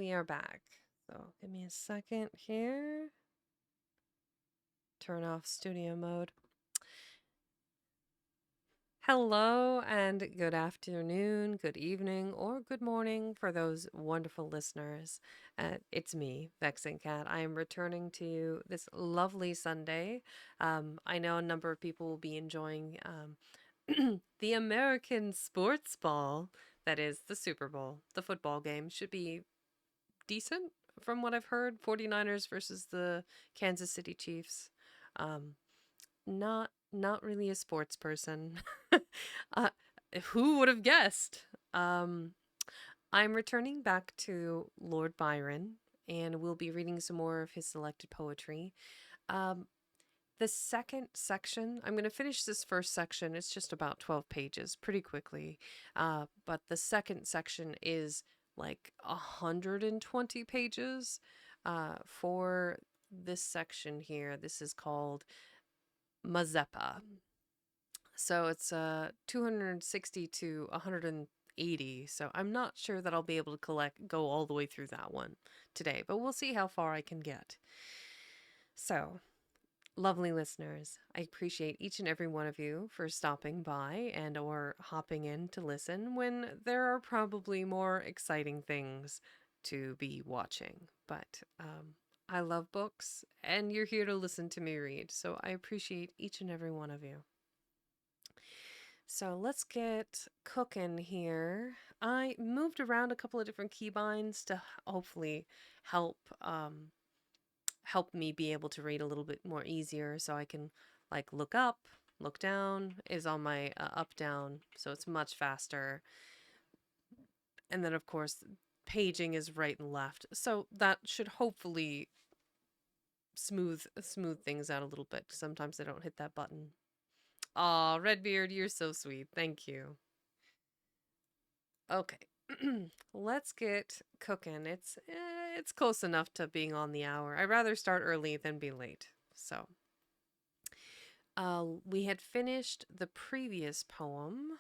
we are back. So give me a second here. Turn off studio mode. Hello and good afternoon, good evening, or good morning for those wonderful listeners. It's me, Vexing Cat. I am returning to you this lovely Sunday. I know a number of people will be enjoying the American sports ball, that is the Super Bowl. The football game should be decent from what I've heard. 49ers versus the Kansas City Chiefs. Um, not really a sports person. uh, who would have guessed? I'm returning back to Lord Byron, and we'll be reading some more of his selected poetry. Um, the second section, I'm going to finish this first section. It's just about 12 pages, pretty quickly. But the second section is like 120 pages for this section here. This is called Mazeppa. So it's 260 to 180. So I'm not sure that I'll be able to go all the way through that one today, but we'll see how far I can get. So, lovely listeners, I appreciate each and every one of you for stopping by and or hopping in to listen when there are probably more exciting things to be watching. But I love books, and you're here to listen to me read, so I appreciate each and every one of you. So let's get cooking here. I moved around a couple of different keybinds to hopefully help help me be able to read a little bit more easier, so I can like look up, look down is on my up down, so it's much faster. And then of course paging is right and left, so that should hopefully smooth things out a little bit. Sometimes I don't hit that button. Aw, Redbeard, you're so sweet. Thank you. Okay. Let's get cooking. It's close enough to being on the hour. I'd rather start early than be late. So, we had finished the previous poem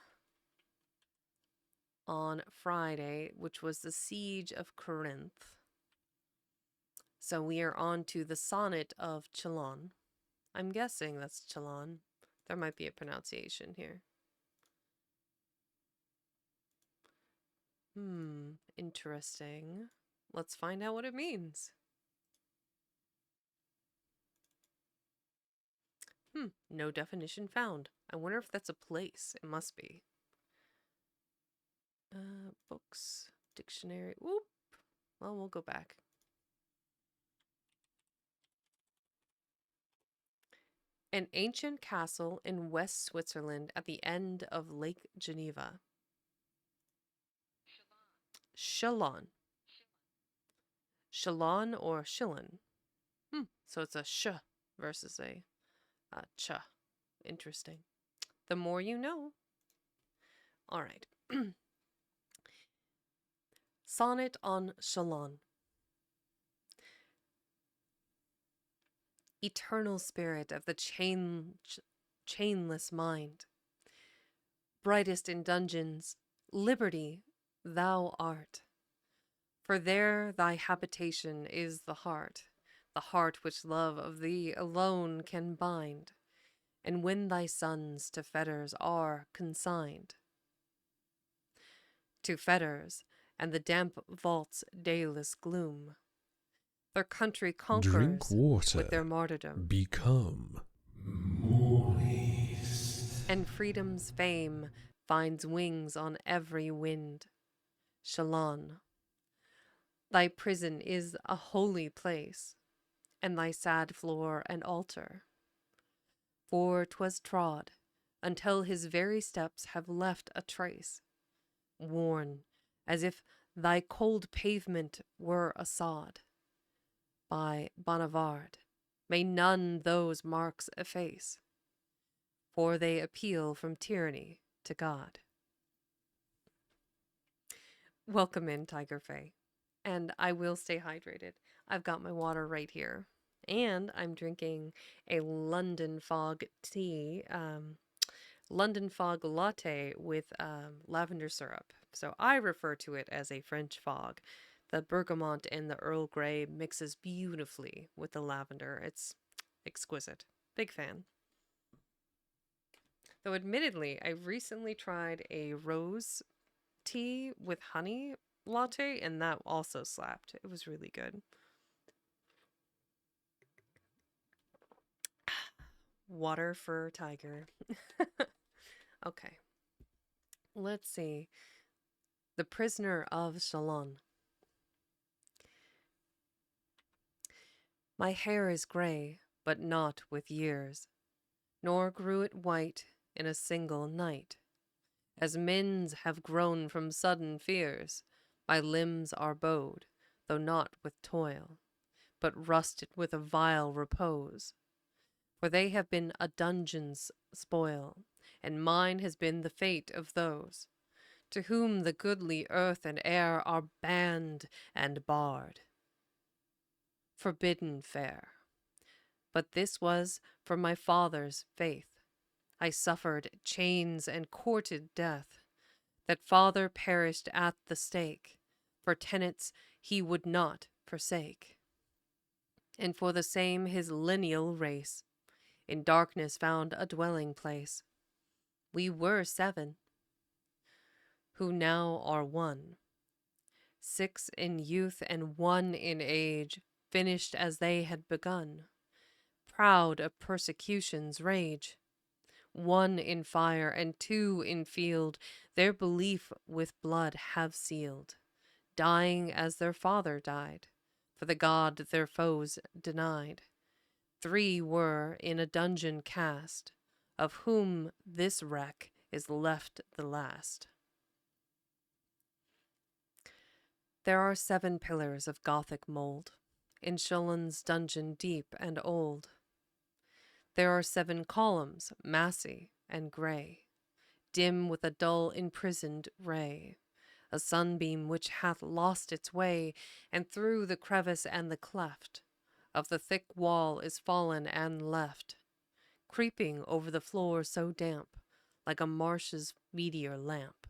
on Friday, which was the Siege of Corinth. So we are on to the Sonnet of Chillon. I'm guessing that's Chillon. There might be a pronunciation here. Interesting. Let's find out what it means. No definition found. I wonder if that's a place. It must be. Books, dictionary. Whoop. Well, we'll go back. An ancient castle in West Switzerland at the end of Lake Geneva. Chillon. Chillon or Chillon. So it's a sh versus a ch. Interesting. The more you know. All right. Sonnet on Chillon. Eternal spirit of the chainless mind, brightest in dungeons, liberty thou art. For there thy habitation is the heart which love of thee alone can bind. And when thy sons to fetters are consigned, to fetters and the damp vault's dayless gloom, their country Drink conquers water, with their martyrdom, become moist, and freedom's fame finds wings on every wind. Chillon, thy prison is a holy place, and thy sad floor an altar. For 'twas trod, until his very steps have left a trace, worn, as if thy cold pavement were a sod. By Bonnivard, may none those marks efface, for they appeal from tyranny to God. Welcome in, Tiger Faye. And I will stay hydrated. I've got my water right here. And I'm drinking a London Fog tea, London Fog latte with lavender syrup. So I refer to it as a French fog. The bergamot and the Earl Grey mixes beautifully with the lavender. It's exquisite. Big fan. Though admittedly, I recently tried a rose tea with honey latte, and that also slapped. It was really good. Water for Tiger. Okay, let's see. The Prisoner of Chillon. My hair is gray, but not with years, nor grew it white in a single night. As men's have grown from sudden fears, my limbs are bowed, though not with toil, but rusted with a vile repose. For they have been a dungeon's spoil, and mine has been the fate of those to whom the goodly earth and air are banned and barred, forbidden fare. But this was for my father's faith. I suffered chains and courted death. That father perished at the stake, for tenets he would not forsake. And for the same his lineal race in darkness found a dwelling place. We were 7, who now are 1, 6 in youth and 1 in age, finished as they had begun, proud of persecution's rage. 1 in fire and 2 in field, their belief with blood have sealed, dying as their father died, for the God their foes denied. 3 were in a dungeon cast, of whom this wreck is left the last. There are 7 pillars of Gothic mold, in Chillon's dungeon deep and old. There are 7 columns, massy and grey, dim with a dull imprisoned ray, a sunbeam which hath lost its way, and through the crevice and the cleft of the thick wall is fallen and left, creeping over the floor so damp, like a marsh's meteor lamp.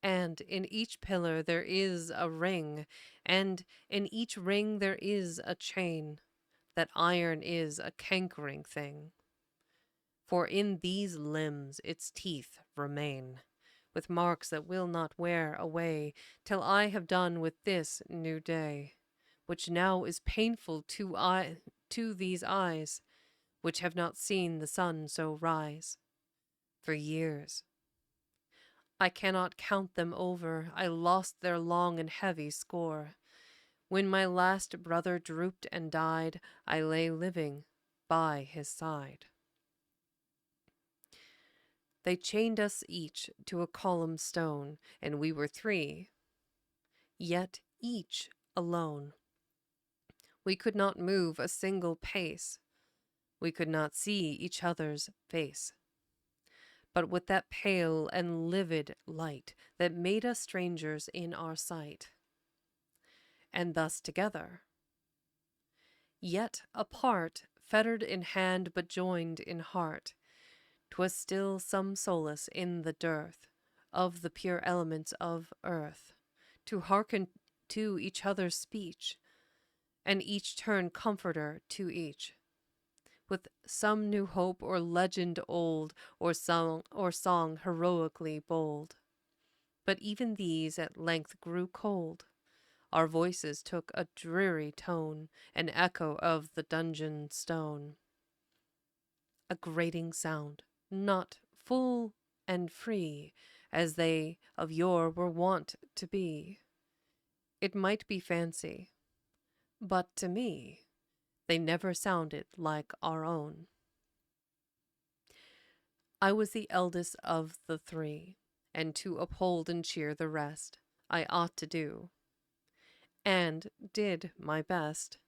And in each pillar there is a ring, and in each ring there is a chain, that iron is a cankering thing. For in these limbs its teeth remain, with marks that will not wear away, till I have done with this new day, which now is painful to these eyes, which have not seen the sun so rise for years. I cannot count them over, I lost their long and heavy score. When my last brother drooped and died, I lay living by his side. They chained us each to a column stone, and we were 3, yet each alone. We could not move a single pace, we could not see each other's face. But with that pale and livid light that made us strangers in our sight. And thus together, yet apart, fettered in hand but joined in heart, 'twas still some solace in the dearth of the pure elements of earth, to hearken to each other's speech, and each turn comforter to each, with some new hope or legend old, or song heroically bold. But even these at length grew cold. Our voices took a dreary tone, an echo of the dungeon stone. A grating sound, not full and free, as they of yore were wont to be. It might be fancy, but to me they never sounded like our own. I was the eldest of the 3, and to uphold and cheer the rest I ought to do, and did my best.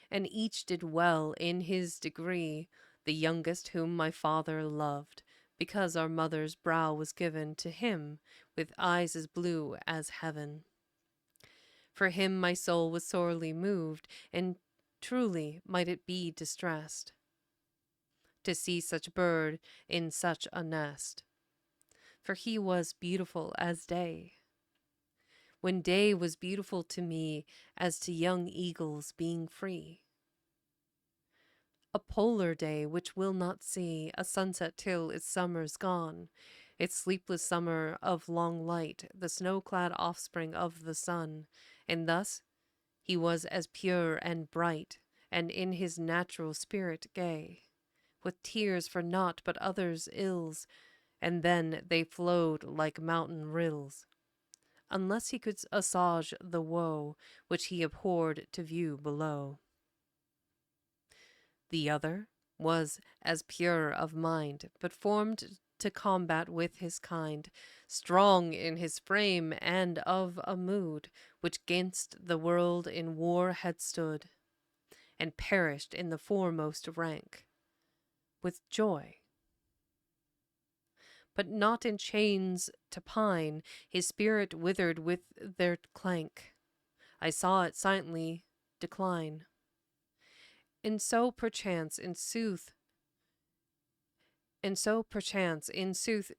And each did well in his degree, the youngest whom my father loved, because our mother's brow was given to him with eyes as blue as heaven. For him my soul was sorely moved, and truly might it be distressed to see such bird in such a nest, for he was beautiful as day. when day was beautiful to me as to young eagles being free. A polar day which will not see a sunset till its summer's gone, its sleepless summer of long light, the snow-clad offspring of the sun, and thus he was as pure and bright, and in his natural spirit gay, with tears for naught but others' ills, and then they flowed like mountain rills, unless he could assuage the woe which he abhorred to view below. The other was as pure of mind, but formed to combat with his kind, strong in his frame and of a mood which 'gainst the world in war had stood, and perished in the foremost rank with joy. But not in chains to pine, his spirit withered with their clank. I saw it silently decline. And so perchance, in sooth,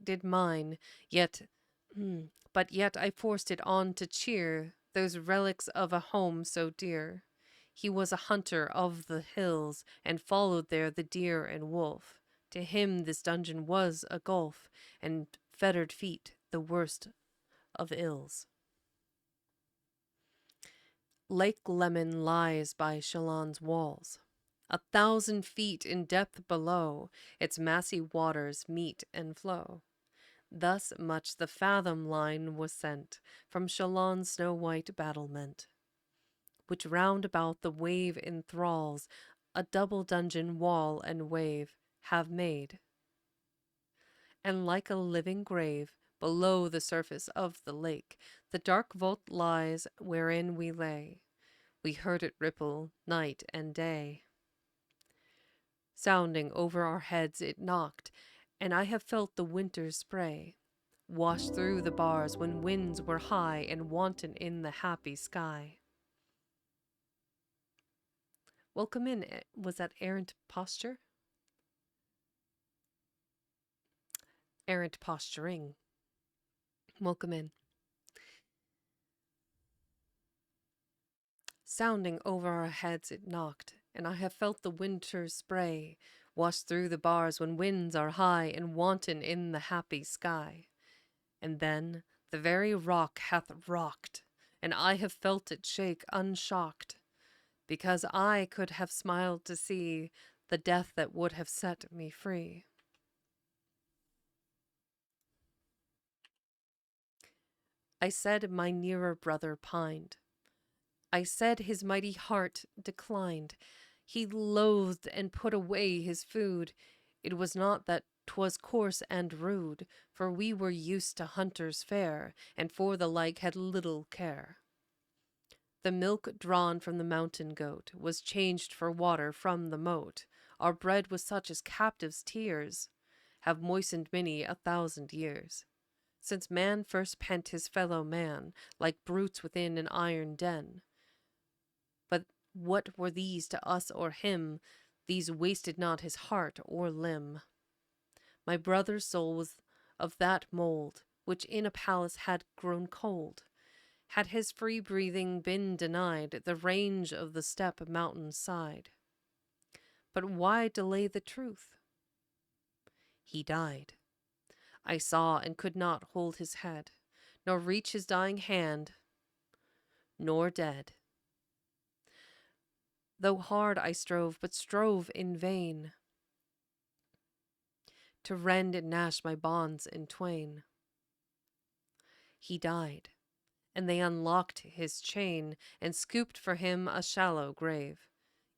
did mine, yet, but yet I forced it on to cheer those relics of a home so dear. He was a hunter of the hills, and followed there the deer and wolf. To him this dungeon was a gulf, and fettered feet the worst of ills. Lake Lemon lies by Chillon's walls, 1,000 feet in depth below, its massy waters meet and flow. Thus much the fathom line was sent from Chillon's snow-white battlement, which round about the wave enthralls, a double dungeon wall and wave have made. And like a living grave, below the surface of the lake, the dark vault lies wherein we lay. We heard it ripple night and day. Sounding over our heads it knocked, and I have felt the winter's spray wash through the bars when winds were high and wanton in the happy sky. Welcome in. Was that errant posture? Errant posturing. Welcome in. Sounding over our heads it knocked, and I have felt the winter's spray wash through the bars when winds are high and wanton in the happy sky. And then the very rock hath rocked, and I have felt it shake unshocked, because I could have smiled to see the death that would have set me free. I said my nearer brother pined. I said his mighty heart declined. He loathed and put away his food. It was not that 'twas coarse and rude, for we were used to hunter's fare, and for the like had little care. The milk drawn from the mountain goat was changed for water from the moat. Our bread was such as captives' tears have moistened many 1,000 years, since man first pent his fellow man, like brutes within an iron den. But what were these to us or him? These wasted not his heart or limb. My brother's soul was of that mold which in a palace had grown cold. Had his free breathing been denied the range of the steppe mountain's side. But why delay the truth? He died. I saw and could not hold his head, nor reach his dying hand, nor dead. Though hard I strove, but strove in vain, to rend and gnash my bonds in twain. He died, and they unlocked his chain, and scooped for him a shallow grave.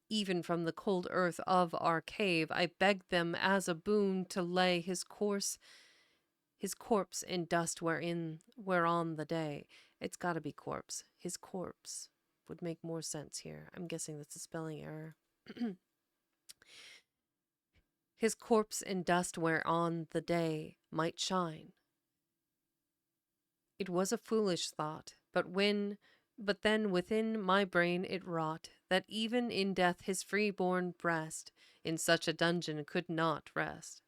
Even from the cold earth of our cave, I begged them as a boon to lay his corpse in dust whereon the day. It's gotta be corpse. His corpse would make more sense here. I'm guessing that's a spelling error. His corpse in dust whereon the day might shine. It was a foolish thought, but then within my brain it wrought, that even in death his free-born breast in such a dungeon could not rest.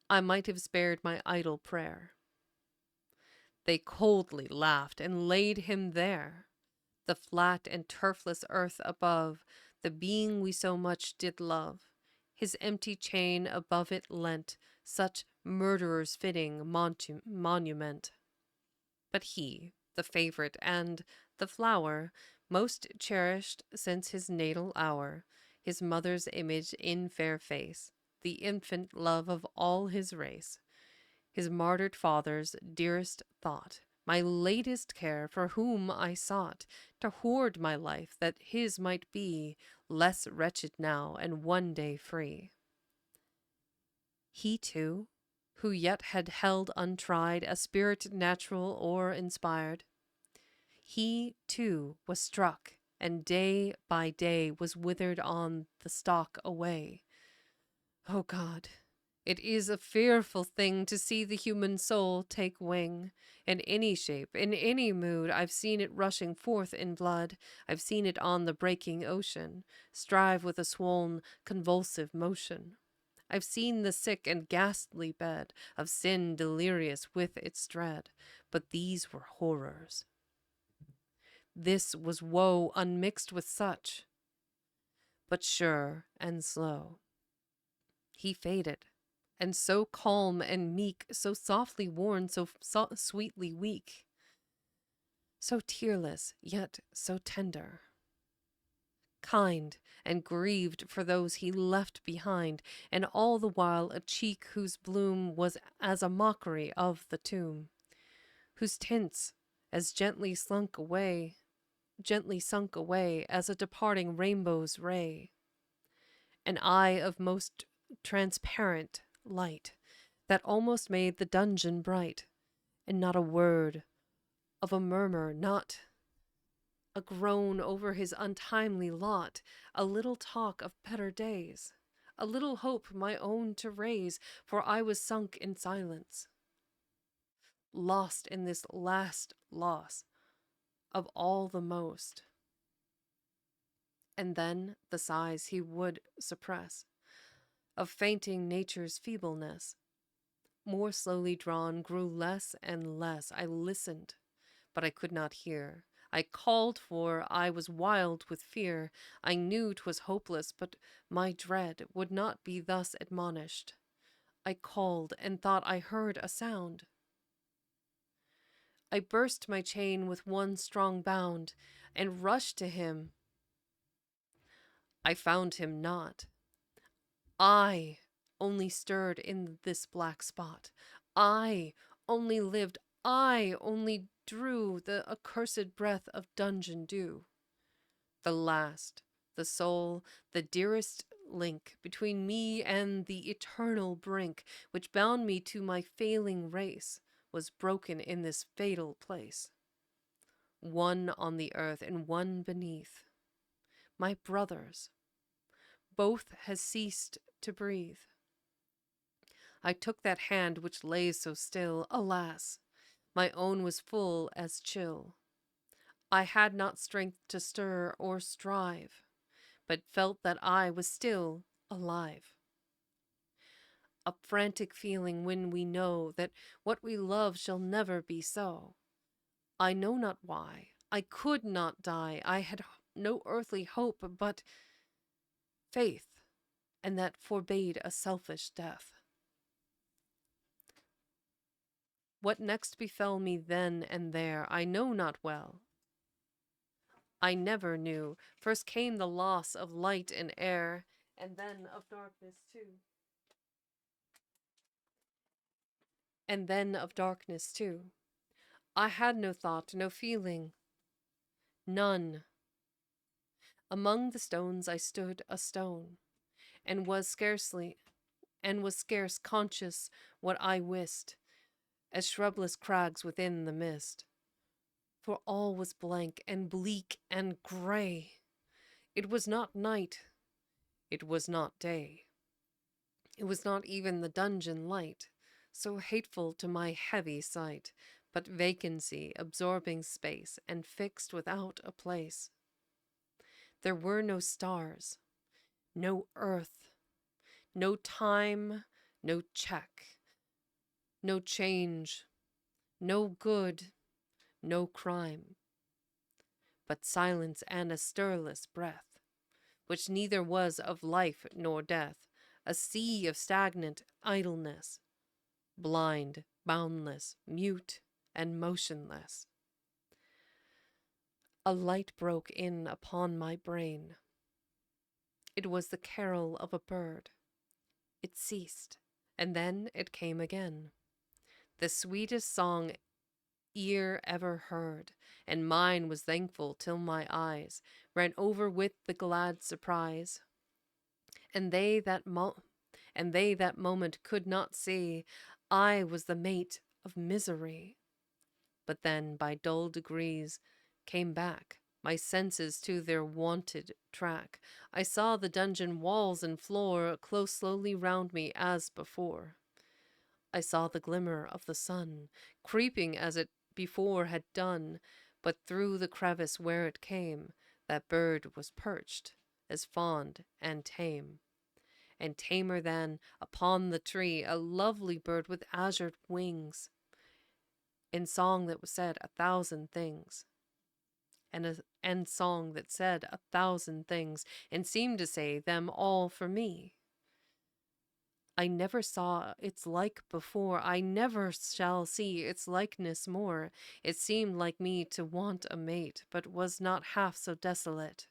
I might have spared my idle prayer. They coldly laughed and laid him there. The flat and turfless earth above, the being we so much did love, his empty chain above it leant, such murderer's fitting monument. But he, the favorite and the flower, most cherished since his natal hour, his mother's image in fair face, the infant love of all his race, his martyred father's dearest thought, my latest care, for whom I sought to hoard my life that his might be less wretched now and one day free. He too, who yet had held untried a spirit natural or inspired, he too was struck, and day by day was withered on the stalk away. O God, it is a fearful thing to see the human soul take wing. In any shape, in any mood, I've seen it rushing forth in blood. I've seen it on the breaking ocean strive with a swoln, convulsive motion. I've seen the sick and ghastly bed of sin delirious with its dread. But these were horrors. This was woe unmixed with such, but sure and slow. He faded, and so calm and meek, so softly worn, so sweetly weak, so tearless, yet so tender, kind and grieved for those he left behind, and all the while a cheek whose bloom was as a mockery of the tomb, whose tints as gently sunk away as a departing rainbow's ray, an eye of most transparent light that almost made the dungeon bright, and not a word of a murmur, not a groan over his untimely lot, a little talk of better days, a little hope my own to raise, for I was sunk in silence, lost in this last loss of all the most. And then the sighs he would suppress, of fainting nature's feebleness, more slowly drawn, grew less and less. I listened, but I could not hear. I called, for I was wild with fear. I knew 'twas hopeless, but my dread would not be thus admonished. I called, and thought I heard a sound. I burst my chain with one strong bound, and rushed to him. I found him not. I only stirred in this black spot. I only lived. I only drew the accursed breath of dungeon dew. The last, the sole, the dearest link between me and the eternal brink, which bound me to my failing race, was broken in this fatal place. One on the earth and one beneath. My brothers, both has ceased to breathe. I took that hand which lay so still. Alas, my own was full as chill. I had not strength to stir or strive, but felt that I was still alive. A frantic feeling when we know that what we love shall never be so. I know not why. I could not die. I had no earthly hope but faith, and that forbade a selfish death. What next befell me then and there, I know not well. I never knew. First came the loss of light and air, and then of darkness too. And then of darkness too. I had no thought, no feeling, none. Among the stones I stood a stone, and was scarce conscious what I wist, as shrubless crags within the mist. For all was blank and bleak and gray. It was not night, it was not day. It was not even the dungeon light, so hateful to my heavy sight, but vacancy, absorbing space, and fixed without a place. There were no stars, no earth, no time, no check, no change, no good, no crime, but silence and a stirless breath, which neither was of life nor death, a sea of stagnant idleness, blind, boundless, mute, and motionless. A light broke in upon my brain. It was the carol of a bird. It ceased, and then it came again. The sweetest song ear ever heard, and mine was thankful till my eyes ran over with the glad surprise. And they that moment could not see I was the mate of misery. But then by dull degrees came back my senses to their wonted track. I saw the dungeon walls and floor close slowly round me as before. I saw the glimmer of the sun creeping as it before had done, but through the crevice where it came, that bird was perched, as fond and tame. And tamer than upon the tree, a lovely bird with azured wings, in song that was said 1,000 things, and song that said 1,000 things, and seemed to say them all for me. I never saw its like before, I never shall see its likeness more. It seemed like me to want a mate, but was not half so desolate.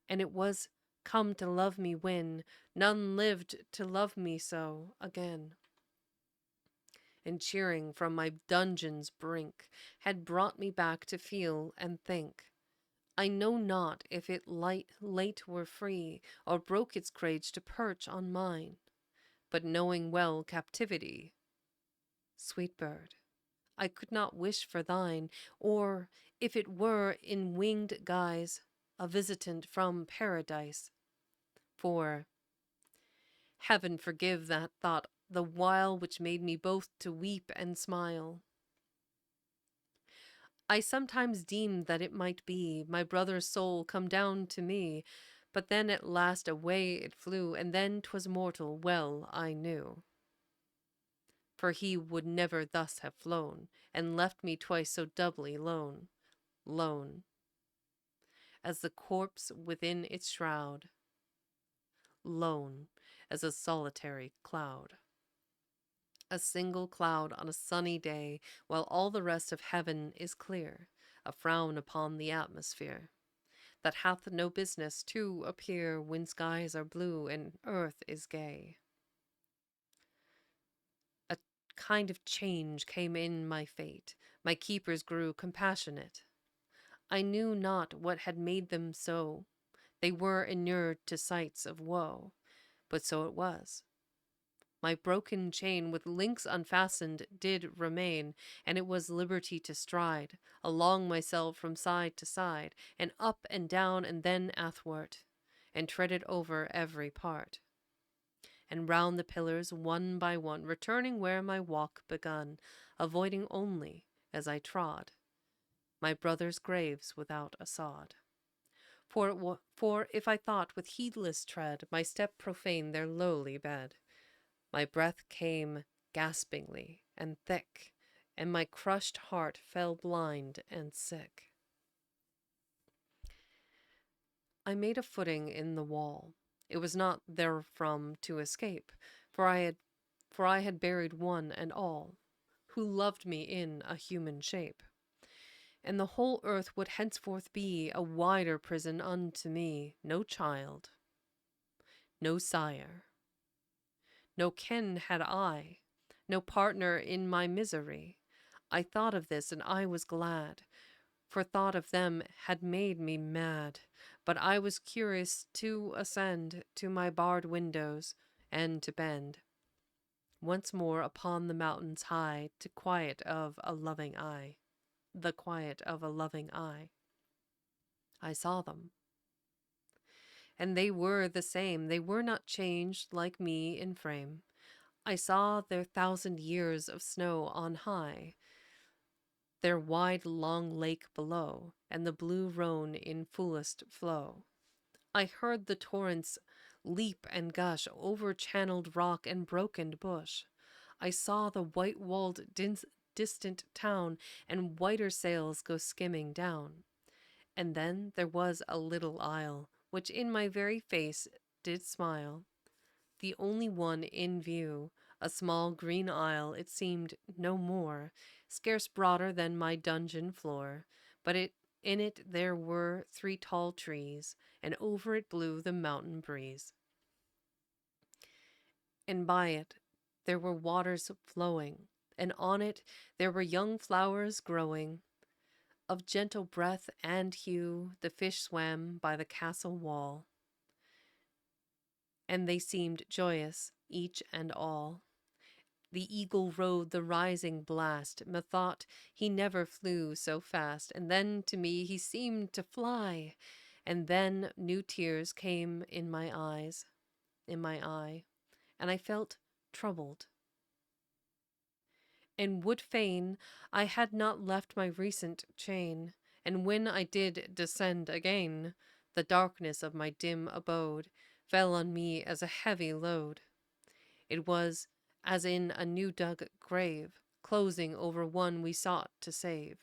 And it was come to love me when none lived to love me so again. And cheering from my dungeon's brink had brought me back to feel and think. I know not if it late were free, or broke its cage to perch on mine, but knowing well captivity, sweet bird, I could not wish for thine, or if it were in winged guise, a visitant from paradise. For heaven forgive that thought the while which made me both to weep and smile. I sometimes deemed that it might be my brother's soul come down to me, but then at last away it flew, and then 'twas mortal, well I knew. For he would never thus have flown, and left me twice so doubly lone, lone, as the corpse within its shroud, lone as a solitary cloud. A single cloud on a sunny day, while all the rest of heaven is clear, a frown upon the atmosphere, that hath no business to appear when skies are blue and earth is gay. A kind of change came in my fate, my keepers grew compassionate. I knew not what had made them so, they were inured to sights of woe, but so it was. My broken chain with links unfastened did remain, and it was liberty to stride along myself from side to side, and up and down and then athwart, and tread it over every part, and round the pillars one by one, returning where my walk begun, avoiding only, as I trod, my brothers' graves without a sod. For if I thought with heedless tread, my step profaned their lowly bed. My breath came gaspingly and thick, and my crushed heart fell blind and sick. I made a footing in the wall. It was not therefrom to escape, for I had buried one and all, who loved me in a human shape. And the whole earth would henceforth be a wider prison unto me, no child, no sire. No kin had I, no partner in my misery. I thought of this, and I was glad, for thought of them had made me mad. But I was curious to ascend to my barred windows, and to bend once more upon the mountains high, to quiet of a loving eye, the quiet of a loving eye. I saw them, and they were the same, they were not changed like me in frame. I saw their 1,000 years of snow on high, their wide long lake below, and the blue Rhone in fullest flow. I heard the torrents leap and gush over channeled rock and broken bush. I saw the white-walled distant town, and whiter sails go skimming down. And then there was a little isle, which in my very face did smile, the only one in view, a small green isle, it seemed no more, scarce broader than my dungeon floor, but in it there were 3 tall trees, and over it blew the mountain breeze. And by it there were waters flowing, and on it there were young flowers growing. Of gentle breath and hue, the fish swam by the castle wall, and they seemed joyous, each and all. The eagle rode the rising blast, methought he never flew so fast, and then to me he seemed to fly, and then new tears came in my eyes, in my eye, and I felt troubled, and would fain I had not left my recent chain, and when I did descend again, the darkness of my dim abode fell on me as a heavy load. It was as in a new dug grave, closing over one we sought to save.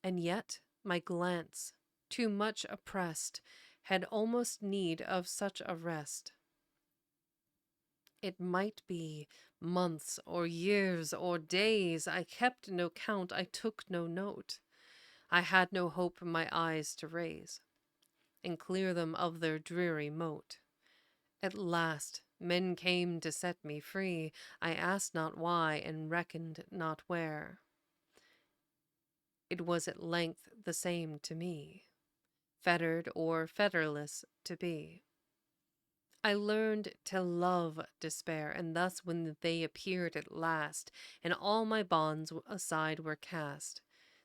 And yet my glance, too much oppressed, had almost need of such a rest. It might be months or years or days, I kept no count, I took no note. I had no hope my eyes to raise, and clear them of their dreary moat. At last men came to set me free, I asked not why, and reckoned not where. It was at length the same to me, fettered or fetterless to be. I learned to love despair, and thus when they appeared at last, and all my bonds aside were cast,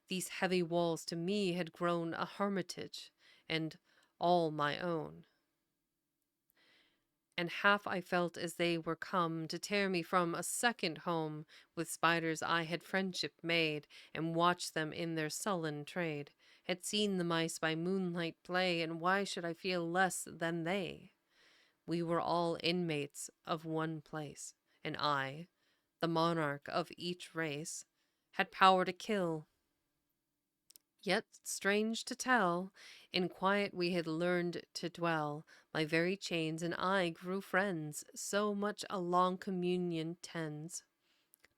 these heavy walls to me had grown a hermitage, and all my own. And half I felt as they were come to tear me from a second home. With spiders I had friendship made, and watched them in their sullen trade, had seen the mice by moonlight play, and why should I feel less than they? We were all inmates of one place, and I, the monarch of each race, had power to kill. Yet, strange to tell, in quiet we had learned to dwell. My very chains and I grew friends, so much a long communion tends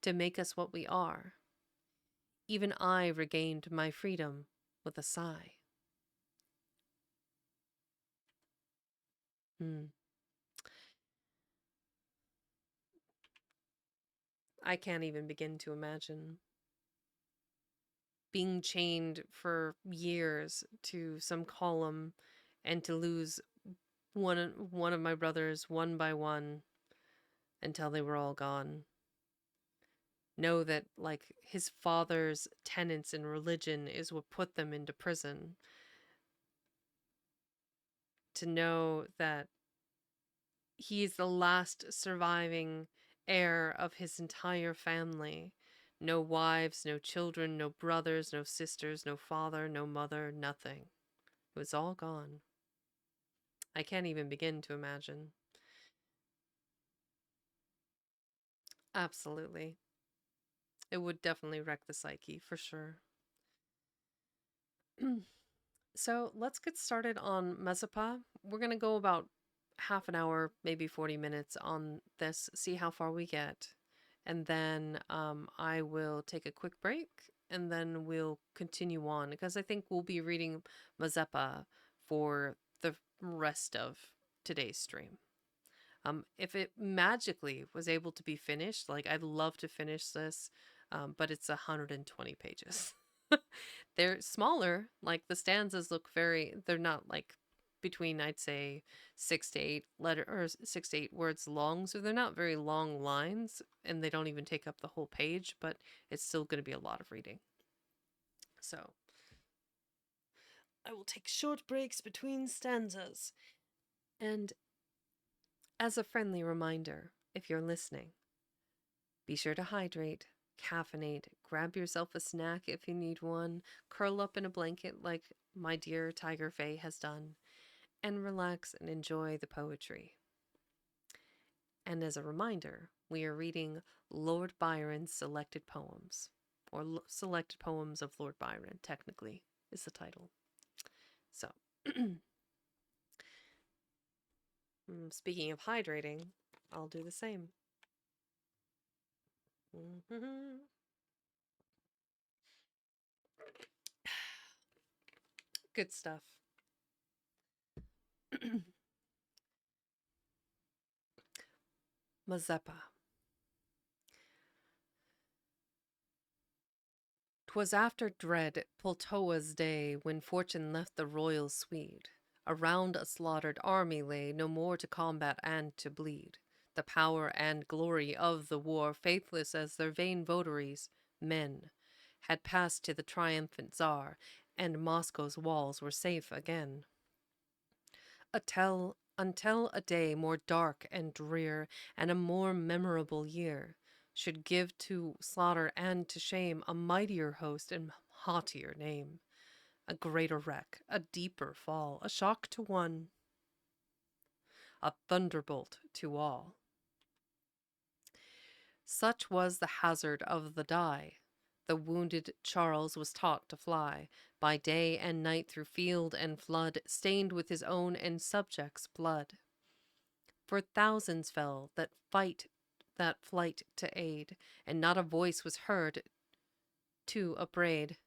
to make us what we are. Even I regained my freedom with a sigh. Hmm. I can't even begin to imagine being chained for years to some column and to lose one of my brothers one by one until they were all gone. Know that like his father's tenets and religion is what put them into prison. To know that he is the last surviving heir of his entire family. No wives, no children, no brothers, no sisters, no father, no mother, nothing. It was all gone. I can't even begin to imagine. Absolutely. It would definitely wreck the psyche for sure. So let's get started on Mazeppa. We're going to go about half an hour, maybe 40 minutes on this, see how far we get. And then I will take a quick break and then we'll continue on because I think we'll be reading Mazeppa for the rest of today's stream. If it magically was able to be finished, like I'd love to finish this, but it's 120 pages. They're smaller, like the stanzas look they're not like between, I'd say, 6 to 8 words long, so they're not very long lines, and they don't even take up the whole page, but it's still going to be a lot of reading. So, I will take short breaks between stanzas. And as a friendly reminder, if you're listening, be sure to hydrate, caffeinate, grab yourself a snack if you need one, curl up in a blanket like my dear Tiger Faye has done, and relax and enjoy the poetry. And as a reminder, we are reading Lord Byron's selected poems, or selected poems of Lord Byron, technically, is the title. So, speaking of hydrating, I'll do the same. Good stuff. Mazeppa. 'Twas after dread Pultowa's day, when fortune left the royal Swede. Around a slaughtered army lay, no more to combat and to bleed. The power and glory of the war, faithless as their vain votaries, men, had passed to the triumphant Tsar, and Moscow's walls were safe again. Until a day more dark and drear, and a more memorable year, should give to slaughter and to shame a mightier host and haughtier name, a greater wreck, a deeper fall, a shock to one, a thunderbolt to all. Such was the hazard of the die. The wounded Charles was taught to fly by day and night through field and flood, stained with his own and subjects' blood. For thousands fell that flight to aid, and not a voice was heard to upbraid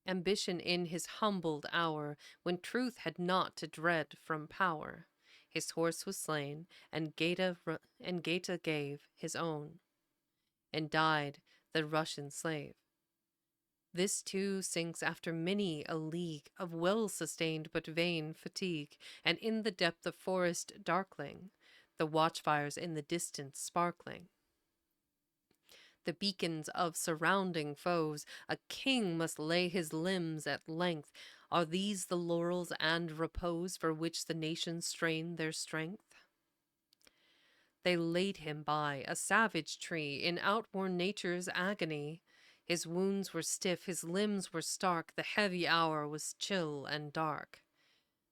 ambition in his humbled hour, when truth had naught to dread from power. His horse was slain, and Gaeta gave his own, and died the Russian slave. This too sinks after many a league of well-sustained but vain fatigue, and in the depth of forest darkling, the watchfires in the distance sparkling, the beacons of surrounding foes, a king must lay his limbs at length. Are these the laurels and repose for which the nations strain their strength? They laid him by a savage tree in outworn nature's agony. His wounds were stiff, his limbs were stark, the heavy hour was chill and dark.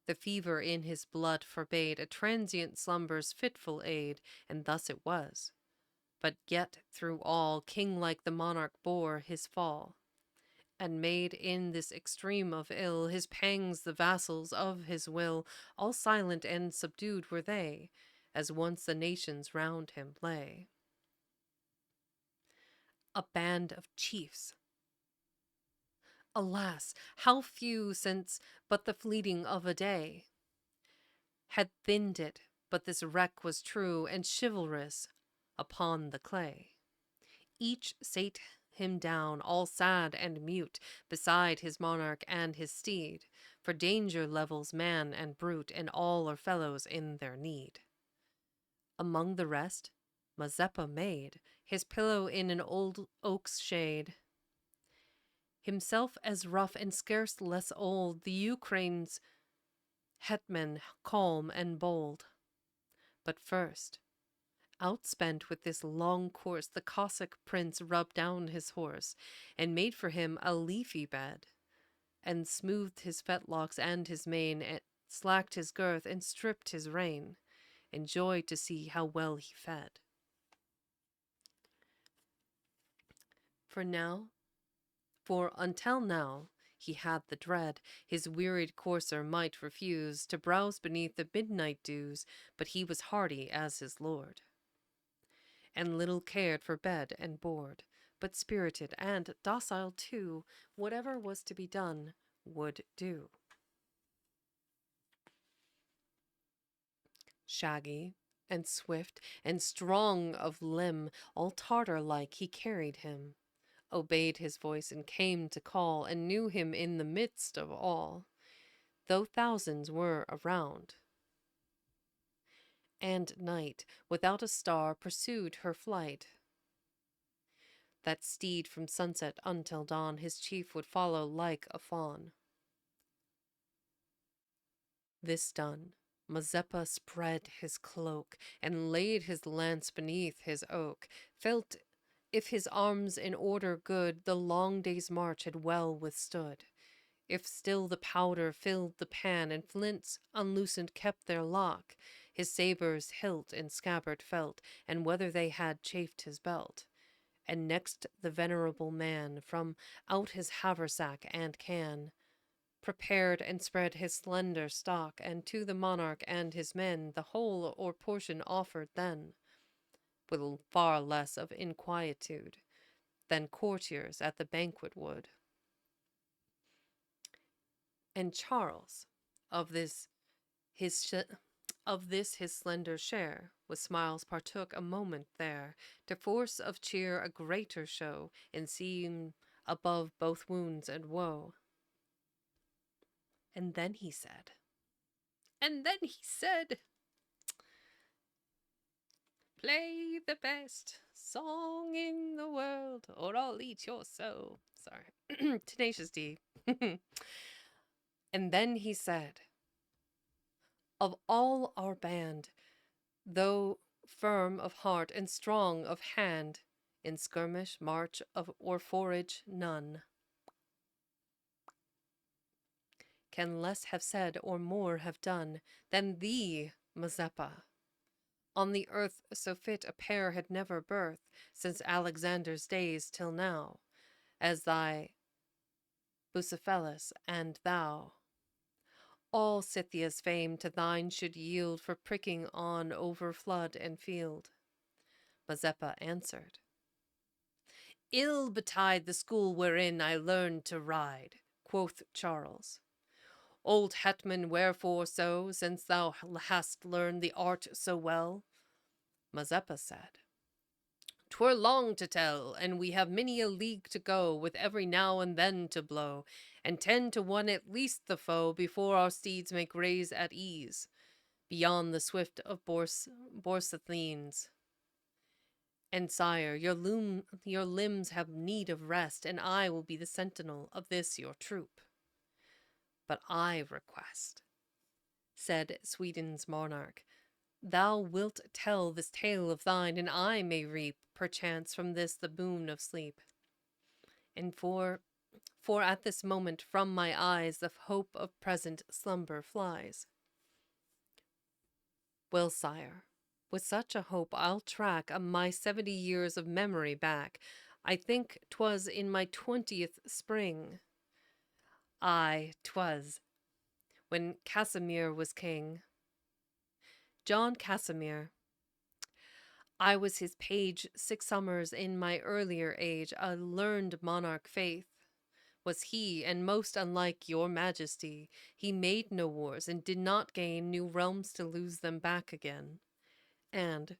The fever in his blood forbade a transient slumber's fitful aid, and thus it was. But yet through all, king-like the monarch bore his fall, and made in this extreme of ill his pangs the vassals of his will. All silent and subdued were they, as once the nations round him lay. A band of chiefs. Alas, how few since but the fleeting of a day had thinned it, but this wreck was true and chivalrous upon the clay. Each sate him down, all sad and mute, beside his monarch and his steed, for danger levels man and brute, and all are fellows in their need. Among the rest, Mazeppa made his pillow in an old oak's shade. Himself as rough and scarce less old, the Ukraine's hetman calm and bold. But first, outspent with this long course, the Cossack prince rubbed down his horse, and made for him a leafy bed, and smoothed his fetlocks and his mane, and slacked his girth, and stripped his rein, and joyed to see how well he fed. For until now, he had the dread his wearied courser might refuse to browse beneath the midnight dews, but he was hardy as his lord, and little cared for bed and board, but spirited and docile too, whatever was to be done would do. Shaggy and swift and strong of limb, all Tartar-like he carried him, obeyed his voice and came to call, and knew him in the midst of all, though thousands were around. And night, without a star, pursued her flight. That steed from sunset until dawn his chief would follow like a fawn. This done, Mazeppa spread his cloak, and laid his lance beneath his oak, felt if his arms in order good the long day's march had well withstood. If still the powder filled the pan, and flints unloosened kept their lock, his sabre's hilt and scabbard felt, and whether they had chafed his belt. And next the venerable man from out his haversack and can prepared and spread his slender stock, and to the monarch and his men the whole or portion offered then, with far less of inquietude than courtiers at the banquet would. And Charles, of this his his slender share, with smiles partook a moment there, to force of cheer a greater show, and seem above both wounds and woe. And then he said, and then he said, play the best song in the world, or I'll eat your soul. Sorry. Tenacious D. And then he said, of all our band, though firm of heart and strong of hand, in skirmish, march, or forage, none can less have said or more have done than thee, Mazeppa. On the earth so fit a pair had never birth since Alexander's days till now, as thy Bucephalus and thou. All Scythia's fame to thine should yield for pricking on over flood and field. Mazeppa answered, ill betide the school wherein I learned to ride, quoth Charles. Old hetman, wherefore so, since thou hast learned the art so well? Mazeppa said, 'twere long to tell, and we have many a league to go, with every now and then to blow, and 10 to 1 at least the foe, before our steeds may graze at ease, beyond the swift of Borsathenes. And sire, your limbs have need of rest, and I will be the sentinel of this your troop. But I request, said Sweden's monarch, thou wilt tell this tale of thine, and I may reap, perchance, from this the boon of sleep. And for at this moment from my eyes the hope of present slumber flies. Well, sire, with such a hope I'll track my 70 years of memory back. I think 'twas in my 20th spring. Aye, 'twas, when Casimir was king. John Casimir. I was his page 6 summers in my earlier age, a learned monarch faith. Was he, and most unlike your majesty, he made no wars, and did not gain new realms to lose them back again. And,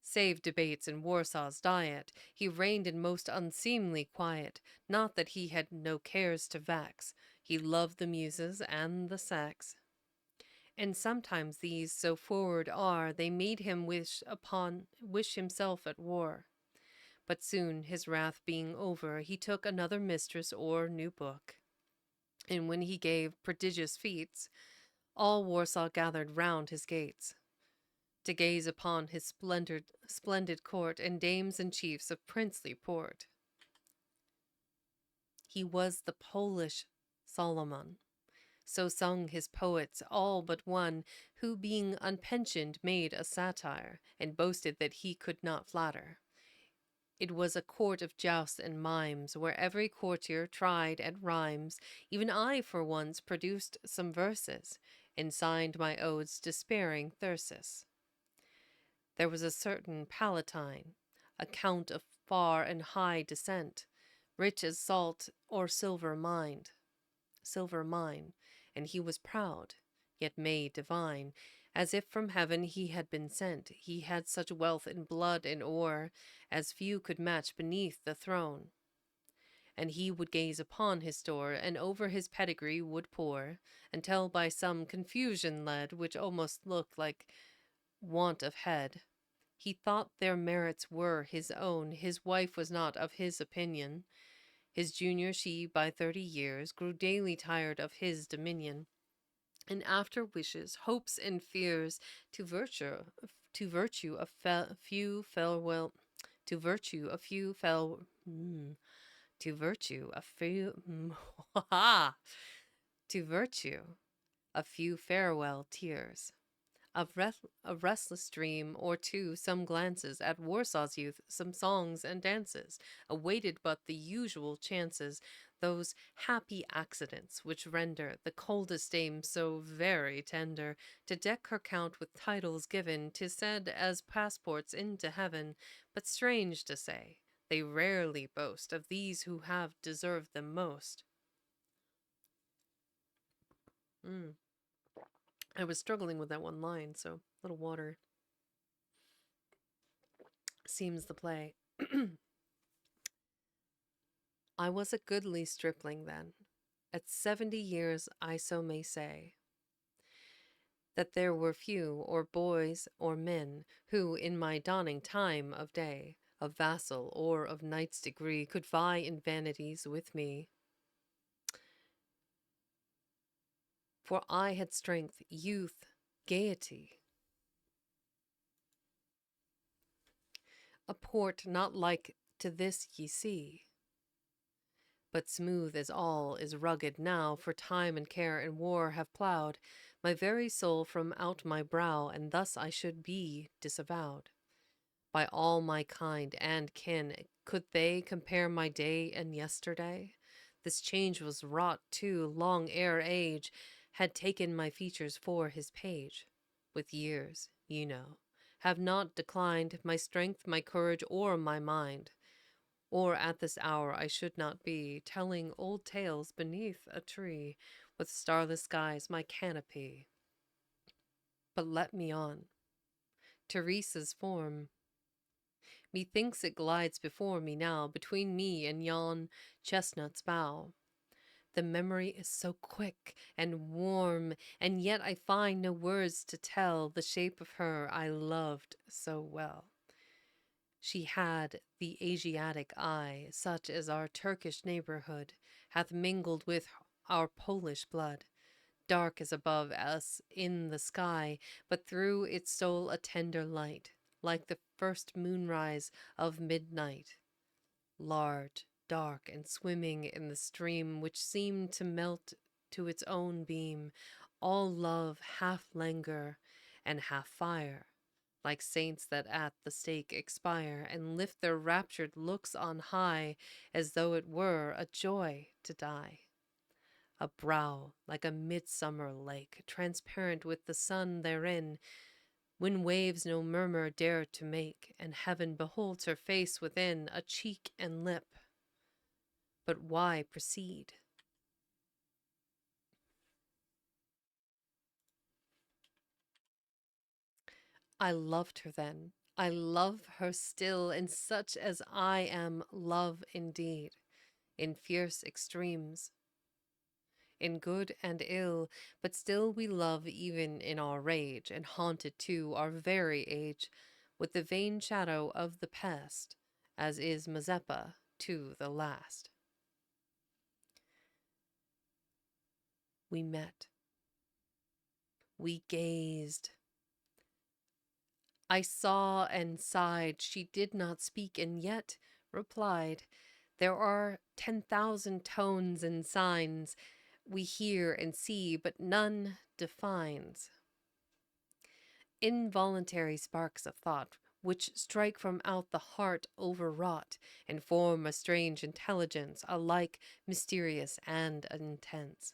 save debates and Warsaw's diet, he reigned in most unseemly quiet, not that he had no cares to vex, he loved the muses and the sex. And sometimes these so forward are, they made him wish himself at war. But soon, his wrath being over, he took another mistress or new book. And when he gave prodigious feats, all Warsaw gathered round his gates, to gaze upon his splendid court, and dames and chiefs of princely port. He was the Polish Solomon, so sung his poets, all but one, who being unpensioned made a satire, and boasted that he could not flatter. It was a court of jousts and mimes, where every courtier tried at rhymes. Even I, for once, produced some verses, and signed my odes despairing Thyrsis. There was a certain Palatine, a count of far and high descent, rich as salt or silver mine, and he was proud, yet made divine, as if from heaven he had been sent. He had such wealth in blood and ore as few could match beneath the throne. And he would gaze upon his store, and over his pedigree would pore, until by some confusion led, which almost looked like want of head, he thought their merits were his own. His wife was not of his opinion. His junior she by 30 years grew daily tired of his dominion, and after wishes, hopes, and fears, to virtue a few farewell, to virtue a few fell, to virtue a few, to virtue a few farewell tears. a restless dream or two, some glances at Warsaw's youth, some songs and dances, awaited but the usual chances, those happy accidents which render the coldest dame so very tender, to deck her count with titles given, 'tis said, as passports into heaven, but strange to say, they rarely boast of these who have deserved them most. Mm. I was struggling with that one line, so a little water seems the play. I was a goodly stripling then. At 70 years, I so may say, that there were few, or boys or men, who in my dawning time of day, of vassal or of knight's degree, could vie in vanities with me. For I had strength, youth, gaiety, a port not like to this ye see, but smooth as all is rugged now, for time and care and war have ploughed my very soul from out my brow, and thus I should be disavowed by all my kind and kin. Could they compare my day and yesterday? This change was wrought too long ere age had taken my features for his page. With years, you know, have not declined my strength, my courage, or my mind. Or at this hour I should not be telling old tales beneath a tree, with starless skies my canopy. But let me on. Teresa's form, methinks it glides before me now, between me and yon chestnut's bough. The memory is so quick and warm, and yet I find no words to tell the shape of her I loved so well. She had the Asiatic eye, such as our Turkish neighborhood hath mingled with our Polish blood, dark as above us in the sky, but through it stole a tender light, like the first moonrise of midnight, large, dark, and swimming in the stream, which seemed to melt to its own beam, all love, half languor, and half fire, like saints that at the stake expire, and lift their raptured looks on high, as though it were a joy to die. A brow like a midsummer lake, transparent with the sun therein, when waves no murmur dare to make, and heaven beholds her face within, a cheek and lip. But why proceed? I loved her then. I love her still, and such as I am, love indeed, in fierce extremes, in good and ill, but still we love even in our rage, and haunted too our very age with the vain shadow of the past, as is Mazeppa to the last. We met. We gazed. I saw and sighed. She did not speak, and yet replied. There are 10,000 tones and signs we hear and see, but none defines. Involuntary sparks of thought, which strike from out the heart overwrought, and form a strange intelligence, alike mysterious and intense,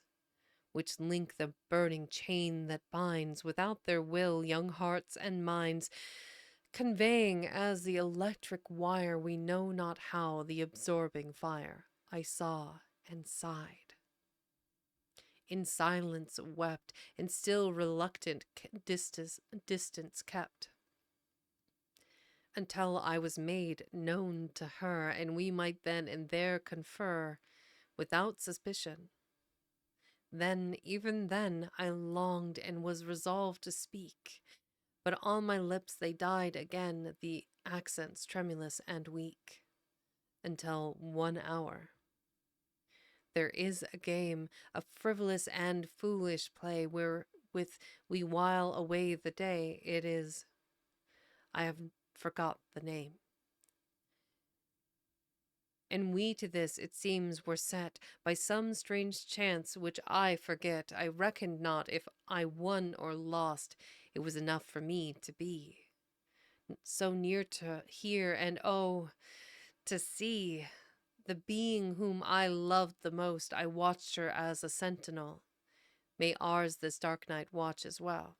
which link the burning chain that binds, without their will, young hearts and minds, conveying as the electric wire, we know not how, the absorbing fire. I saw and sighed. In silence wept, and still reluctant distance kept, until I was made known to her, and we might then and there confer without suspicion. Then, even then, I longed and was resolved to speak, but on my lips they died again, the accents tremulous and weak, until 1 hour. There is a game, a frivolous and foolish play, wherewith we while away the day. It is, I have forgot the name. And we to this, it seems, were set by some strange chance which I forget. I reckoned not if I won or lost. It was enough for me to be so near to hear, and oh, to see the being whom I loved the most. I watched her as a sentinel. May ours this dark night watch as well.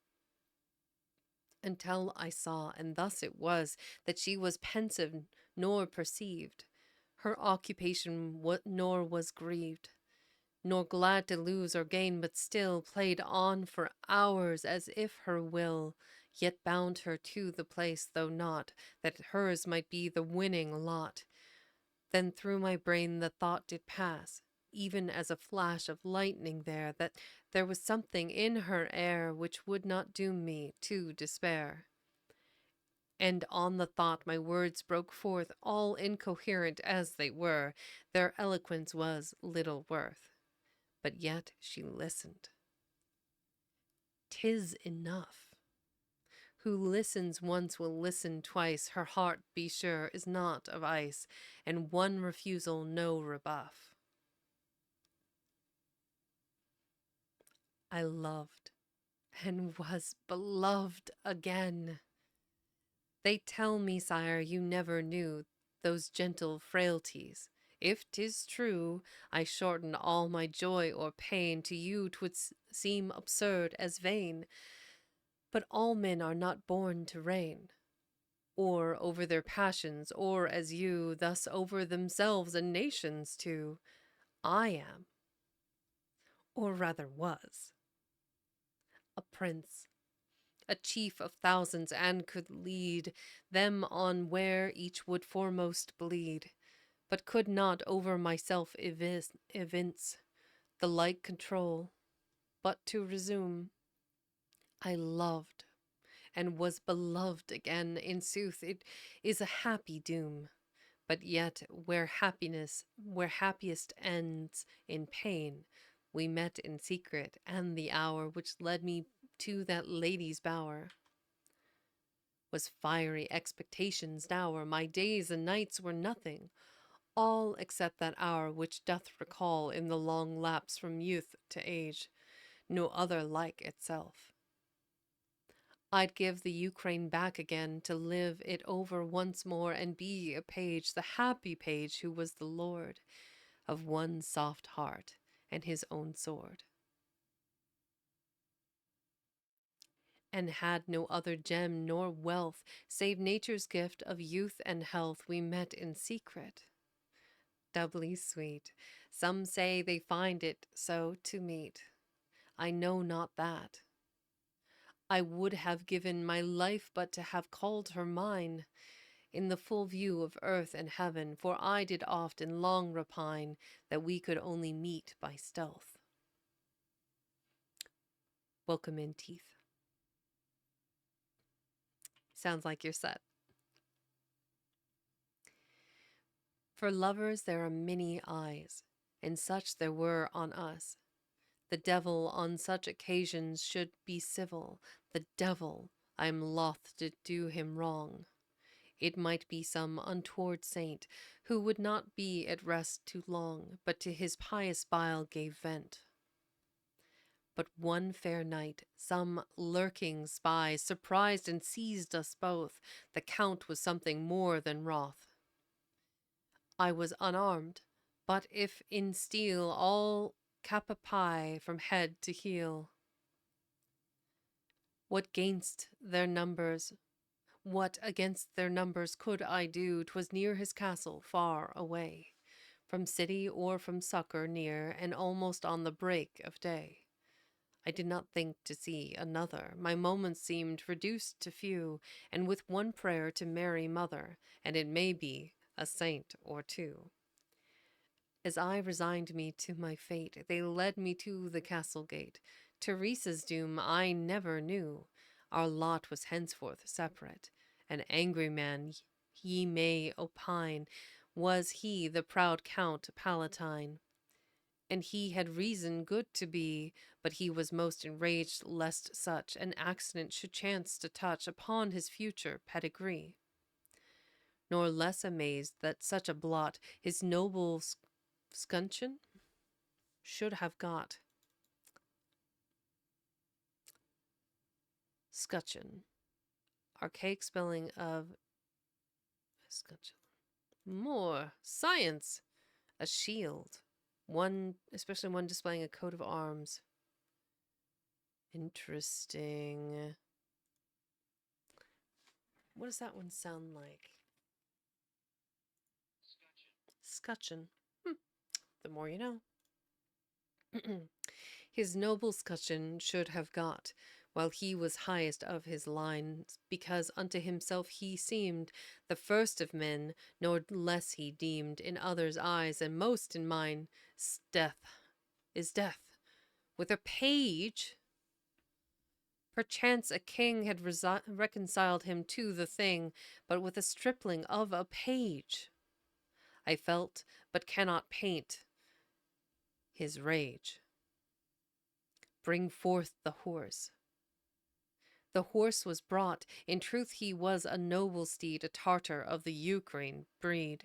Until I saw, and thus it was, that she was pensive nor perceived her occupation, nor was grieved, nor glad to lose or gain, but still played on for hours as if her will yet bound her to the place, though not that hers might be the winning lot. Then through my brain the thought did pass, even as a flash of lightning there, that there was something in her air which would not doom me to despair. And on the thought my words broke forth, all incoherent as they were. Their eloquence was little worth, but yet she listened. "'Tis enough. Who listens once will listen twice. Her heart, be sure, is not of ice, and one refusal no rebuff." I loved, and was beloved again. They tell me, sire, you never knew those gentle frailties. If 'tis true, I shorten all my joy or pain. To you 'twould seem absurd as vain. But all men are not born to reign, or over their passions, or as you, thus over themselves and nations too. I am, or rather was, a prince, a chief of thousands, and could lead them on where each would foremost bleed, but could not over myself evince the like control. But to resume, I loved, and was beloved again. In sooth, it is a happy doom. But yet, where happiest ends in pain, we met in secret, and the hour which led me to that lady's bower was fiery expectation's dower. My days and nights were nothing, all except that hour which doth recall in the long lapse from youth to age, no other like itself. I'd give the Ukraine back again to live it over once more and be a page, the happy page who was the lord of one soft heart and his own sword, and had no other gem nor wealth save nature's gift of youth and health. We met in secret, doubly sweet. Some say they find it so to meet. I know not that. I would have given my life but to have called her mine in the full view of earth and heaven, for I did oft and long repine that we could only meet by stealth. Welcome in, Teeth. Sounds like you're set. For lovers there are many eyes, and such there were on us. The devil on such occasions should be civil. The devil, I am loth to do him wrong. It might be some untoward saint who would not be at rest too long, but to his pious bile gave vent. But one fair night, some lurking spies surprised and seized us both. The Count was something more than wroth. I was unarmed, but if in steel, all capapi from head to heel. What against their numbers could I do? 'Twas near his castle, far away from city or from succor near, and almost on the break of day. I did not think to see another. My moments seemed reduced to few, and with one prayer to Mary Mother, and it may be a saint or two. As I resigned me to my fate, they led me to the castle gate. Teresa's doom I never knew. Our lot was henceforth separate. An angry man, ye may opine, was he, the proud Count Palatine. And he had reason good to be, but he was most enraged lest such an accident should chance to touch upon his future pedigree. nor less amazed that such a blot his noble scutcheon should have got. Scutcheon. Archaic spelling of scutcheon. More. Science. A shield. One, especially one displaying a coat of arms. Interesting. What does that one sound like? Scutcheon. The more you know. His noble scutcheon should have got, while he was highest of his line, because unto himself he seemed the first of men, nor less he deemed in others' eyes, and most in mine, is death. With a page, perchance a king had reconciled him to the thing, but with a stripling of a page. I felt, but cannot paint, his rage. Bring forth the horse. The horse was brought. In truth he was a noble steed, a Tartar of the Ukraine breed,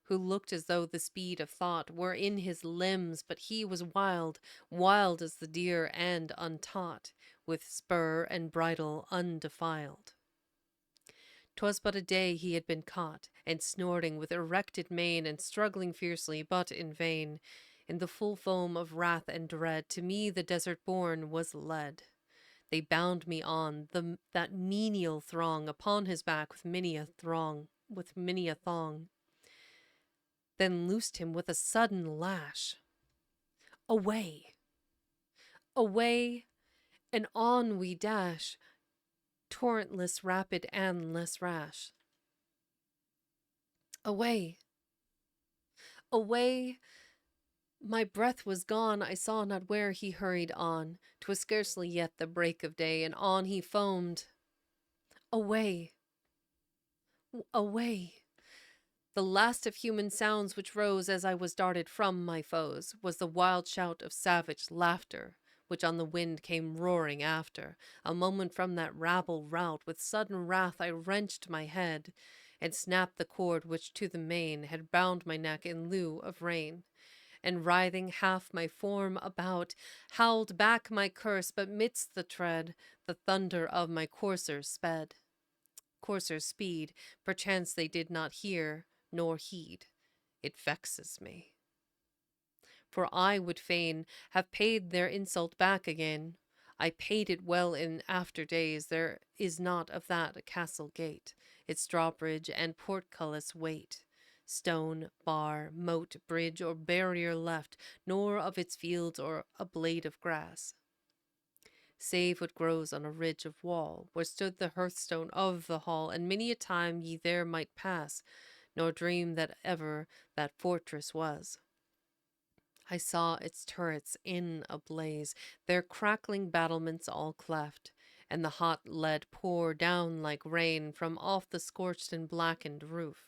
who looked as though the speed of thought were in his limbs, but he was wild, wild as the deer and untaught, with spur and bridle undefiled. 'Twas but a day he had been caught, and snorting with erected mane, and struggling fiercely, but in vain. In the full foam of wrath and dread, to me the desert-born was led. They bound me on, that menial throng, upon his back with many a thong, then loosed him with a sudden lash. Away, away, and on we dash, torrentless, rapid, and less rash. Away, away, my breath was gone, I saw not where he hurried on. 'Twas scarcely yet the break of day, and on he foamed. Away, away. The last of human sounds which rose as I was darted from my foes was the wild shout of savage laughter, which on the wind came roaring after. A moment from that rabble rout, with sudden wrath I wrenched my head, and snapped the cord which to the mane had bound my neck in lieu of rein, and writhing half my form about, howled back my curse, but midst the tread, the thunder of my coursers sped. Coursers' speed, perchance they did not hear, nor heed. It vexes me. For I would fain have paid their insult back again. I paid it well in after days. There is not of that a castle gate, its drawbridge and portcullis wait. Stone, bar, moat, bridge, or barrier left, nor of its fields or a blade of grass, save what grows on a ridge of wall, where stood the hearthstone of the hall, and many a time ye there might pass, nor dream that ever that fortress was. I saw its turrets in a blaze, their crackling battlements all cleft, and the hot lead pour down like rain from off the scorched and blackened roof,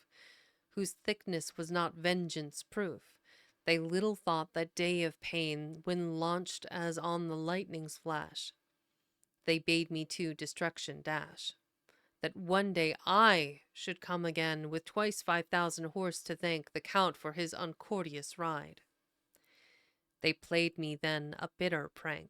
whose thickness was not vengeance proof. They little thought that day of pain, when launched as on the lightning's flash, they bade me to destruction dash. That one day I should come again, with twice 5,000 horse to thank the Count for his uncourteous ride. They played me then a bitter prank,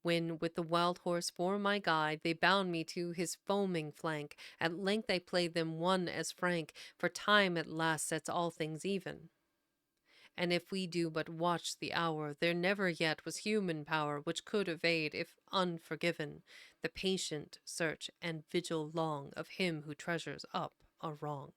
when with the wild horse for my guide they bound me to his foaming flank. At length I played them one as frank, for time at last sets all things even. And if we do but watch the hour, there never yet was human power which could evade, if unforgiven, the patient search and vigil long of him who treasures up a wrong.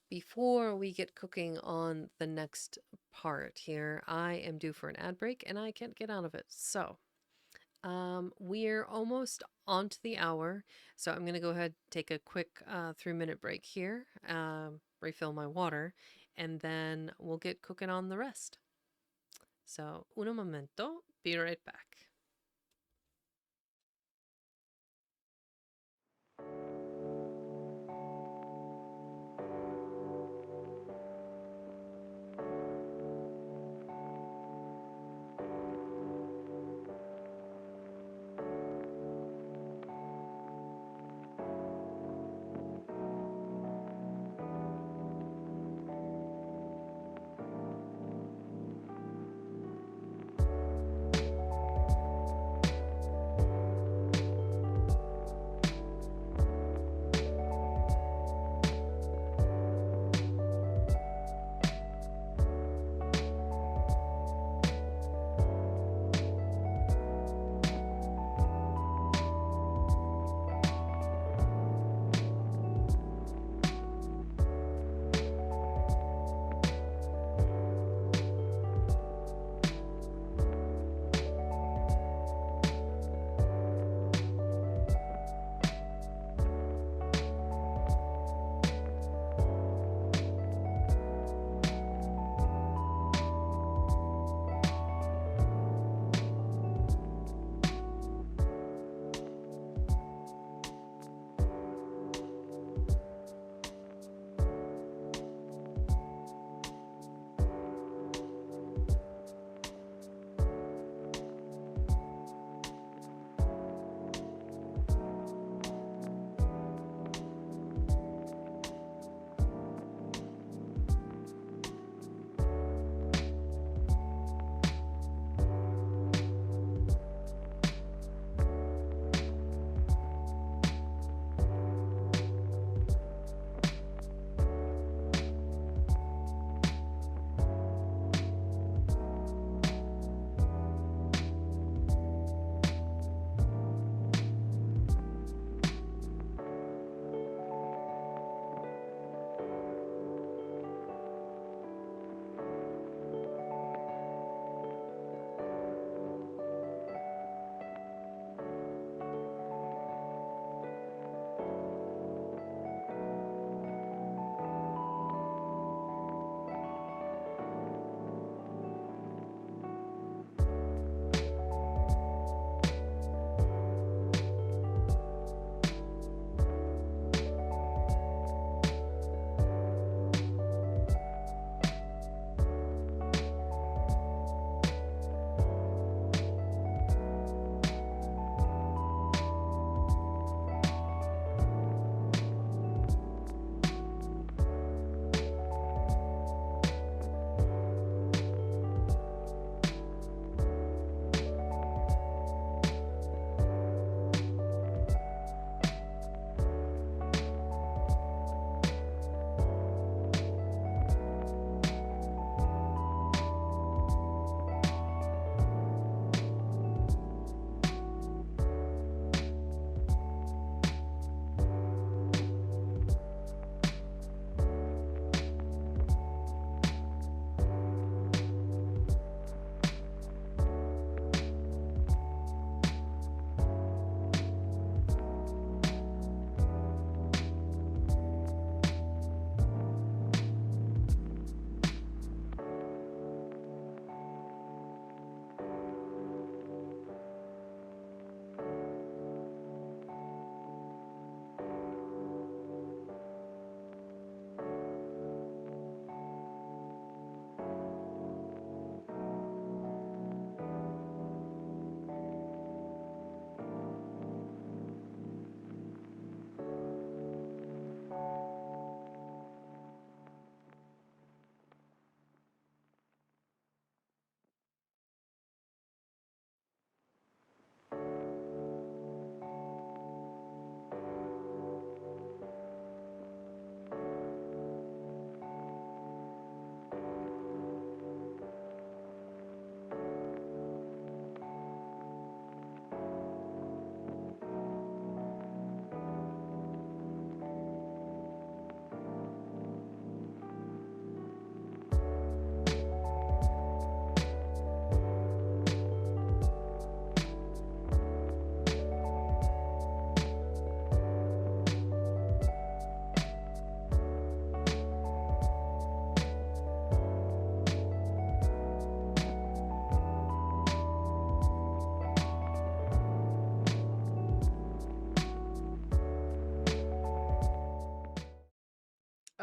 Before we get cooking on the next part here, I am due for an ad break and I can't get out of it. So we're almost on to the hour. So I'm going to go ahead and take a quick 3-minute break here, refill my water, and then we'll get cooking on the rest. So, un momento, be right back.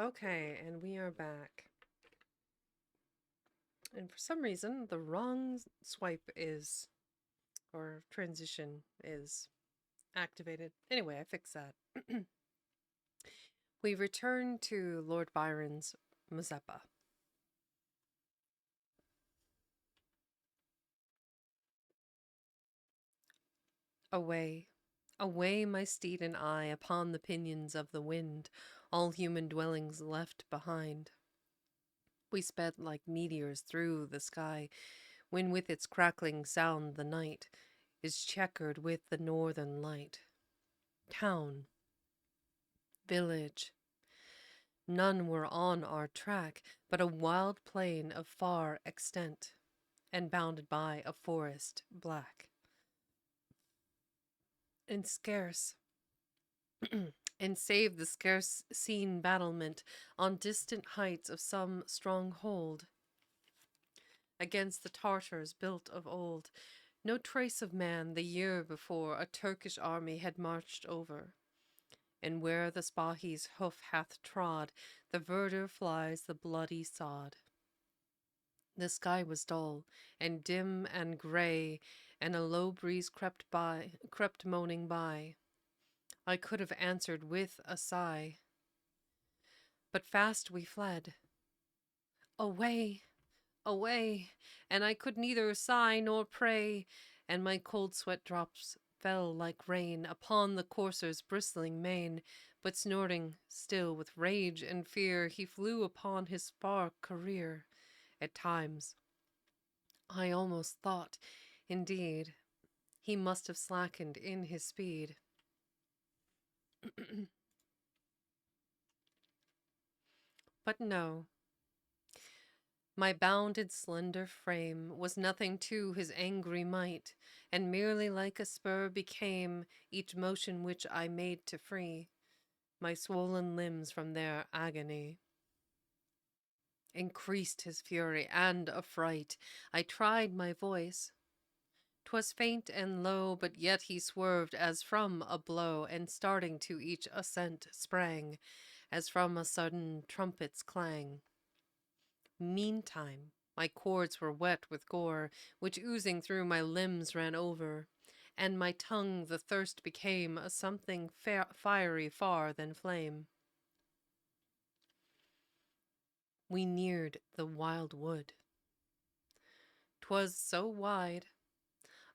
Okay, and we are back. And for some reason, the wrong swipe is, or transition is activated. Anyway, I fixed that. We return to Lord Byron's Mazeppa. Away, away, my steed and I, upon the pinions of the wind, all human dwellings left behind. We sped like meteors through the sky, when with its crackling sound the night is checkered with the northern light. Town, village, none were on our track, but a wild plain of far extent, and bounded by a forest black. And scarce, and save the scarce seen battlement on distant heights of some stronghold, against the Tartars built of old, no trace of man the year before a Turkish army had marched over. And where the Spahi's hoof hath trod, the verdure flies the bloody sod. The sky was dull, and dim, and grey, and a low breeze crept moaning by. I could have answered with a sigh, but fast we fled. Away, away, and I could neither sigh nor pray, and my cold sweat drops fell like rain upon the courser's bristling mane, but snorting still with rage and fear, he flew upon his far career. At times I almost thought, indeed, he must have slackened in his speed. But no, my bounded slender frame was nothing to his angry might, and merely like a spur became each motion which I made to free my swollen limbs from their agony. Increased his fury and affright. I tried my voice. 'Twas faint and low, but yet he swerved as from a blow, and starting to each ascent sprang, as from a sudden trumpet's clang. Meantime, my cords were wet with gore, which oozing through my limbs ran over, and my tongue the thirst became a something fiery far than flame. We neared the wild wood. 'Twas so wide,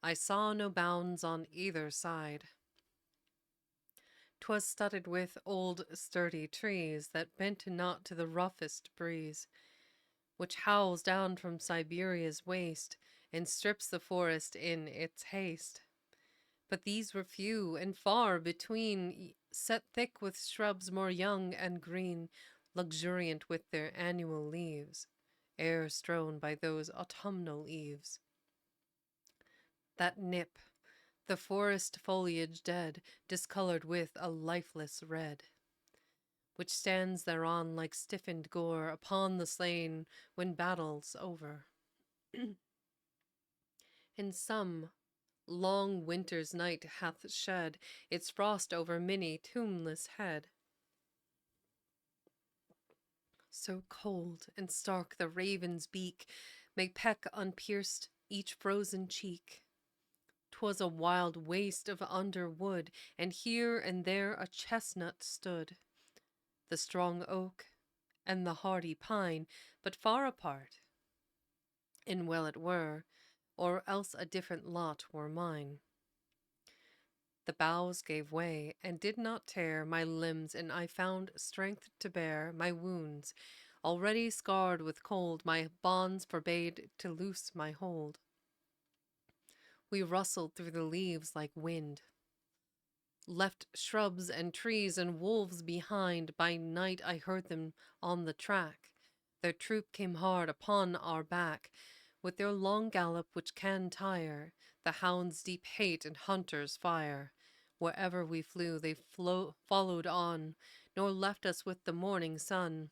I saw no bounds on either side. 'Twas studded with old sturdy trees that bent not to the roughest breeze, which howls down from Siberia's waste and strips the forest in its haste. But these were few and far between, set thick with shrubs more young and green, luxuriant with their annual leaves, ere strown by those autumnal eaves. That nip, the forest foliage dead, discolored with a lifeless red, which stands thereon like stiffened gore upon the slain when battle's over. And some long winter's night hath shed its frost over many tombless head. So cold and stark the raven's beak may peck unpierced each frozen cheek. 'Twas a wild waste of underwood, and here and there a chestnut stood, the strong oak and the hardy pine, but far apart. And well it were, or else a different lot were mine. The boughs gave way, and did not tear my limbs, and I found strength to bear my wounds. Already scarred with cold, my bonds forbade to loose my hold. We rustled through the leaves like wind, left shrubs and trees and wolves behind. By night I heard them on the track. Their troop came hard upon our back, with their long gallop which can tire, the hounds' deep hate and hunters' fire. Wherever we flew, they followed on, nor left us with the morning sun.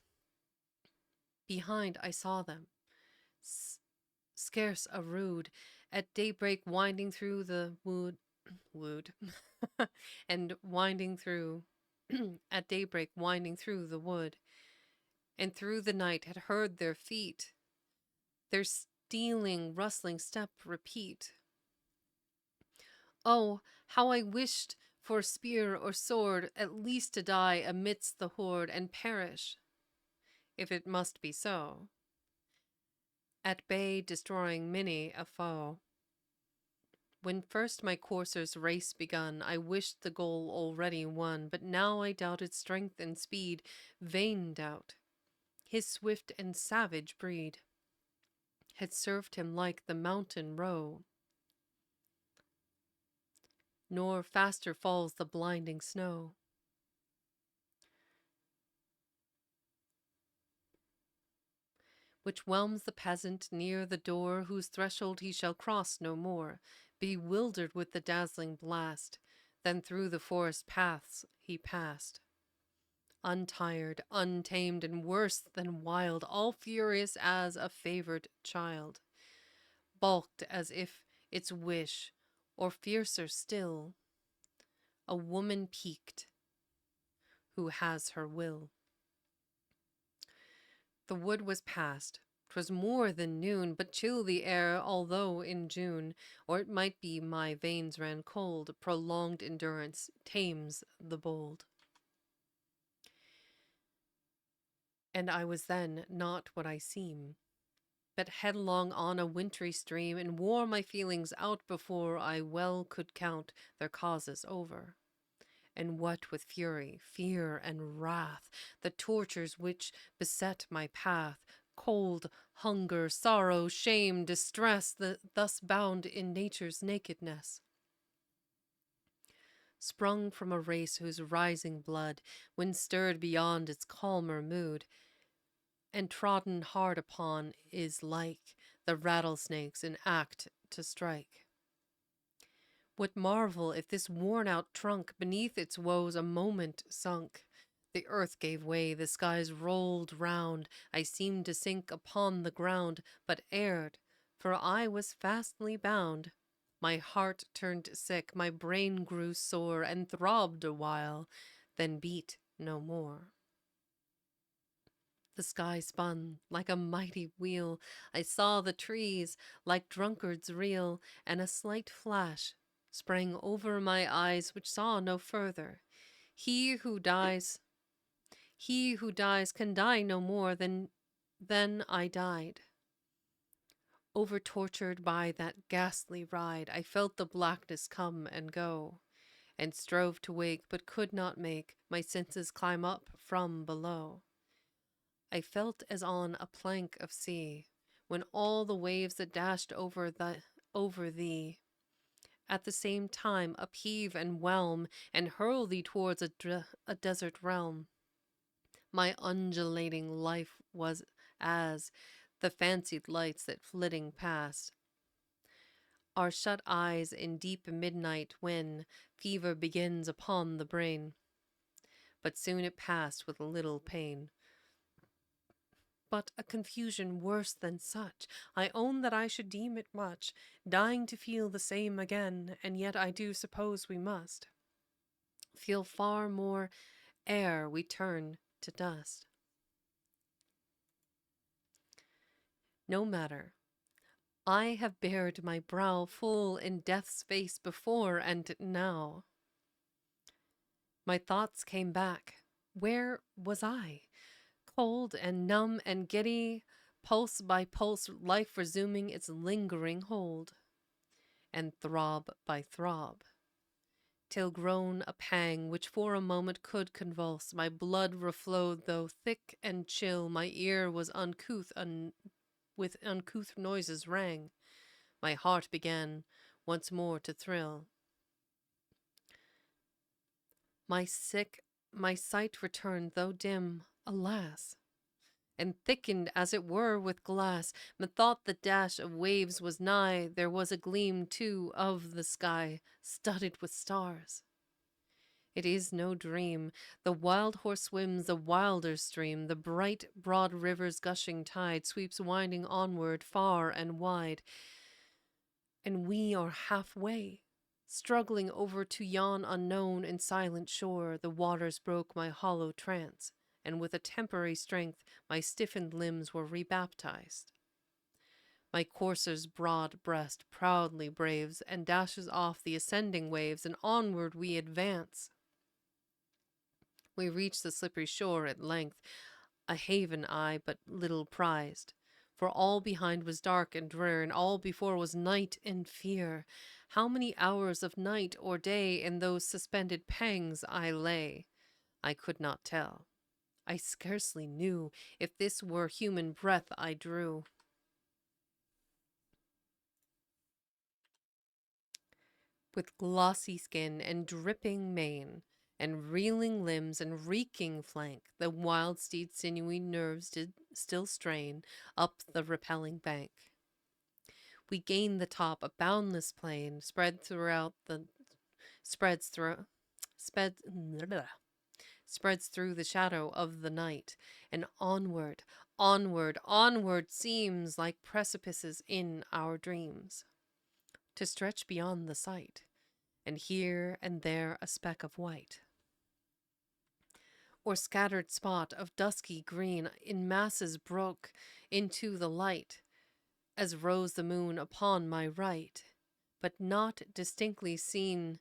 Behind I saw them, scarce a rood, at daybreak winding through the wood, and winding through, at daybreak winding through the wood. and through the night had heard their feet, their stealing, rustling step repeat. Oh, how I wished for spear or sword, at least to die amidst the horde and perish, if it must be so, at bay destroying many a foe. When first my courser's race begun, I wished the goal already won, but now I doubted strength and speed, vain doubt. His swift and savage breed had served him like the mountain roe, nor faster falls the blinding snow. Which whelms the peasant near the door, whose threshold he shall cross no more, bewildered with the dazzling blast. Then through the forest paths he passed, untired, untamed, and worse than wild, all furious as a favored child, balked as if its wish, or fiercer still, a woman piqued who has her will. The wood was past. 'Twas more than noon, but chill the air, although in June. Or it might be my veins ran cold. Prolonged endurance tames the bold. And I was then not what I seem, but headlong on a wintry stream, and wore my feelings out before I well could count their causes over. And what with fury, fear, and wrath, the tortures which beset my path, cold, hunger, sorrow, shame, distress, thus bound in nature's nakedness, sprung from a race whose rising blood, when stirred beyond its calmer mood, and trodden hard upon, is like the rattlesnakes in act to strike. What marvel if this worn-out trunk beneath its woes a moment sunk? The earth gave way, the skies rolled round, I seemed to sink upon the ground, but erred, for I was fastly bound. My heart turned sick, my brain grew sore, and throbbed a while, then beat no more. The sky spun like a mighty wheel, I saw the trees like drunkards reel, and a slight flash sprang over my eyes which saw no further. He who dies can die no more than I died. Over tortured by that ghastly ride, I felt the blackness come and go, and strove to wake, but could not make my senses climb up from below. I felt as on a plank of sea, when all the waves that dashed over thee at the same time upheave and whelm, and hurl thee towards a desert realm. My undulating life was as the fancied lights that flitting past our shut eyes in deep midnight, when fever begins upon the brain. But soon it passed with little pain. But a confusion worse than such, I own that I should deem it much, dying to feel the same again, and yet I do suppose we must feel far more ere we turn to dust. No matter, I have bared my brow full in death's face before, and now my thoughts came back. Where was I? Cold and numb and giddy, pulse by pulse, life resuming its lingering hold, and throb by throb, till grown a pang which for a moment could convulse. My blood reflowed, though thick and chill, my ear was uncouth, with uncouth noises rang. My heart began once more to thrill. My sight returned, though dim, alas, and thickened as it were with glass. Methought the dash of waves was nigh, there was a gleam, too, of the sky, studded with stars. It is no dream. The wild horse swims the wilder stream, the bright, broad river's gushing tide sweeps winding onward far and wide, and we are halfway, struggling over to yon unknown and silent shore. The waters broke my hollow trance, and with a temporary strength my stiffened limbs were rebaptized. My courser's broad breast proudly braves and dashes off the ascending waves, and onward we advance. We reach the slippery shore at length, a haven I but little prized. For all behind was dark and drear, and all before was night and fear. How many hours of night or day in those suspended pangs I lay, I could not tell. I scarcely knew if this were human breath I drew. With glossy skin and dripping mane, and reeling limbs and reeking flank, the wild steed's sinewy nerves did still strain up the repelling bank. We gained the top, a boundless plain, spreads through sped spreads through the shadow of the night, and onward, onward, onward seems like precipices in our dreams, to stretch beyond the sight, and here and there a speck of white, or scattered spot of dusky green in masses broke into the light, as rose the moon upon my right, but not distinctly seen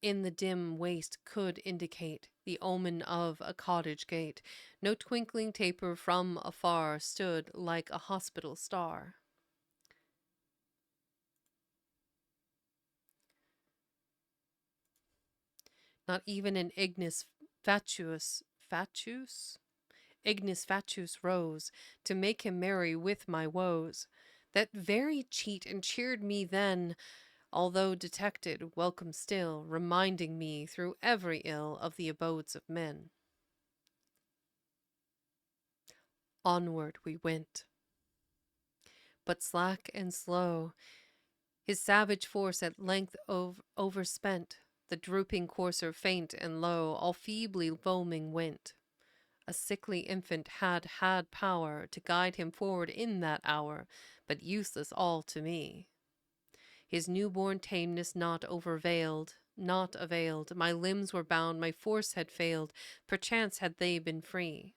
in the dim waste could indicate the omen of a cottage gate. No twinkling taper from afar stood like a hospital star. Not even an Ignis fatuus rose to make him merry with my woes. That very cheat and cheered me then, although detected, welcome still, reminding me through every ill of the abodes of men. Onward we went, but slack and slow, his savage force at length overspent, the drooping courser faint and low, all feebly foaming went. A sickly infant had power to guide him forward in that hour, but useless all to me. His newborn tameness not availed. My limbs were bound, my force had failed. Perchance had they been free.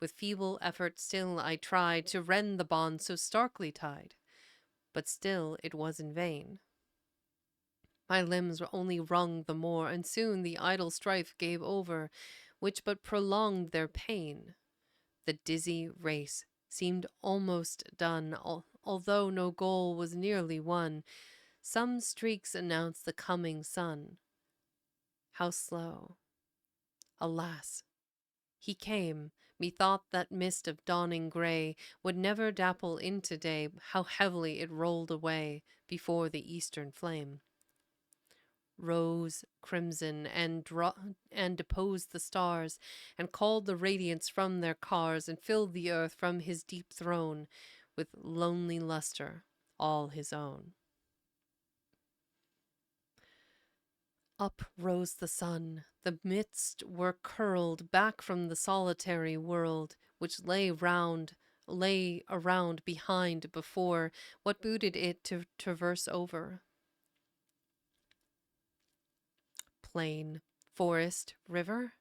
With feeble effort still I tried to rend the bonds so starkly tied, but still it was in vain. My limbs were only wrung the more, and soon the idle strife gave over, which but prolonged their pain. The dizzy race seemed almost done, although no goal was nearly won. Some streaks announced the coming sun. How slow! Alas! He came. Methought that mist of dawning gray would never dapple into day. How heavily it rolled away before the eastern flame. Rose crimson and deposed the stars, and called the radiance from their cars, and filled the earth from his deep throne with lonely luster, all his own. Up rose the sun, the mists were curled back from the solitary world, which lay around behind before, what booted it to traverse over? Plain, forest, river?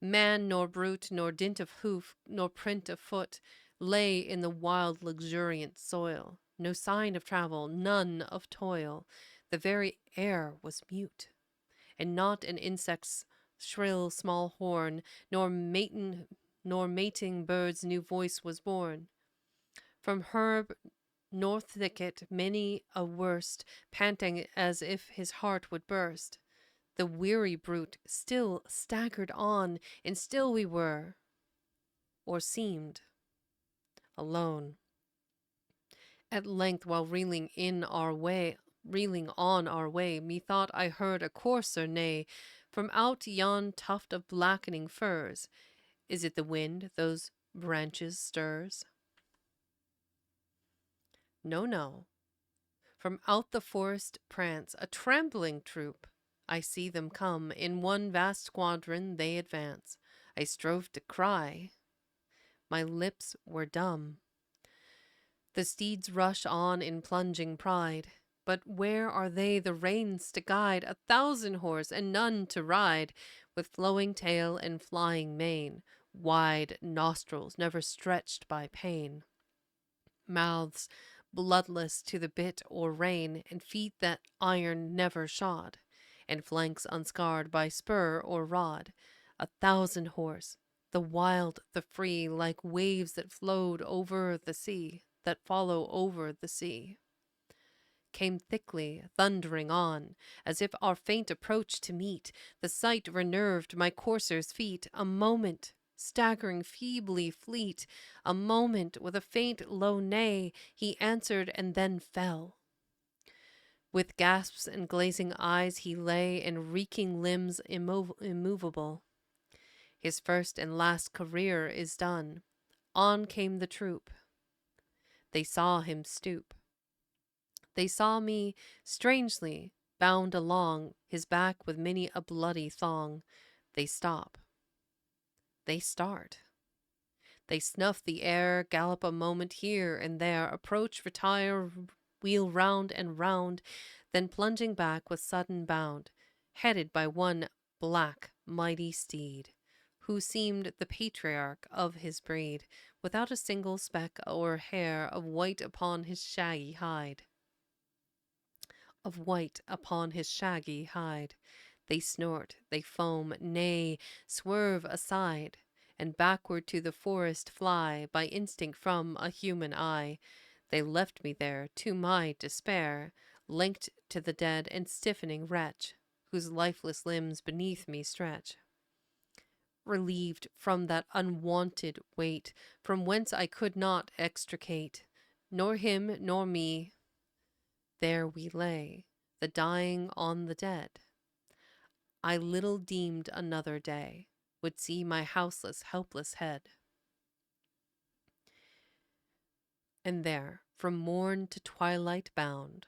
Man nor brute, nor dint of hoof, nor print of foot, lay in the wild luxuriant soil. No sign of travel, none of toil. The very air was mute, and not an insect's shrill small horn, nor mating bird's new voice was born. From herb nor thicket many a worst, panting as if his heart would burst. The weary brute still staggered on, and still we were, or seemed, alone. At length, while reeling on our way, methought I heard a courser neigh from out yon tuft of blackening firs. Is it the wind those branches stirs? No, no. From out the forest prance a trampling troop. I see them come, in one vast squadron they advance. I strove to cry. My lips were dumb. The steeds rush on in plunging pride. But where are they the reins to guide? 1,000 horse, and none to ride. with flowing tail and flying mane, wide nostrils never stretched by pain, mouths bloodless to the bit or rein, and feet that iron never shod, and flanks unscarred by spur or rod. 1,000 horse, the wild, the free, like waves that flowed over the sea, that follow over the sea, came thickly, thundering on, as if our faint approach to meet. The sight renerved my courser's feet. A moment, staggering feebly fleet, a moment, with a faint low neigh, he answered and then fell. With gasps and glazing eyes he lay, and reeking limbs immovable. His first and last career is done. On came the troop. They saw him stoop. They saw me strangely bound along his back with many a bloody thong. They stop. They start. They snuff the air, gallop a moment here and there, approach, retire, wheel round and round, then plunging back with sudden bound, headed by one black, mighty steed, who seemed the patriarch of his breed, without a single speck or hair of white upon his shaggy hide. Of white upon his shaggy hide. They snort, they foam, nay, swerve aside, and backward to the forest fly, by instinct from a human eye. They left me there, to my despair, linked to the dead and stiffening wretch, whose lifeless limbs beneath me stretch. Relieved from that unwonted weight, from whence I could not extricate, nor him nor me, there we lay, the dying on the dead. I little deemed another day would see my houseless, helpless head. And there, from morn to twilight bound,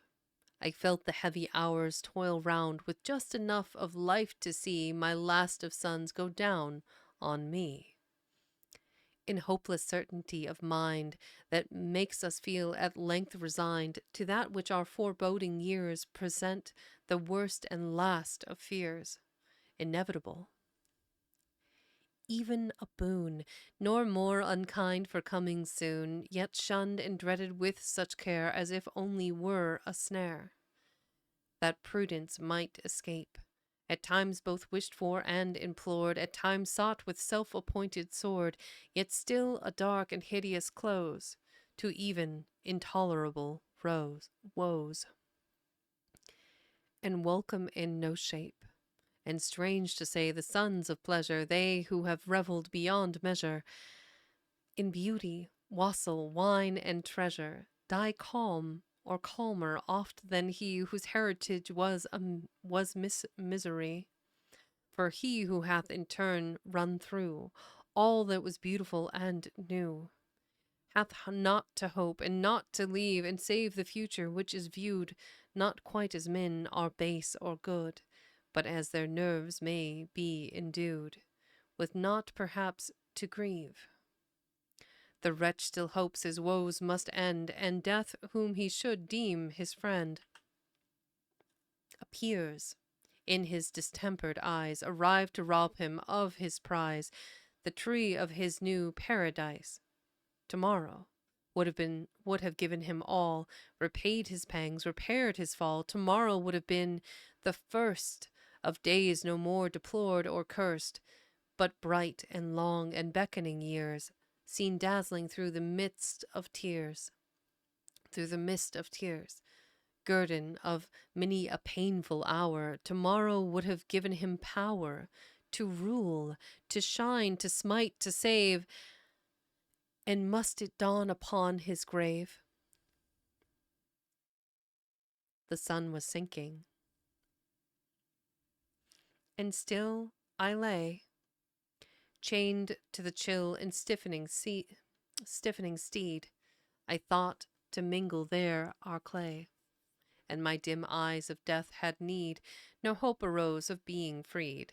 I felt the heavy hours toil round, with just enough of life to see my last of sons go down on me. In hopeless certainty of mind that makes us feel at length resigned to that which our foreboding years present, the worst and last of fears, inevitable. Even a boon, nor more unkind for coming soon, yet shunned and dreaded with such care, as if only were a snare, that prudence might escape. At times both wished for and implored, at times sought with self-appointed sword, yet still a dark and hideous close to even intolerable woes. And welcome in no shape, and strange to say, the sons of pleasure, they who have revelled beyond measure in beauty, wassail, wine, and treasure, die calm or calmer oft than he whose heritage was misery. For he who hath in turn run through all that was beautiful and new, hath not to hope and not to leave, and save the future, which is viewed not quite as men are base or good, but as their nerves may be endued, with naught perhaps to grieve. The wretch still hopes his woes must end, and death, whom he should deem his friend, appears in his distempered eyes, arrived to rob him of his prize, the tree of his new paradise. Tomorrow would have given him all, repaid his pangs, repaired his fall. Tomorrow would have been the first of days no more deplored or cursed, but bright and long and beckoning years, seen dazzling through the mist of tears, guerdon of many a painful hour. Tomorrow would have given him power to rule, to shine, to smite, to save. And must it dawn upon his grave? The sun was sinking, and still I lay, chained to the chill and stiffening steed. I thought to mingle there our clay, and my dim eyes of death had need. No hope arose of being freed.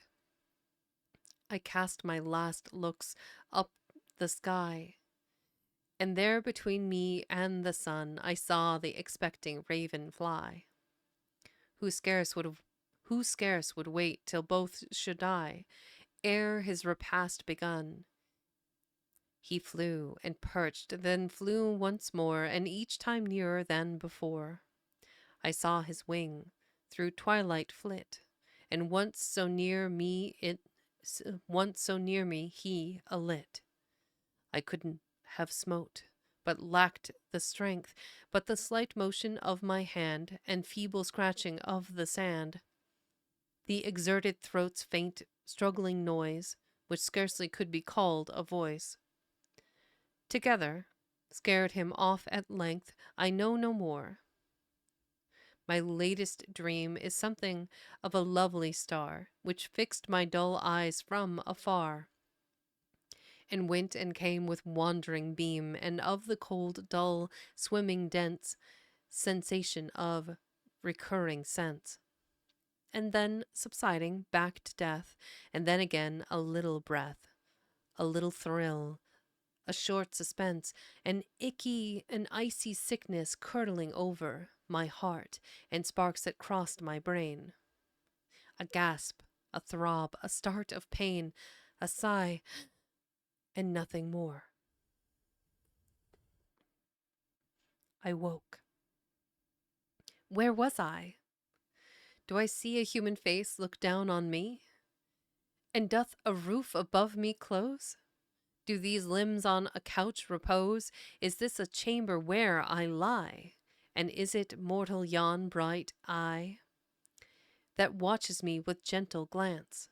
I cast my last looks up the sky, and there between me and the sun I saw the expecting raven fly, who who scarce would wait till both should die, ere his repast begun. He flew and perched, then flew once more, and each time nearer than before. I saw his wing through twilight flit, and once so near me he alit. I couldn't have smote, but lacked the strength, but the slight motion of my hand, and feeble scratching of the sand. The exerted throat's faint, struggling noise, which scarcely could be called a voice. Together, scared him off at length, I know no more. My latest dream is something of a lovely star, which fixed my dull eyes from afar, and went and came with wandering beam, and of the cold, dull, swimming dense sensation of recurring sense, and then subsiding back to death, and then again a little breath, a little thrill, a short suspense, an icy sickness curdling over my heart, and sparks that crossed my brain. A gasp, a throb, a start of pain, a sigh, and nothing more. I woke. Where was I? Do I see a human face look down on me? And doth a roof above me close? Do these limbs on a couch repose? Is this a chamber where I lie? And is it mortal yon bright eye that watches me with gentle glance?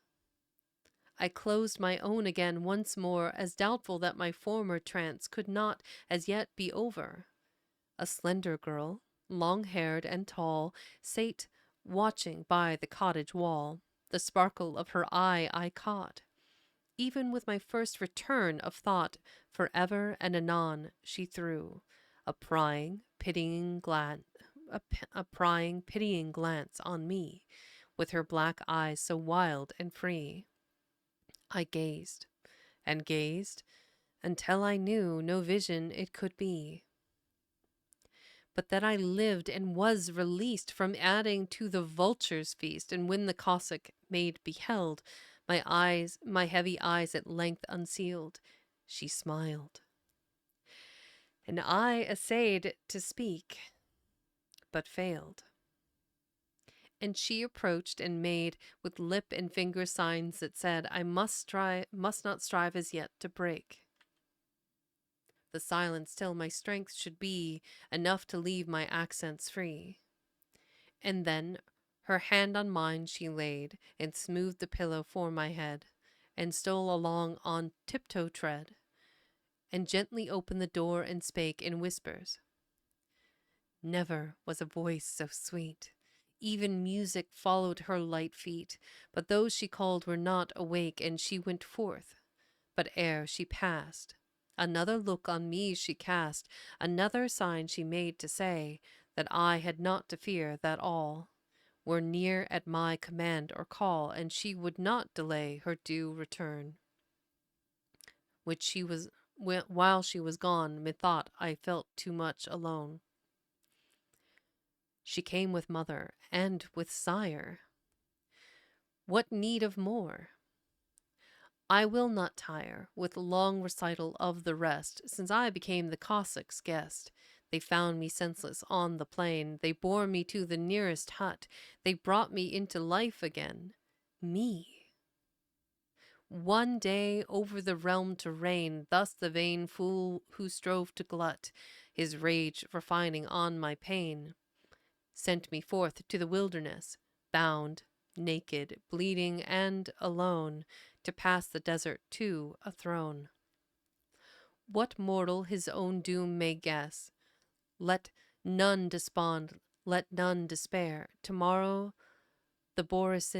I closed my own again once more, as doubtful that my former trance could not as yet be over. A slender girl, long-haired and tall, sate watching by the cottage wall. The sparkle of her eye I caught. Even with my first return of thought, for ever and anon she threw a prying, pitying glance on me, with her black eyes so wild and free. I gazed and gazed until I knew no vision it could be, but that I lived and was released from adding to the vulture's feast. And when the Cossack maid beheld my heavy eyes at length unsealed, she smiled. And I essayed to speak, but failed. And she approached and made with lip and finger signs that said, I must not strive as yet to break the silence till my strength should be enough to leave my accents free. And then her hand on mine she laid, and smoothed the pillow for my head, and stole along on tiptoe tread, and gently opened the door and spake in whispers. Never was a voice so sweet. Even music followed her light feet, but those she called were not awake, and she went forth. But ere she passed, another look on me she cast, another sign she made to say that I had not to fear, that all were near at my command or call, and she would not delay her due return. While she was gone, methought I felt too much alone. She came with mother and with sire. What need of more? I will not tire with long recital of the rest, since I became the Cossack's guest. They found me senseless on the plain. They bore me to the nearest hut. They brought me into life again. Me. One day over the realm to reign, thus the vain fool who strove to glut his rage refining on my pain, sent me forth to the wilderness, bound, naked, bleeding, and alone, to pass the desert to a throne. What mortal his own doom may guess, let none despond, let none despair. Tomorrow the Borus?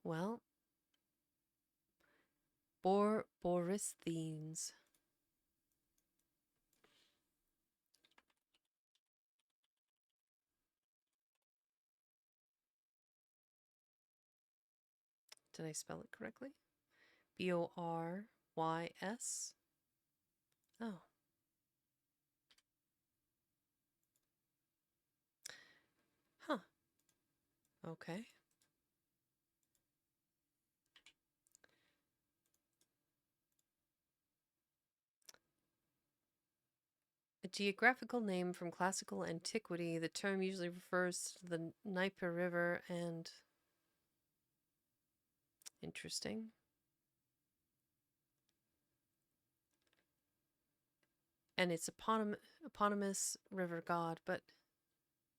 Well, Borysthenes. Did I spell it correctly? Borys? Oh, Okay. A geographical name from classical antiquity. The term usually refers to the Dnieper River and... Interesting. And its eponymous river god, but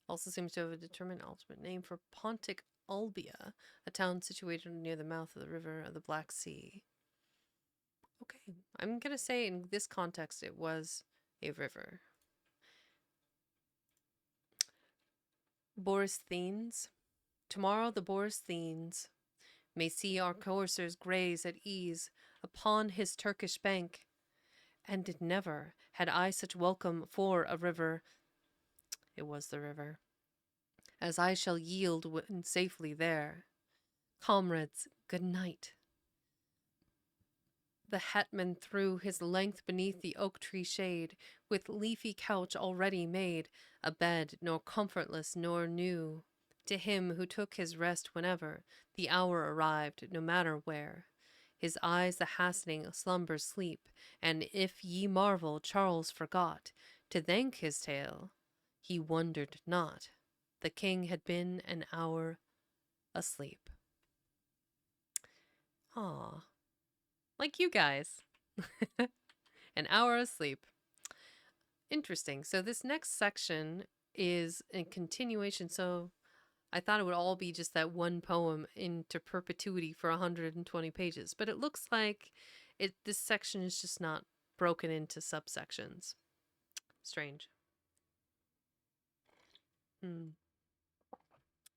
also seems to have a determined ultimate name for Pontic Olbia, a town situated near the mouth of the river of the Black Sea. Okay, I'm gonna say in this context it was a river. Borysthenes. Tomorrow the Borysthenes may see our coursers graze at ease upon his Turkish bank. And never had I such welcome for a river, it was the river, as I shall yield when safely there. Comrades, good night. The hetman threw his length beneath the oak tree shade, with leafy couch already made, a bed nor comfortless nor new, to him who took his rest whenever the hour arrived, no matter where. His eyes the hastening slumber sleep, and if ye marvel, Charles forgot to thank his tale. He wondered not. The king had been an hour asleep. Ah, like you guys. An hour asleep. Interesting. So this next section is a continuation. So I thought it would all be just that one poem into perpetuity for 120 pages, but it looks like this section is just not broken into subsections. Strange.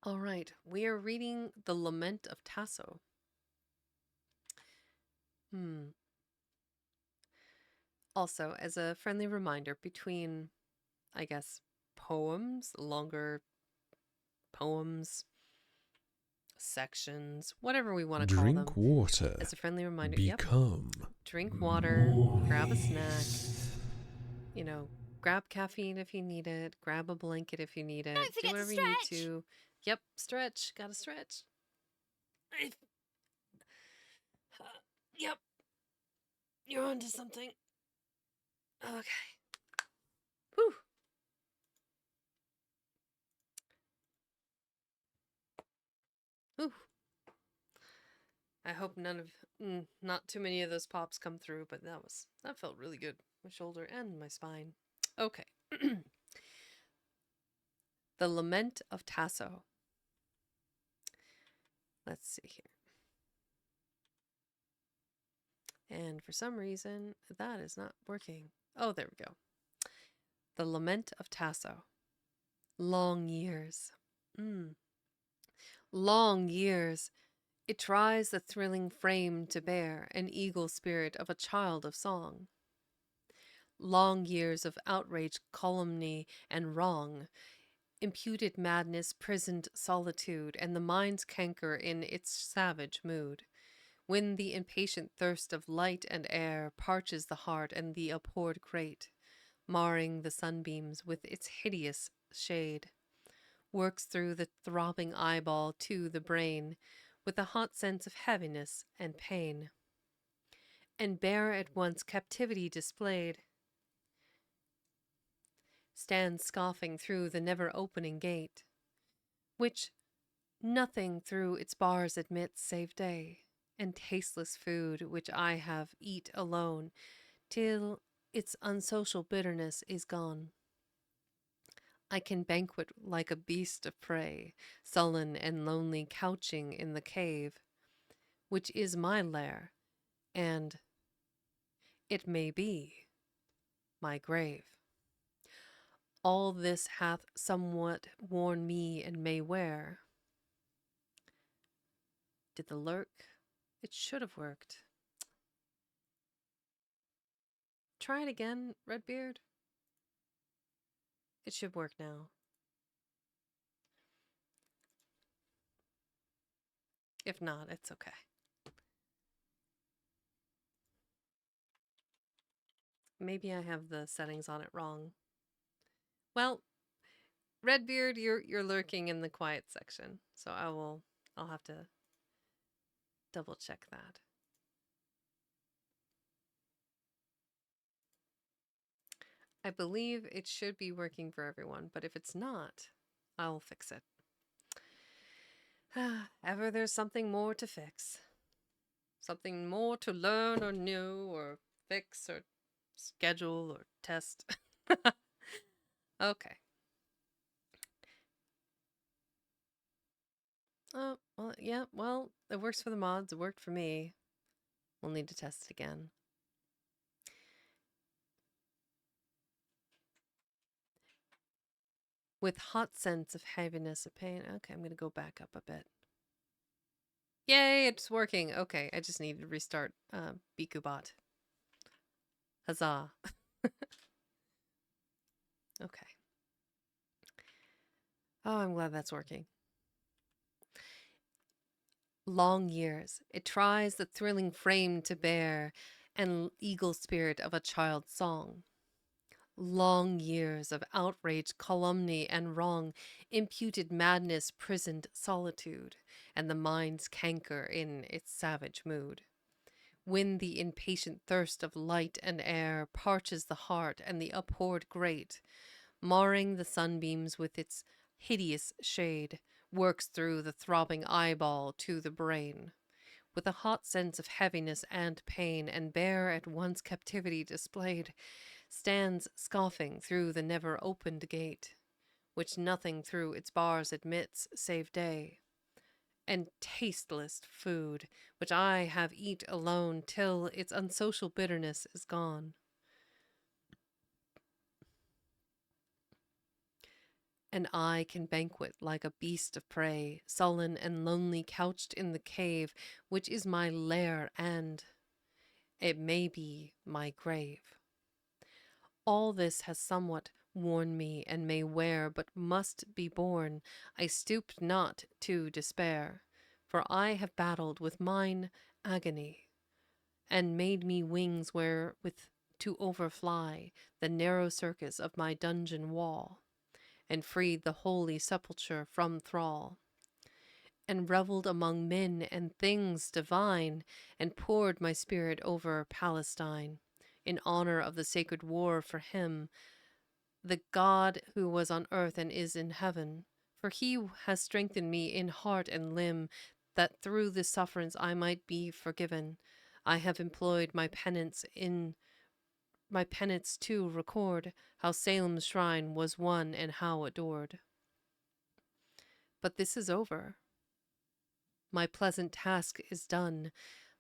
All right, we are reading The Lament of Tasso. Also, as a friendly reminder, between, I guess, poems, longer poems, sections, whatever we want to call them. Drink water. As a friendly reminder, Become. Drink water, grab a snack, you know, grab caffeine if you need it, grab a blanket if you need it. Don't forget do whatever to you need stretch. to. Yep, stretch. Gotta stretch. Yep. You're onto something. Okay. Whew. Ooh. I hope not too many of those pops come through, but that felt really good. My shoulder and my spine. Okay. The Lament of Tasso. Let's see here. And for some reason, that is not working. Oh, there we go. The Lament of Tasso. Long years. Long years. It tries the thrilling frame to bear an eagle spirit of a child of song. Long years of outraged calumny and wrong, imputed madness, prisoned solitude, and the mind's canker in its savage mood. When the impatient thirst of light and air parches the heart and the abhorred crate, marring the sunbeams with its hideous shade, works through the throbbing eyeball to the brain with a hot sense of heaviness and pain, and bare at once captivity displayed, stands scoffing through the never-opening gate, which nothing through its bars admits save day, and tasteless food which I have eat alone, till its unsocial bitterness is gone. I can banquet like a beast of prey, sullen and lonely couching in the cave, which is my lair, and, it may be, my grave. All this hath somewhat worn me and may wear. Did the lurk? It should have worked. Try it again, Redbeard. It should work now. If not, it's okay. Maybe I have the settings on it wrong. Well, Redbeard, you're lurking in the quiet section, so I'll have to double check that. I believe it should be working for everyone, but if it's not, I'll fix it. Ever there's something more to fix. Something more to learn or know or fix or schedule or test. Okay. Oh, well, yeah, well, it works for the mods. It worked for me. We'll need to test it again. With hot sense of heaviness of pain. Okay, I'm going to go back up a bit. Yay, it's working. Okay, I just need to restart BikuBot. Huzzah. Okay. Oh, I'm glad that's working. Long years, it tries the thrilling frame to bear and eagle spirit of a child's song. Long years of outrage, calumny, and wrong, imputed madness, prisoned solitude, and the mind's canker in its savage mood. When the impatient thirst of light and air parches the heart and the abhorred great, marring the sunbeams with its hideous shade, works through the throbbing eyeball to the brain. With a hot sense of heaviness and pain, and bare at once captivity displayed, stands scoffing through the never opened gate, which nothing through its bars admits save day, and tasteless food, which I have eat alone till its unsocial bitterness is gone. And I can banquet like a beast of prey, sullen and lonely, couched in the cave, which is my lair and, it may be, my grave. All this has somewhat worn me and may wear, but must be borne. I stooped not to despair, for I have battled with mine agony, and made me wings wherewith to overfly the narrow circus of my dungeon wall, and freed the holy sepulchre from thrall, and revelled among men and things divine, and poured my spirit over Palestine, in honor of the sacred war for him, the God who was on earth and is in heaven. For he has strengthened me in heart and limb, that through this sufferance I might be forgiven. I have employed my penance to record how Salem's shrine was won and how adored. But this is over. My pleasant task is done,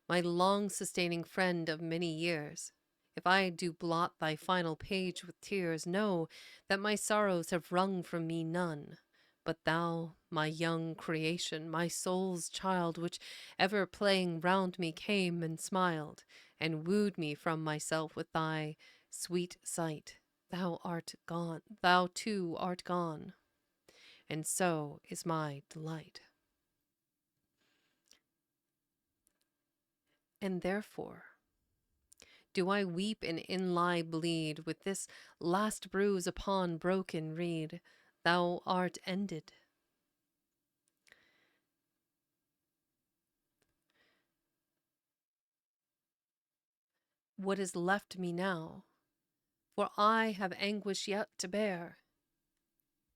my long-sustaining friend of many years. If I do blot thy final page with tears, know that my sorrows have wrung from me none. But thou, my young creation, my soul's child, which ever playing round me came and smiled, and wooed me from myself with thy sweet sight, thou art gone, thou too art gone, and so is my delight. And therefore do I weep and inly bleed with this last bruise upon broken reed. Thou art ended. What is left me now? For I have anguish yet to bear.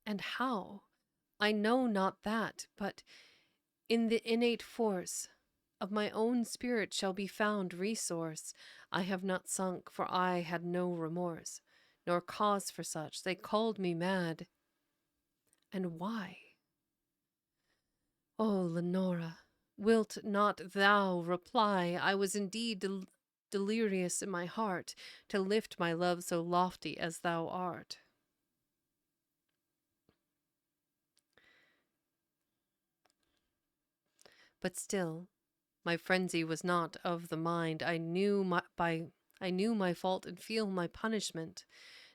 And how? I know not that, but in the innate force of my own spirit shall be found resource. I have not sunk, for I had no remorse, nor cause for such. They called me mad. And why? O Lenora, wilt not thou reply? I was indeed delirious in my heart to lift my love so lofty as thou art. But still, my frenzy was not of the mind. I knew my fault and feel my punishment,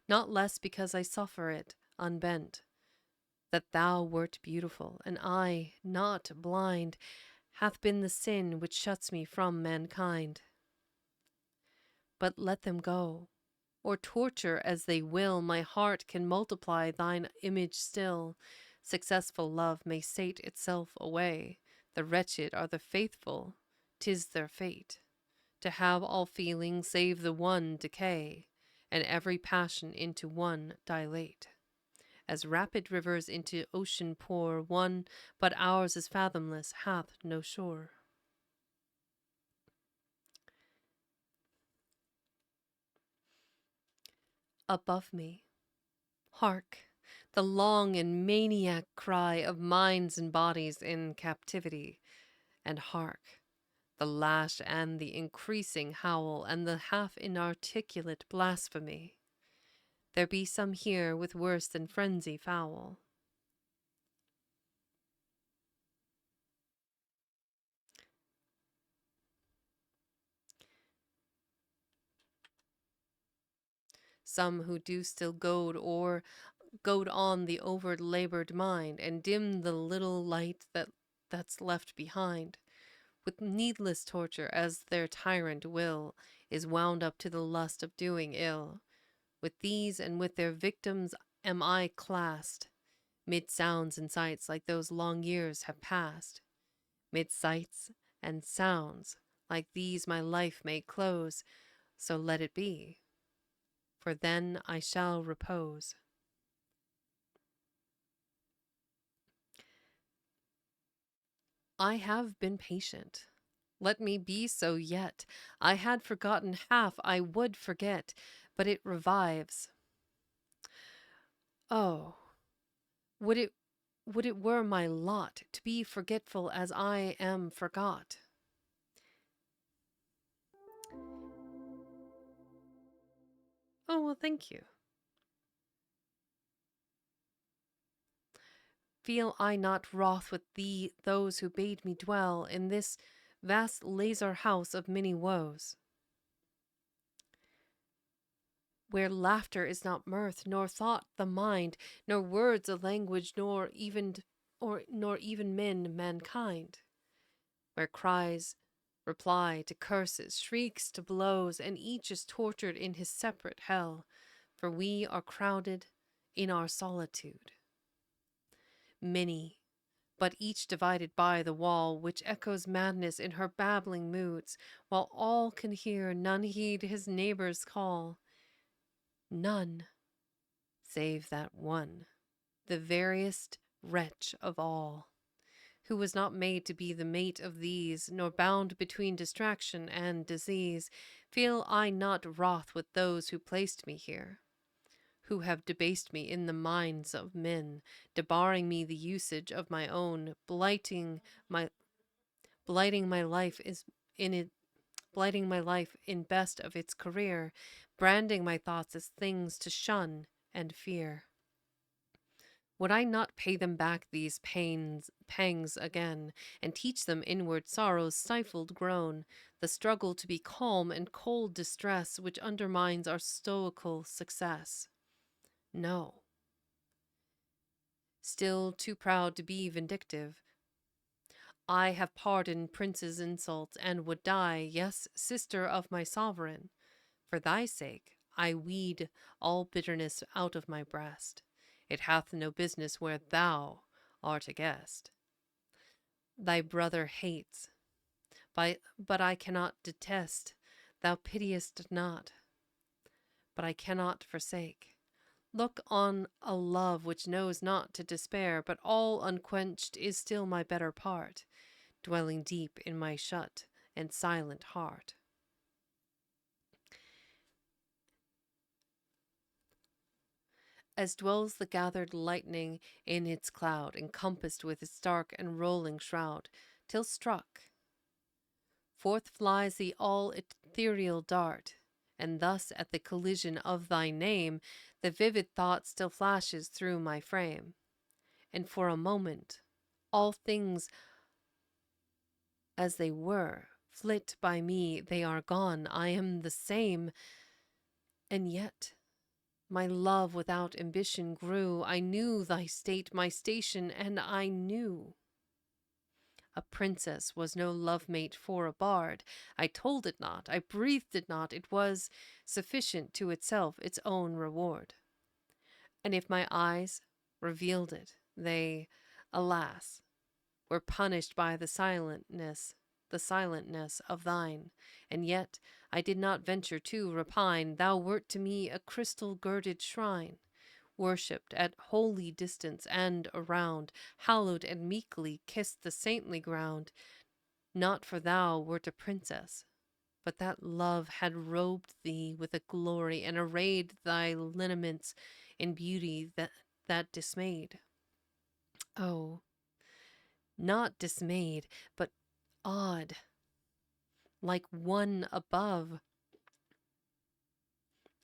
not less because I suffer it unbent. That thou wert beautiful, and I not blind, hath been the sin which shuts me from mankind. But let them go. or torture as they will, my heart can multiply thine image still. Successful love may sate itself away. The wretched are the faithful, 'tis their fate to have all feelings save the one decay, and every passion into one dilate. As rapid rivers into ocean pour, one but ours is fathomless, hath no shore. Above me, hark, the long and maniac cry of minds and bodies in captivity, and hark, the lash and the increasing howl and the half inarticulate blasphemy. There be some here with worse than frenzy foul. Some who do still goad on the over-labored mind, and dim the little light that's left behind, with needless torture as their tyrant will is wound up to the lust of doing ill. With these and with their victims am I classed, mid sounds and sights like those long years have passed. Mid sights and sounds like these my life may close, so let it be, for then I shall repose. I have been patient. Let me be so yet. I had forgotten half I would forget, but it revives. Oh, would it would it were my lot to be forgetful as I am forgot. Oh, well, thank you. Feel I not wroth with thee, those who bade me dwell in this vast lazar house of many woes, where laughter is not mirth, nor thought the mind, nor words a language, nor even men mankind, where cries reply to curses, shrieks to blows, and each is tortured in his separate hell, for we are crowded in our solitude. Many, but each divided by the wall which echoes madness in her babbling moods, while all can hear, none heed his neighbor's call. None, save that one, the veriest wretch of all, who was not made to be the mate of these, nor bound between distraction and disease. Feel I not wroth with those who placed me here, who have debased me in the minds of men, debarring me the usage of my own, my blighting my life is in it blighting my life in best of its career, branding my thoughts as things to shun and fear. Would I not pay them back these pangs again, and teach them inward sorrow's stifled groan, the struggle to be calm and cold distress which undermines our stoical success? No. Still too proud to be vindictive, I have pardoned princes' insults, and would die, yes, sister of my sovereign. For thy sake, I weed all bitterness out of my breast. It hath no business where thou art a guest. Thy brother hates, but I cannot detest. Thou pitiest not, but I cannot forsake. Look on a love which knows not to despair, but all unquenched is still my better part, dwelling deep in my shut and silent heart. As dwells the gathered lightning in its cloud, encompassed with its dark and rolling shroud, till struck, forth flies the all ethereal dart, and thus at the collision of thy name, the vivid thought still flashes through my frame, and for a moment all things as they were flit by me, they are gone, I am the same, and yet my love without ambition grew. I knew thy state, my station, and I knew A princess was no love mate for a bard. I told it not, I breathed it not, it was sufficient to itself its own reward. And if my eyes revealed it, they, alas, were punished by the silentness of thine. And yet I did not venture to repine. Thou wert to me a crystal-girded shrine, worshipped at holy distance and around, hallowed and meekly kissed the saintly ground. Not for thou wert a princess, but that love had robed thee with a glory and arrayed thy lineaments in beauty that dismayed. Oh, not dismayed, but awed, like one above.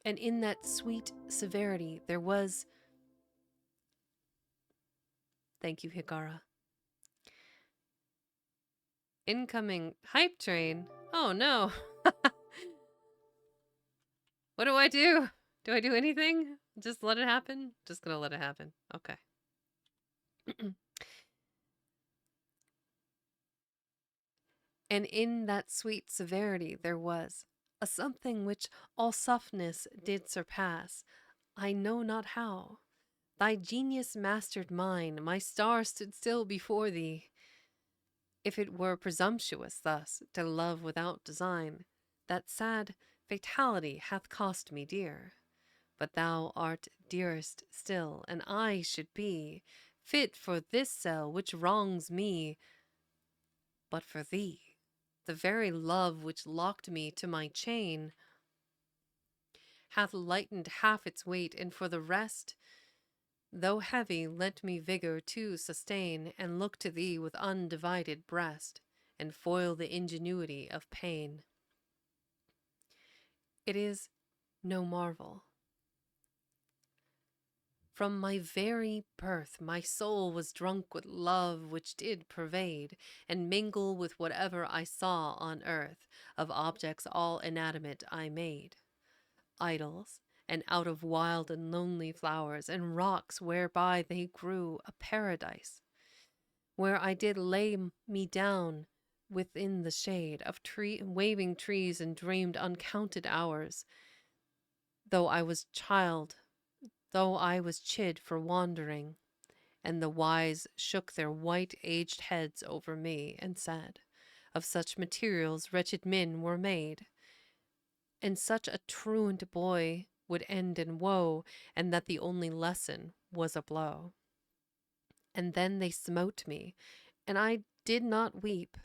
And in that sweet severity there was... Thank you, Higara. Incoming hype train. Oh no. What do I do? Do I do anything? Just let it happen? Just gonna let it happen. Okay. And in that sweet severity there was a something which all softness did surpass. I know not how. Thy genius mastered mine, my star stood still before thee. If it were presumptuous thus to love without design, that sad fatality hath cost me dear. But thou art dearest still, and I should be fit for this cell which wrongs me. But for thee, the very love which locked me to my chain hath lightened half its weight, and for the rest, though heavy, lent me vigor to sustain, and look to thee with undivided breast, and foil the ingenuity of pain. It is no marvel. From my very birth my soul was drunk with love which did pervade and mingle with whatever I saw on earth. Of objects all inanimate I made idols, and out of wild and lonely flowers and rocks whereby they grew a paradise, where I did lay me down within the shade of waving trees and dreamed uncounted hours, though I was chid for wandering. And the wise shook their white aged heads over me and said, of such materials wretched men were made, and such a truant boy would end in woe, and that the only lesson was a blow. And then they smote me, and I did not weep,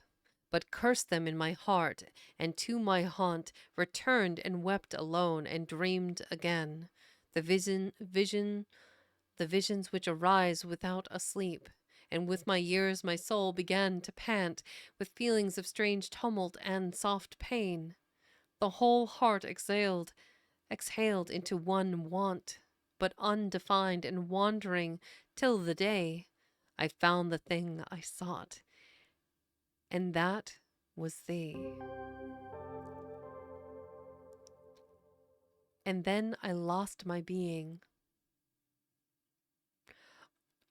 but cursed them in my heart, and to my haunt returned and wept alone, and dreamed again the visions which arise without a sleep. And with my years my soul began to pant, with feelings of strange tumult and soft pain. The whole heart exhaled into one want, but undefined and wandering, till the day I found the thing I sought, and that was thee. And then I lost my being,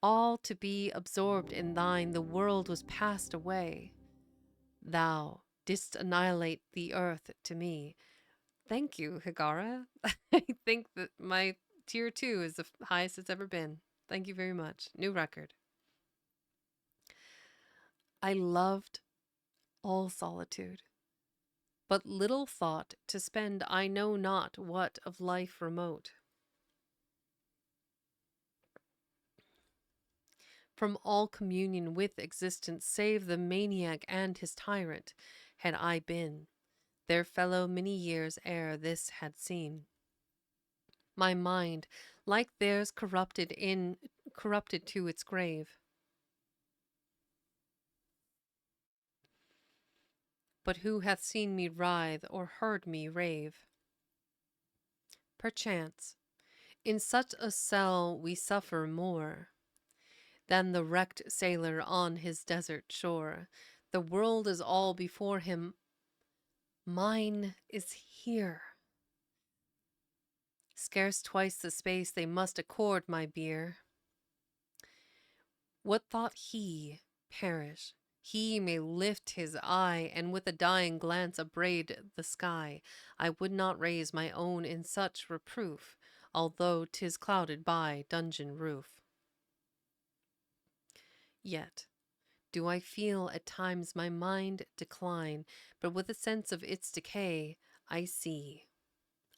all to be absorbed in thine. The world was passed away. Thou didst annihilate the earth to me. Thank you, Higara. I think that my tier 2 is the highest it's ever been. Thank you very much. New record. I loved all solitude, but little thought to spend I know not what of life remote. From all communion with existence, save the maniac and his tyrant, had I been their fellow many years ere this had seen. My mind, like theirs, corrupted to its grave. But who hath seen me writhe or heard me rave? Perchance, in such a cell we suffer more than the wrecked sailor on his desert shore. The world is all before him. Mine is here. Scarce twice the space they must accord my bier. What thought he perish? He may lift his eye, and with a dying glance upbraid the sky. I would not raise my own in such reproof, although 'tis clouded by dungeon roof. Yet do I feel at times my mind decline, but with a sense of its decay, I see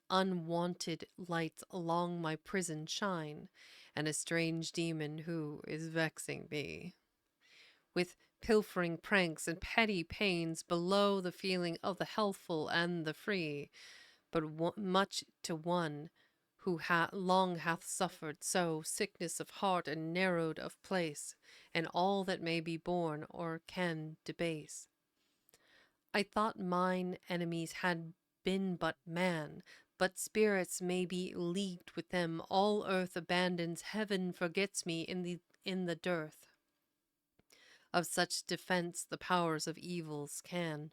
unwonted lights along my prison shine, and a strange demon who is vexing me with pilfering pranks and petty pains below the feeling of the healthful and the free, but much to one who long hath suffered so sickness of heart and narrowed of place, and all that may be borne or can debase. I thought mine enemies had been but man, but spirits may be leagued with them. All earth abandons, heaven forgets me in the dearth of such defense. The powers of evil can.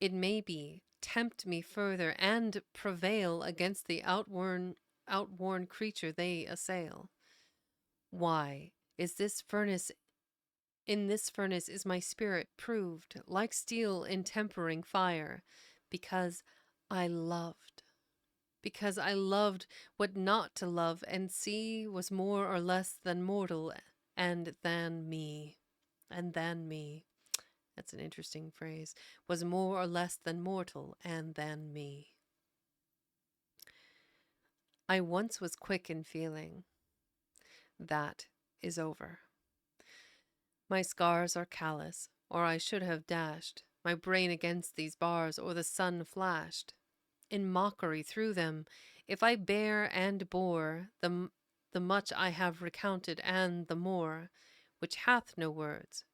It may be, tempt me further and prevail against the outworn creature they assail. Why is this furnace in this furnace is my spirit proved like steel in tempering fire, because I loved. Because I loved what not to love and see was more or less than mortal and than me. And than me. That's an interesting phrase. Was more or less than mortal and than me. I once was quick in feeling. That is over. My scars are callous, or I should have dashed my brain against these bars, or the sun flashed in mockery through them. If I bear and bore the much I have recounted, and the more, which hath no words,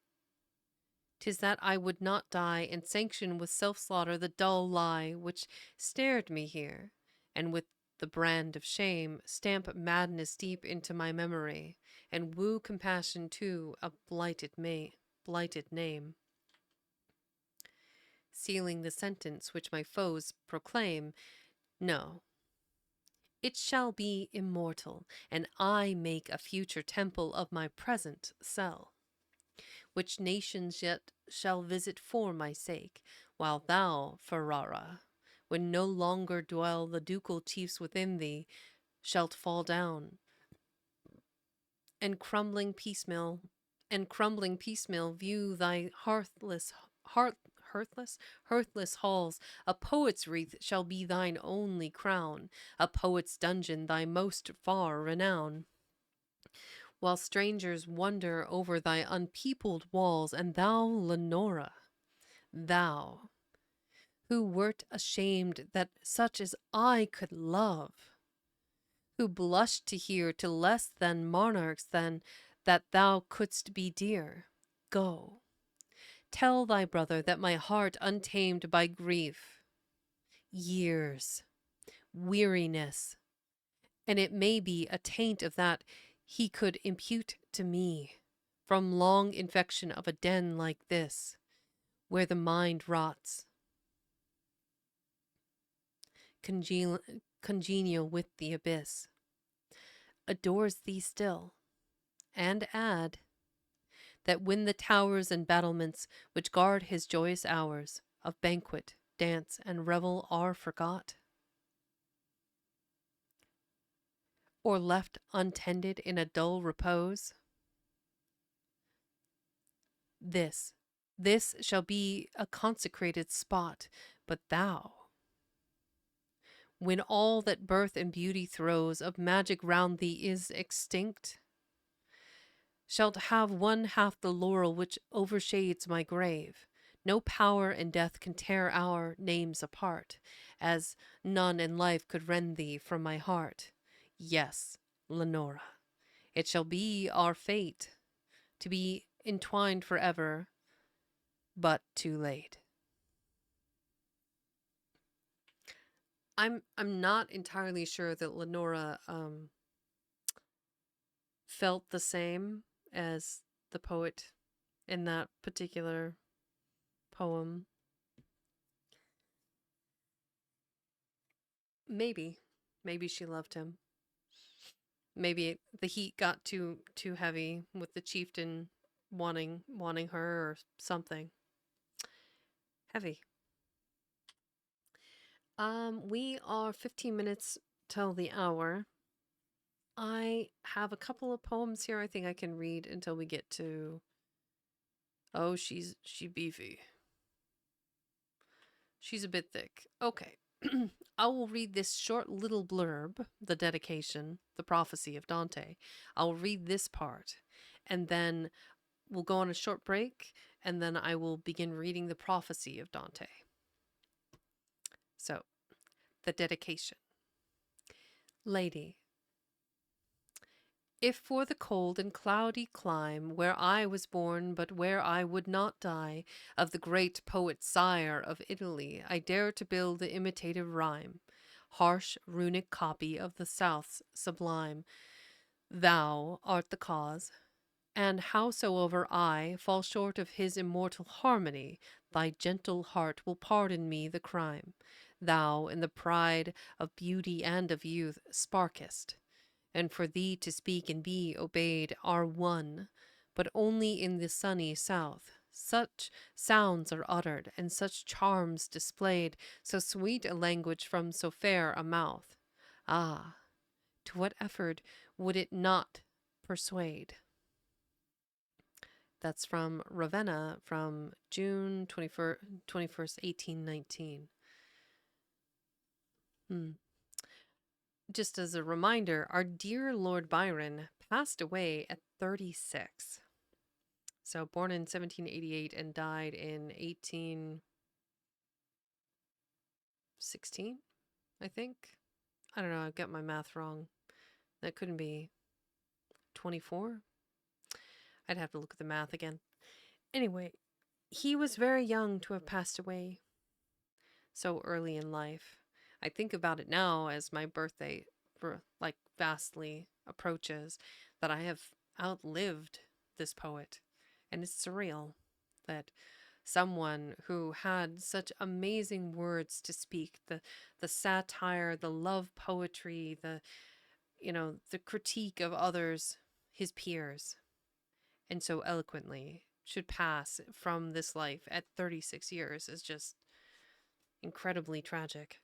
'tis that I would not die and sanction with self-slaughter the dull lie which snared me here, and with the brand of shame stamp madness deep into my memory, and woo compassion to a blighted name, sealing the sentence which my foes proclaim. No, it shall be immortal, and I make a future temple of my present cell, which nations yet shall visit for my sake, while thou, Ferrara, when no longer dwell the ducal chiefs within thee, shalt fall down, and crumbling piecemeal view thy hearthless halls. A poet's wreath shall be thine only crown, a poet's dungeon thy most far renown, while strangers wonder over thy unpeopled walls. And thou, Lenora, thou, who wert ashamed that such as I could love, who blushed to hear to less than monarchs than that thou couldst be dear, go, tell thy brother that my heart untamed by grief, years, weariness, and it may be a taint of that he could impute to me, from long infection of a den like this, where the mind rots, congenial with the abyss, adores thee still, and add, that when the towers and battlements which guard his joyous hours of banquet, dance, and revel are forgot, or left untended in a dull repose, this shall be a consecrated spot. But thou, when all that birth and beauty throws of magic round thee is extinct, shalt have one half the laurel which overshades my grave. No power in death can tear our names apart, as none in life could rend thee from my heart. Yes, Lenora, it shall be our fate to be entwined forever, but too late. I'm not entirely sure that Lenora felt the same as the poet in that particular poem. Maybe she loved him. Maybe the heat got too heavy with the chieftain wanting her or something. Heavy. We are 15 minutes till the hour. I have a couple of poems here I think I can read until we get to. Oh, she beefy. She's a bit thick. Okay. I will read this short little blurb, the dedication, the prophecy of Dante. I'll read this part, and then we'll go on a short break, and then I will begin reading the prophecy of Dante. So, the dedication. Lady, if for the cold and cloudy clime where I was born, but where I would not die, of the great poet sire of Italy, I dare to build the imitative rhyme, harsh runic copy of the South's sublime, thou art the cause. And howsoever I fall short of his immortal harmony, thy gentle heart will pardon me the crime. Thou, in the pride of beauty and of youth, sparkest, and for thee to speak and be obeyed are one, but only in the sunny south. Such sounds are uttered, and such charms displayed, so sweet a language from so fair a mouth. Ah, to what effort would it not persuade? That's from Ravenna from June 21st, 1819. Hmm. Just as a reminder, our dear Lord Byron passed away at 36. So born in 1788 and died in 1816, I think. I don't know, I've got my math wrong. That couldn't be 24. I'd have to look at the math again. Anyway, he was very young to have passed away so early in life. I think about it now as my birthday like vastly approaches, that I have outlived this poet. And it's surreal that someone who had such amazing words to speak, the satire, the love poetry, the critique of others, his peers, and so eloquently should pass from this life at 36 years is just incredibly tragic.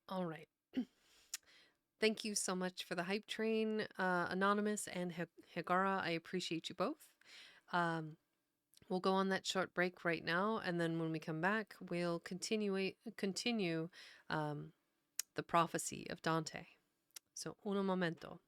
All right. Thank you so much for the hype train, Anonymous and Higara. I appreciate you both. We'll go on that short break right now, and then when we come back, we'll continue the prophecy of Dante. So, un momento.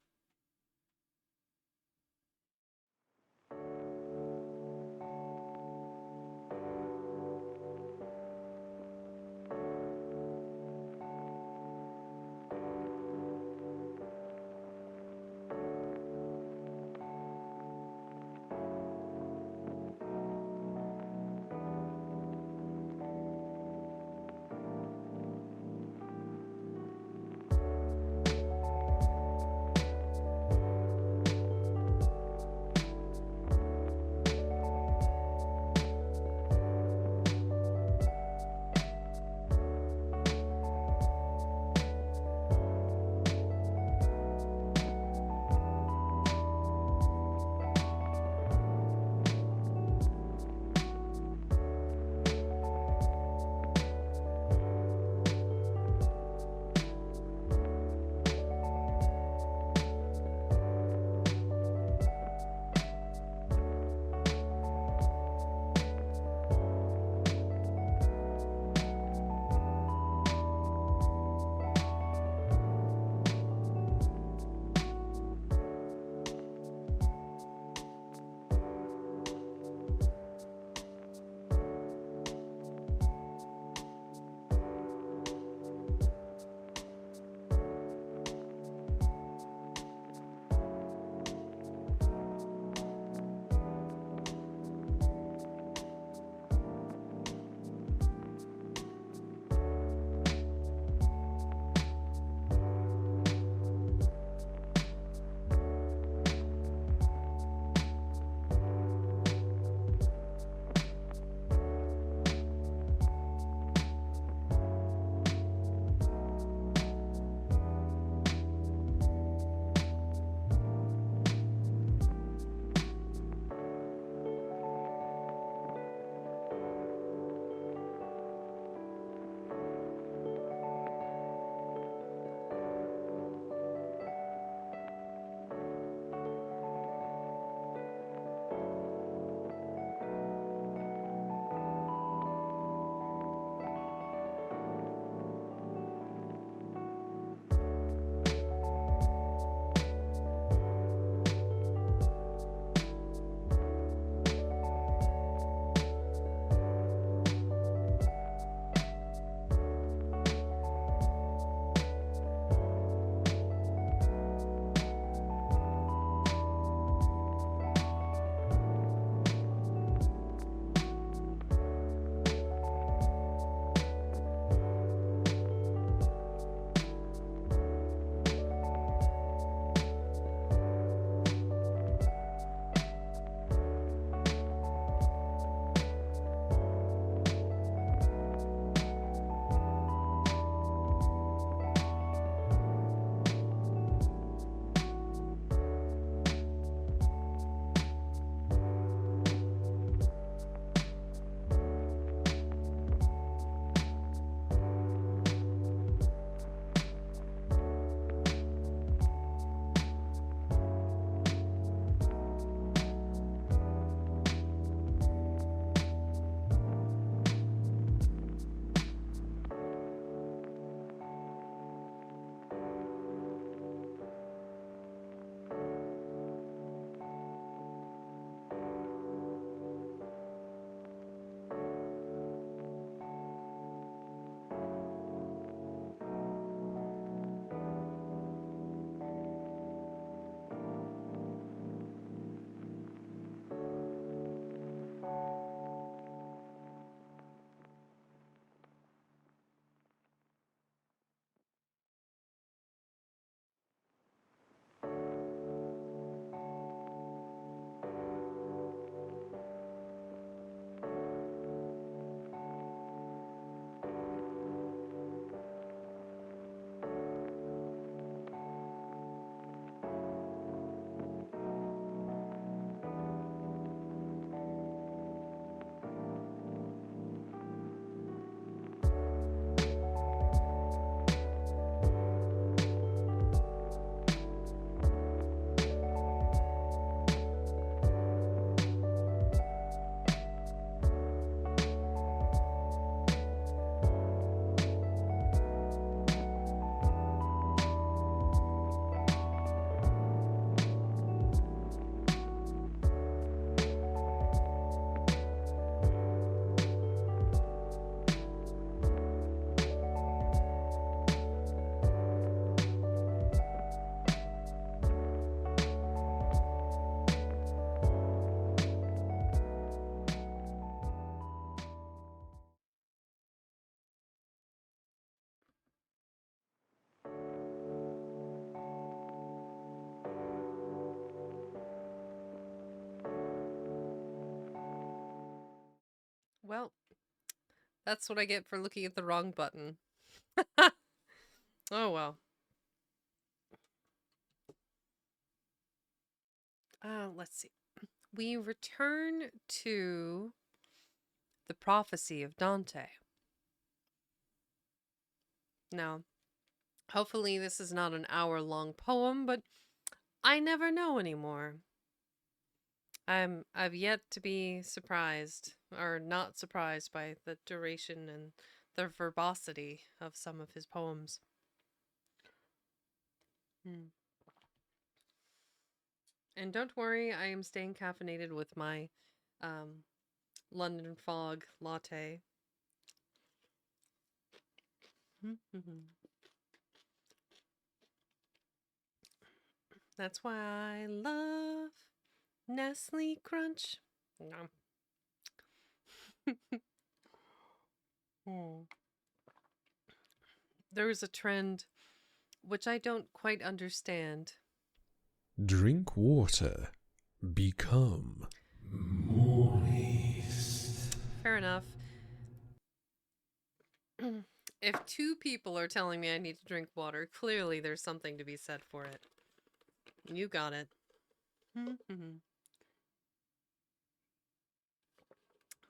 Well, that's what I get for looking at the wrong button. Oh well. Let's see. We return to the prophecy of Dante. Now, hopefully this is not an hour-long poem, but I never know anymore. I've yet to be surprised or not surprised by the duration and the verbosity of some of his poems. Hmm. And don't worry, I am staying caffeinated with my um, London Fog latte. That's why I love Nestle Crunch. No. Hmm. There is a trend which I don't quite understand. Drink water. Become moist. Fair enough. If two people are telling me I need to drink water, clearly there's something to be said for it. You got it.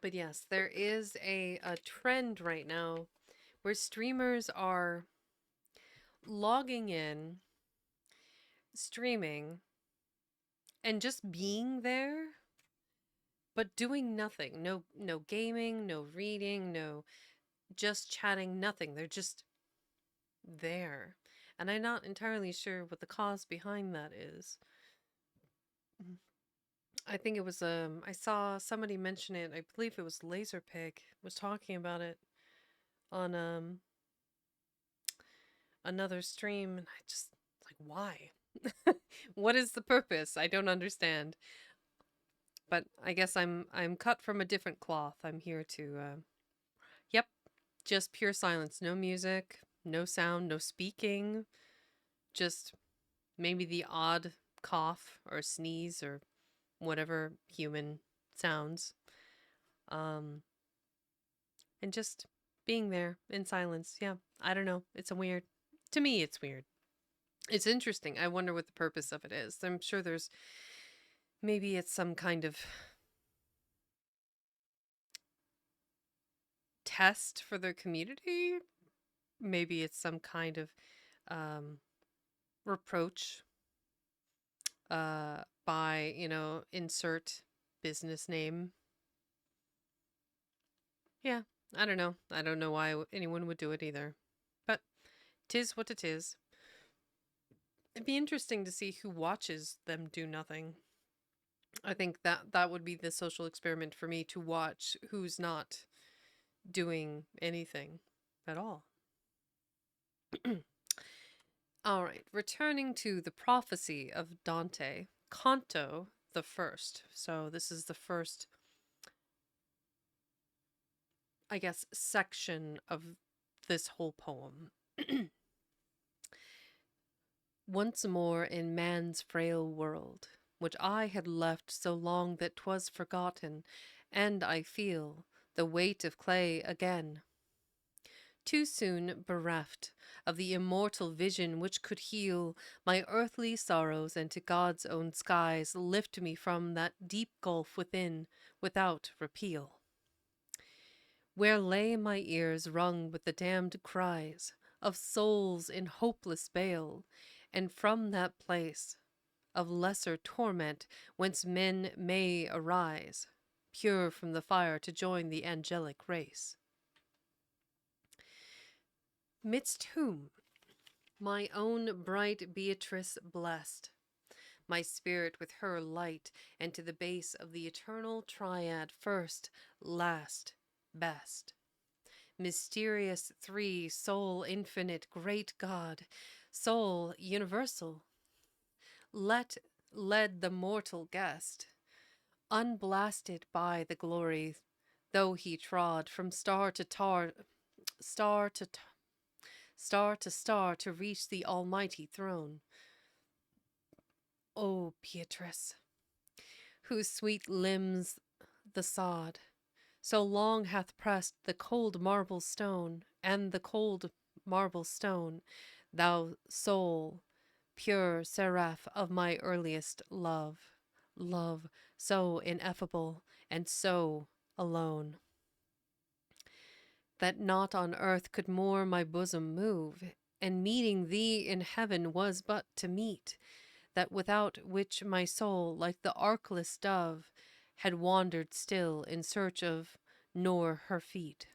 But yes, there is a trend right now where streamers are logging in, streaming, and just being there, but doing nothing. No gaming, no reading, no just chatting, nothing. They're just there. And I'm not entirely sure what the cause behind that is. I think it was I saw somebody mention it. I believe it was Laserpig was talking about it on another stream, and I just like, why? What is the purpose? I don't understand. But I guess I'm cut from a different cloth. I'm here to yep, just pure silence, no music, no sound, no speaking, just maybe the odd cough or sneeze or whatever human sounds. Um and just being there in silence. Yeah, I don't know. It's a weird. To me, it's weird. It's interesting. I wonder what the purpose of it is. I'm sure there's maybe it's some kind of test for the community. Maybe it's some kind of um, reproach by, insert business name. Yeah, I don't know. I don't know why anyone would do it either. But 'tis what it is. It'd be interesting to see who watches them do nothing. I think that would be the social experiment for me, to watch who's not doing anything at all. All right, returning to the prophecy of Dante, Canto the first. So this is the first, I guess, section of this whole poem. Once more in man's frail world, which I had left so long that 'twas forgotten, and I feel the weight of clay again, too soon bereft of the immortal vision which could heal my earthly sorrows, and to God's own skies lift me from that deep gulf within, without repeal, where lay my ears wrung with the damned cries of souls in hopeless bale, and from that place of lesser torment whence men may arise, pure from the fire, to join the angelic race. Midst whom my own bright Beatrice blessed my spirit with her light, and to the base of the eternal triad, first, last, best. Mysterious three, soul infinite, great God, soul universal, led the mortal guest, unblasted by the glory, though he trod from star to star to star to star, to reach the almighty throne. O Beatrice, whose sweet limbs the sod, So long hath pressed the cold marble stone, and the cold marble stone, thou soul, pure seraph of my earliest love, love so ineffable and so alone, that naught on earth could more my bosom move, and meeting thee in heaven was but to meet, that without which my soul, like the arkless dove, had wandered still in search of nor her feet,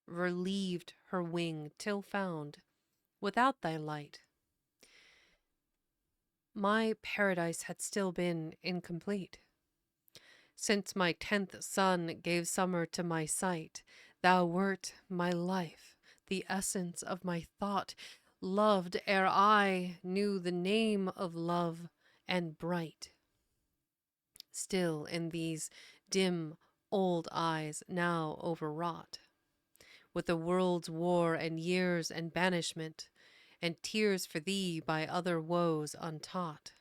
relieved her wing till found, without thy light, my paradise had still been incomplete. Since my 10th sun gave summer to my sight, thou wert my life, the essence of my thought, loved ere I knew the name of love, and bright. Still in these dim old eyes now overwrought with the world's war and years and banishment, and tears for thee by other woes untaught.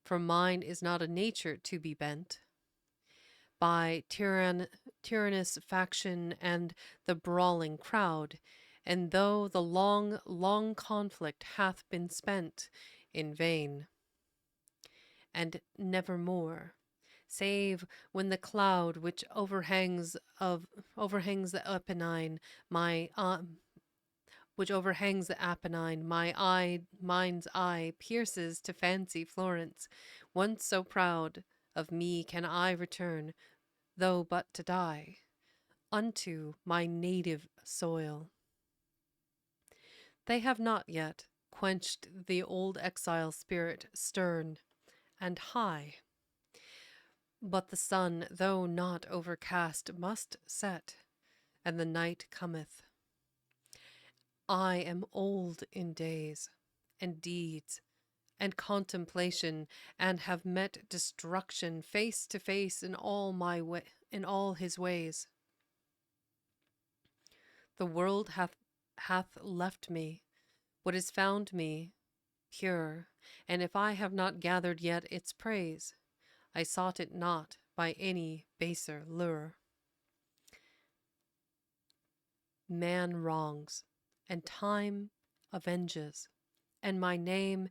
For mine is not a nature to be bent by tyrannous faction and the brawling crowd, and though the long, long conflict hath been spent in vain, and nevermore, save when the cloud which overhangs the Apennine, mind's eye pierces to fancy Florence. Once so proud of me can I return, though but to die, unto my native soil. They have not yet quenched the old exile spirit stern and high, but the sun, though not overcast, must set, and the night cometh. I am old in days and deeds and contemplation, and have met destruction face to face in all his ways. The world hath left me what is found me pure, and if I have not gathered yet its praise, I sought it not by any baser lure. Man wrongs, and time avenges, and my name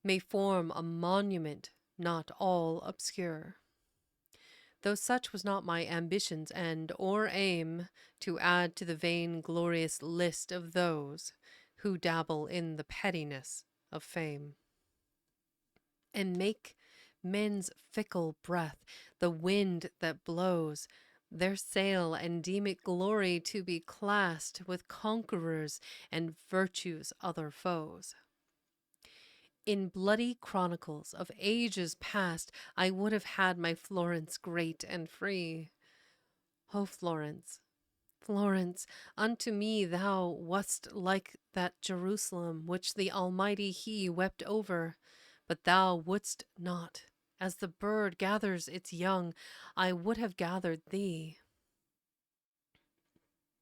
may form a monument not all obscure. Though such was not my ambition's end or aim, to add to the vain glorious list of those who dabble in the pettiness of fame, and make men's fickle breath the wind that blows their sail, and deem it glory to be classed with conquerors and virtue's other foes. In bloody chronicles of ages past, I would have had my Florence great and free. O Florence, Florence, unto me thou wast like that Jerusalem which the Almighty He wept over, but thou wouldst not. As the bird gathers its young, I would have gathered thee.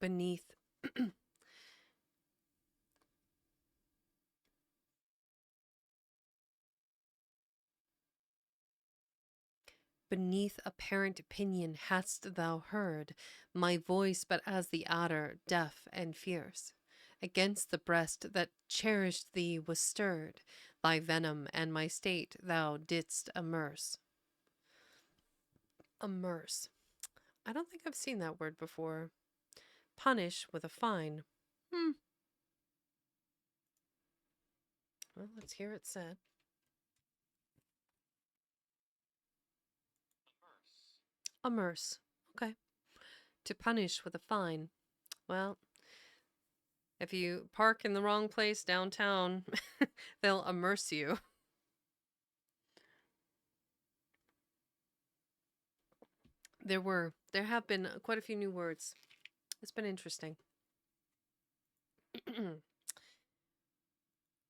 Beneath Beneath apparent pinion hast thou heard my voice, but as the adder, deaf and fierce. Against the breast that cherished thee was stirred, thy venom and my state thou didst immerse. Immerse. I don't think I've seen that word before. Punish with a fine. Well, let's hear it said. Immerse. Okay. To punish with a fine. Well, if you park in the wrong place downtown, they'll immerse you. There have been quite a few new words. It's been interesting.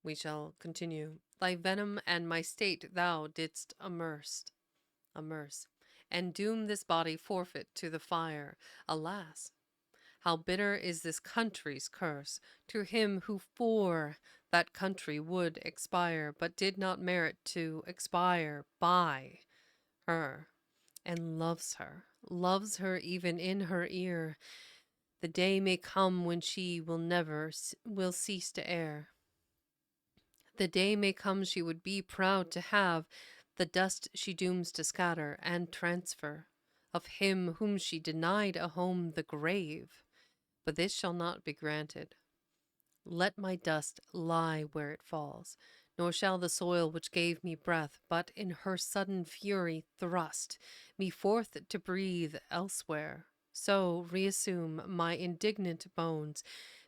We shall continue. Thy venom and my state thou didst immerse, and doom this body forfeit to the fire. Alas, how bitter is this country's curse to him who for that country would expire, but did not merit to expire by her, and loves her loves her even in her ear. The day may come when she will never will cease to err. The day may come she would be proud to have the dust she dooms to scatter and transfer of him whom she denied a home, the grave. But this shall not be granted. Let my dust lie where it falls, nor shall the soil which gave me breath, but in her sudden fury thrust me forth to breathe elsewhere. So reassume my indignant bones,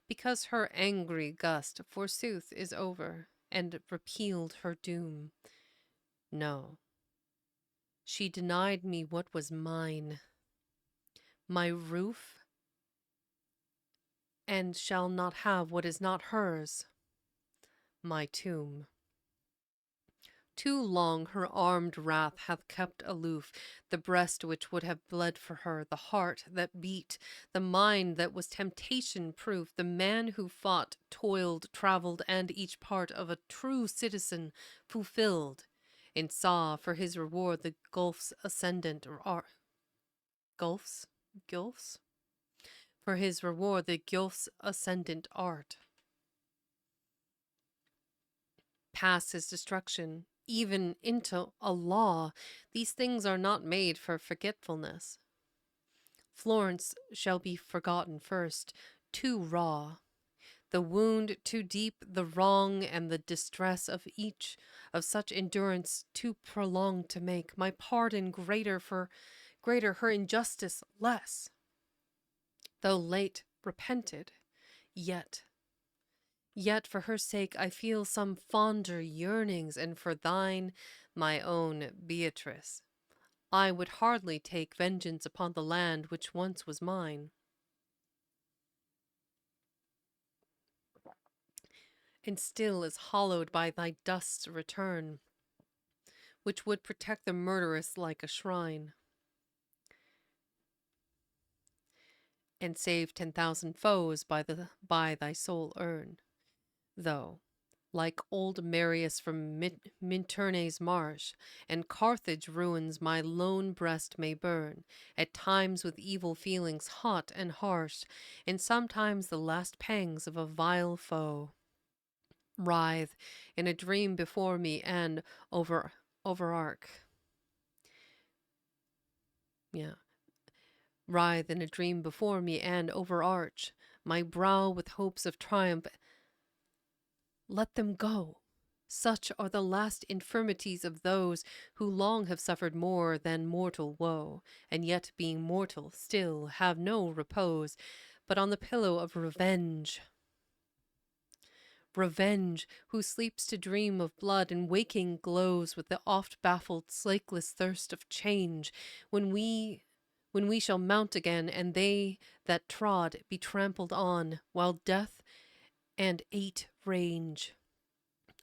because her angry gust, forsooth, is over, and repealed her doom. No, she denied me what was mine, my roof, and shall not have what is not hers, my tomb. Too long her armed wrath hath kept aloof the breast which would have bled for her, the heart that beat, the mind that was temptation proof, the man who fought, toiled, travelled, and each part of a true citizen fulfilled, and saw for his reward the gulfs ascendant gulfs? For his reward the gulfs ascendant art. Past his destruction, even into a law, these things are not made for forgetfulness. Florence shall be forgotten first, too raw. The wound too deep, the wrong and the distress of each of such endurance too prolonged to make my pardon greater her injustice less. Though late repented, Yet for her sake I feel some fonder yearnings, and for thine, my own Beatrice, I would hardly take vengeance upon the land which once was mine, and still is hallowed by thy dust's return, which would protect the murderess like a shrine, and save 10,000 foes by thy sole urn, though like old Marius from Minturne's marsh, and Carthage ruins my lone breast may burn, at times with evil feelings hot and harsh, and sometimes the last pangs of a vile foe writhe in a dream before me and overarch. Yeah. Writhe in a dream before me and overarch my brow with hopes of triumph. Let them go. Such are the last infirmities of those who long have suffered more than mortal woe, and yet being mortal still have no repose but on the pillow of revenge. Revenge, who sleeps to dream of blood and waking glows with the oft baffled slakeless thirst of change, when we shall mount again and they that trod be trampled on, while death and ate range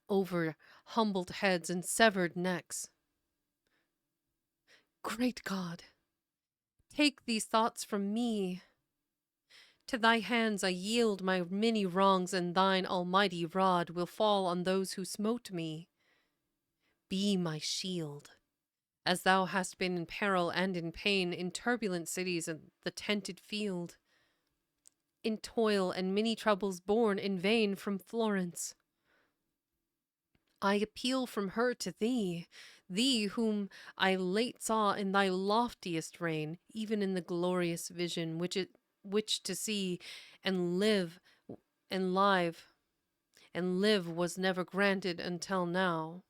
over humbled heads and severed necks. Great God, take these thoughts from me. To thy hands I yield my many wrongs, and thine almighty rod will fall on those who smote me. Be my shield, as thou hast been in peril and in pain, in turbulent cities and the tented field, in toil and many troubles borne in vain from Florence. I appeal from her to thee, thee whom I late saw in thy loftiest reign, even in the glorious vision which to see and live and live was never granted until now.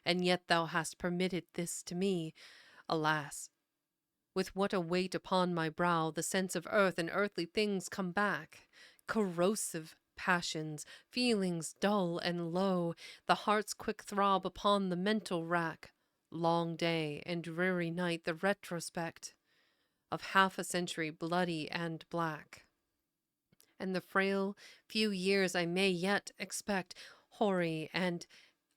And yet thou hast permitted this to me. Alas, with what a weight upon my brow the sense of earth and earthly things come back, corrosive passions, feelings dull and low, the heart's quick throb upon the mental rack, long day and dreary night, the retrospect of half a century bloody and black. And the frail few years I may yet expect, hoary and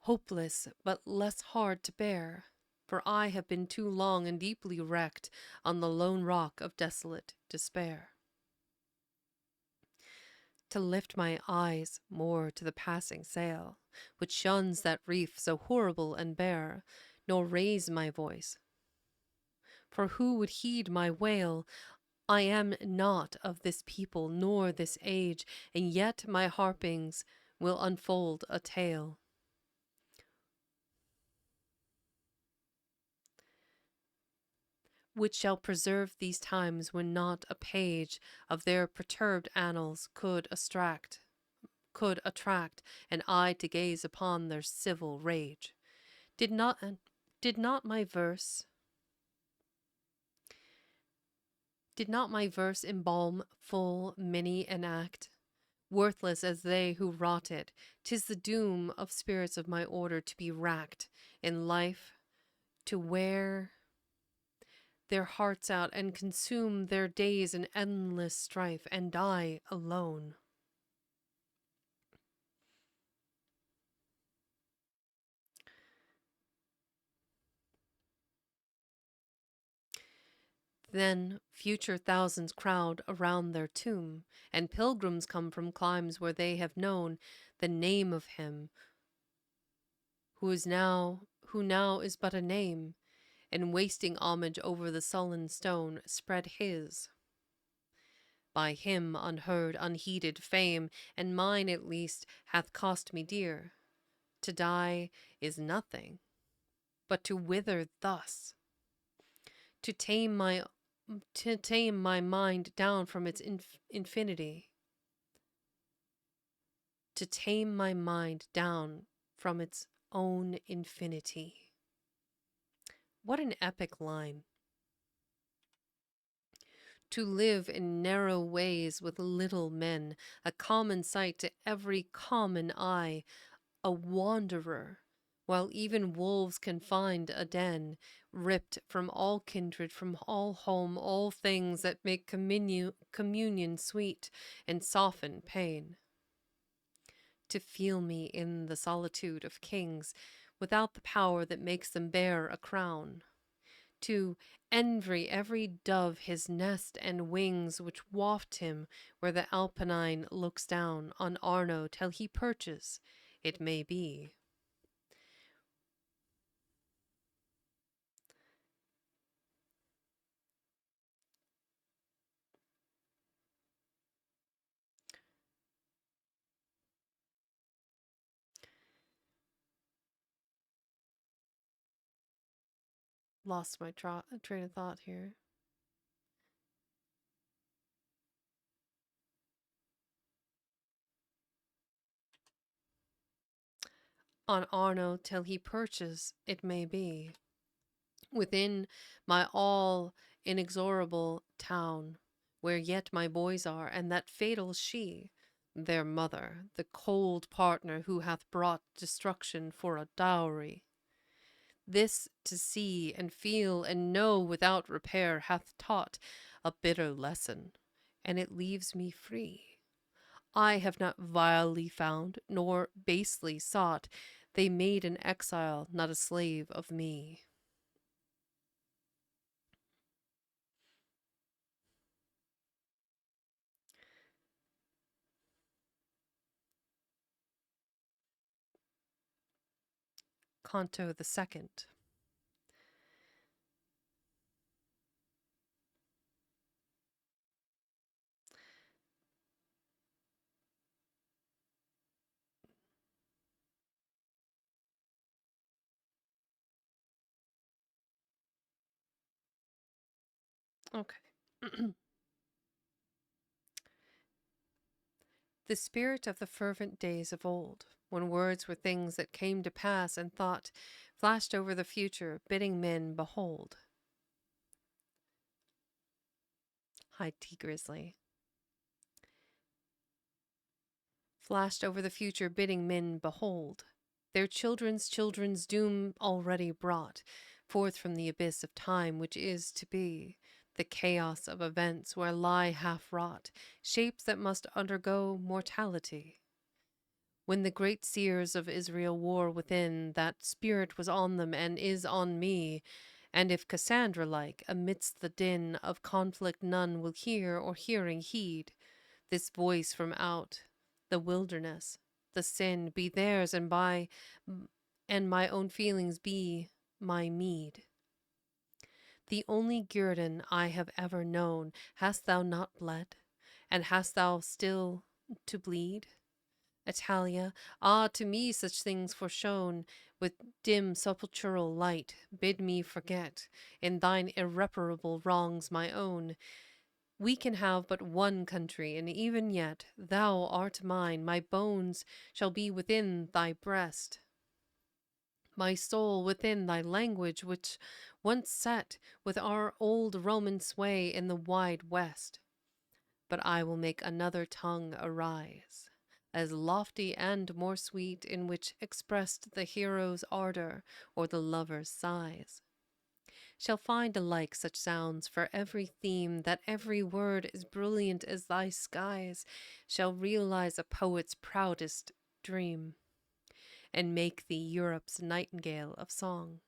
hopeless, but less hard to bear, for I have been too long and deeply wrecked on the lone rock of desolate despair. To lift my eyes more to the passing sail, which shuns that reef so horrible and bare, nor raise my voice. For who would heed my wail? I am not of this people nor this age, and yet my harpings will unfold a tale. Which shall preserve these times when not a page of their perturbed annals could attract an eye to gaze upon their civil rage. Did not did not my verse did not my verse embalm full many an act? Worthless as they who wrought it, 'tis the doom of spirits of my order to be racked in life, to wear their hearts out and consume their days in endless strife and die alone. Then future thousands crowd around their tomb, and pilgrims come from climes where they have known the name of him who now is but a name, and wasting homage over the sullen stone spread his. By him unheard, unheeded fame, and mine at least hath cost me dear. To die is nothing, but to wither thus, to tame my to tame my mind down from its infinity, to tame my mind down from its own infinity. What an epic line. To live in narrow ways with little men, a common sight to every common eye, a wanderer, while even wolves can find a den, ripped from all kindred, from all home, all things that make communion sweet and soften pain. To feel me in the solitude of kings, without the power that makes them bear a crown. To envy every dove his nest and wings which waft him where the Alpine looks down on Arno till he perches, it may be. Lost my train of thought here. On Arno till he perches, it may be. Within my all inexorable town, where yet my boys are, and that fatal she, their mother, the cold partner who hath brought destruction for a dowry. This to see and feel and know without repair hath taught a bitter lesson, and it leaves me free. I have not vilely found, nor basely sought. They made an exile, not a slave of me. Canto the Second. Okay. The spirit of the fervent days of old, when words were things that came to pass and thought flashed over the future, bidding men behold. High Tea Grizzly. Flashed over the future, bidding men behold. Their children's children's doom already brought forth from the abyss of time which is to be, the chaos of events where lie half wrought, shapes that must undergo mortality. When the great seers of Israel war within, that spirit was on them and is on me, and if Cassandra like, amidst the din of conflict none will hear or hearing heed, this voice from out the wilderness, the sin be theirs, and my own feelings be my meed. the only guerdon I have ever known, hast thou not bled? And hast thou still to bleed? Italia, ah, to me such things foreshown with dim sepulchral light bid me forget in thine irreparable wrongs my own. We can have but one country, and even yet thou art mine. My bones shall be within thy breast, my soul within thy language, which once set with our old Roman sway in the wide West. But I will make another tongue arise, as lofty and more sweet, in which expressed the hero's ardor or the lover's sighs. Shall find alike such sounds for every theme, that every word is brilliant as thy skies, shall realize a poet's proudest dream, and make thee Europe's nightingale of song,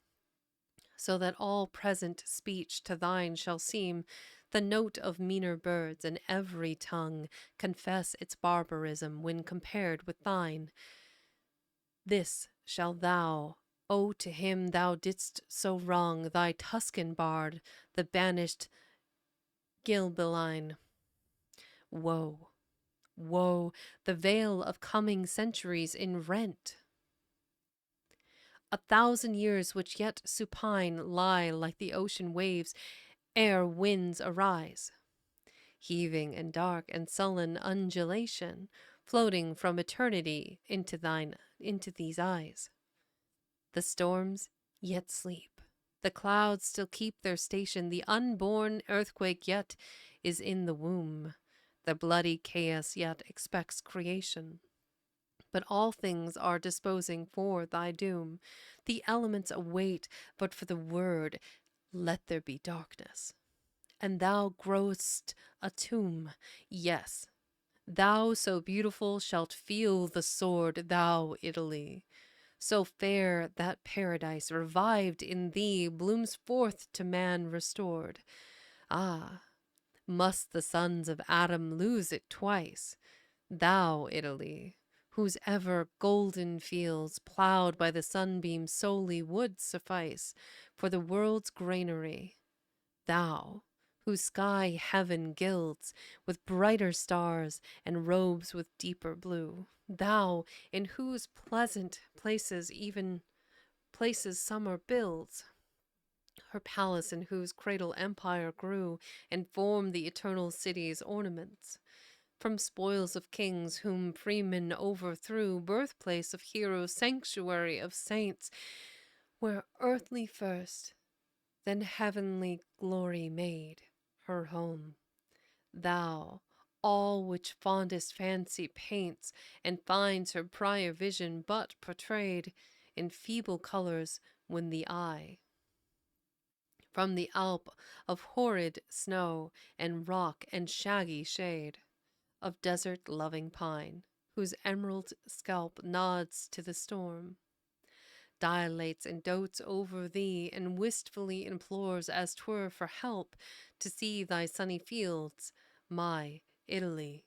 so that all present speech to thine shall seem the note of meaner birds, and every tongue confess its barbarism when compared with thine. This shall thou owe to him thou didst so wrong, thy Tuscan bard, the banished Gilbelline. Woe, woe, the veil of coming centuries in rent. 1,000 years which yet supine lie like the ocean waves ere winds arise, heaving in dark and sullen undulation, floating from eternity into these eyes. The storms yet sleep. The clouds still keep their station. The unborn earthquake yet is in the womb. The bloody chaos yet expects creation. But all things are disposing for thy doom. The elements await but for the word, let there be darkness. And thou growest a tomb. Yes, thou so beautiful shalt feel the sword, thou Italy. So fair that paradise revived in thee blooms forth to man restored. Ah, must the sons of Adam lose it twice? Thou, Italy, whose ever golden fields, plowed by the sunbeam solely, would suffice for the world's granary. Thou, whose sky heaven gilds with brighter stars and robes with deeper blue. Thou, in whose pleasant places even places summer builds, her palace in whose cradle empire grew and formed the eternal city's ornaments. From spoils of kings whom freemen overthrew, birthplace of heroes, sanctuary of saints, where earthly first, then heavenly glory made her home. Thou, all which fondest fancy paints, and finds her prior vision but portrayed in feeble colors when the eye, from the Alp of horrid snow and rock and shaggy shade, of desert-loving pine, whose emerald scalp nods to the storm, dilates and dotes over thee, and wistfully implores, as 'twere for help, to see thy sunny fields, my Italy.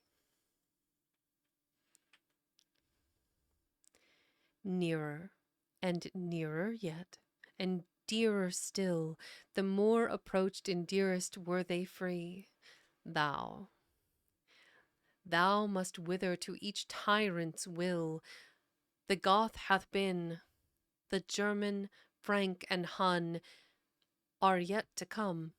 Nearer, and nearer yet, and dearer still, the more approached and dearest were they free. Thou, thou must wither to each tyrant's will. The Goth hath been, the German, Frank, and Hun are yet to come.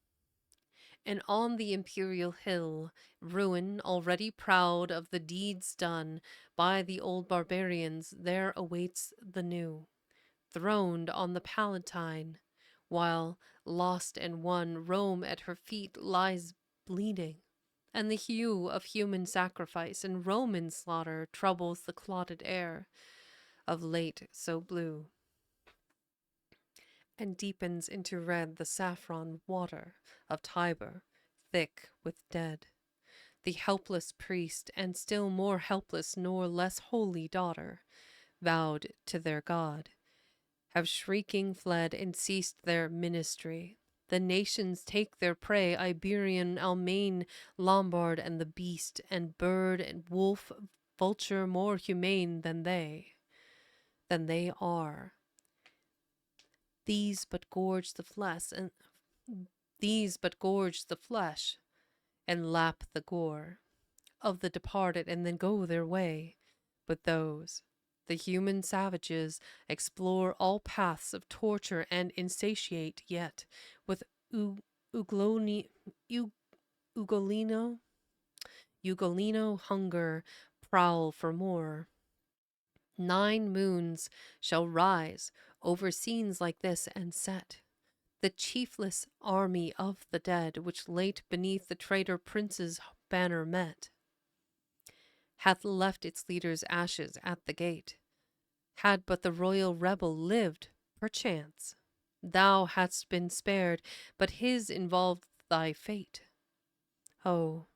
And on the imperial hill, ruin, already proud of the deeds done by the old barbarians, there awaits the new, throned on the Palatine, while, lost and won, Rome at her feet lies bleeding, and the hue of human sacrifice and Roman slaughter troubles the clotted air, of late so blue, and deepens into red the saffron water of Tiber, thick with dead. The helpless priest, and still more helpless nor less holy daughter, vowed to their God, have shrieking fled and ceased their ministry. The nations take their prey, Iberian, Almain, Lombard, and the beast, and bird and wolf, vulture more humane than they are. These but gorge the flesh, and These but gorge the flesh and lap the gore of the departed and then go their way. But those, the human savages, explore all paths of torture and insatiate yet with ugloni, ugolino, ugolino hunger prowl for more. 9 moons shall rise over scenes like this and set the chiefless army of the dead, which late beneath the traitor prince's banner met, hath left its leader's ashes at the gate. Had but the royal rebel lived, perchance, thou hadst been spared, but his involved thy fate. Oh,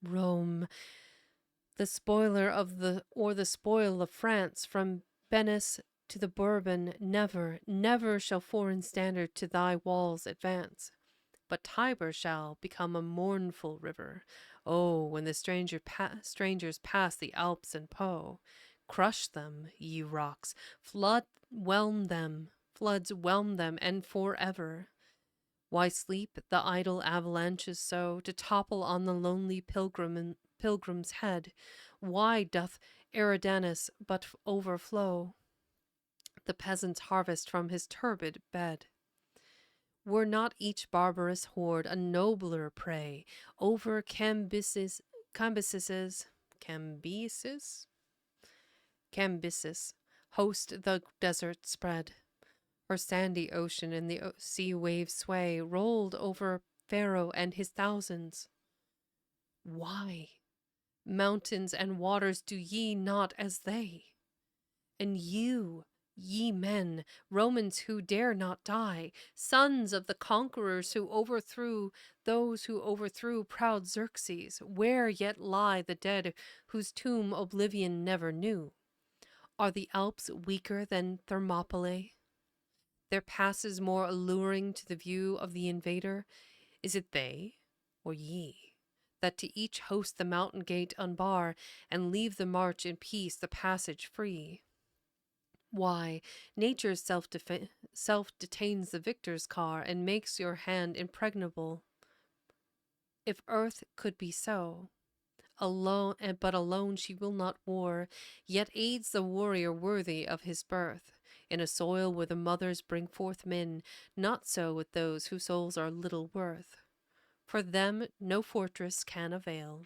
Rome, the spoiler of the spoil of France, from Venice to the Bourbon, never, never shall foreign standard to thy walls advance. But Tiber shall become a mournful river. Oh, when the strangers pass the Alps and Po, crush them, ye rocks, floods whelm them, and forever. Why sleep the idle avalanches so, to topple on the lonely pilgrim's head? Why doth Eridanus but overflow the peasant's harvest from his turbid bed? Were not each barbarous horde a nobler prey over Cambyses, host the desert spread, or sandy ocean in the sea waves sway, rolled over Pharaoh and his thousands? Why, mountains and waters, do ye not as they? And you, ye men, Romans who dare not die, sons of the conquerors who overthrew those who overthrew proud Xerxes, where yet lie the dead whose tomb oblivion never knew? Are the Alps weaker than Thermopylae? Their passes more alluring to the view of the invader? Is it they, or ye, that to each host the mountain gate unbar, and leave the march in peace, the passage free? Why, nature self detains the victor's car, and makes your hand impregnable. If earth could be so, alone she will not war, yet aids the warrior worthy of his birth, in a soil where the mothers bring forth men. Not so with those whose souls are little worth. For them no fortress can avail.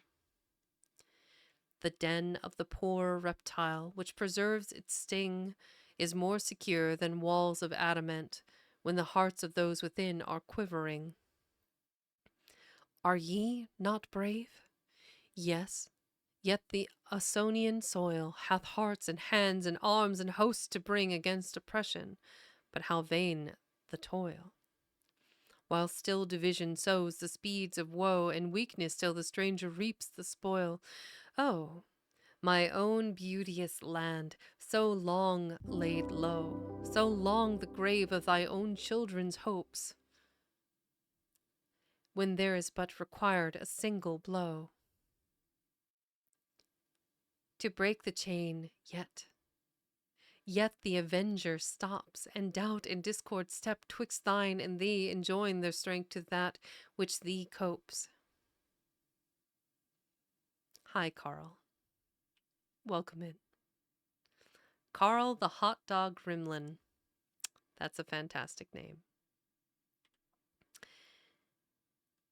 The den of the poor reptile, which preserves its sting, is more secure than walls of adamant, when the hearts of those within are quivering. Are ye not brave? Yes, yet the Ausonian soil hath hearts and hands and arms and hosts to bring against oppression, but how vain the toil! While still division sows the speeds of woe, and weakness till the stranger reaps the spoil. Oh, my own beauteous land, so long laid low, so long the grave of thy own children's hopes, when there is but required a single blow to break the chain, yet the avenger stops, and doubt and discord step twixt thine and thee, and join their strength to that which thee copes. Hi, Carl. Welcome in. Carl the Hot Dog Gremlin. That's a fantastic name.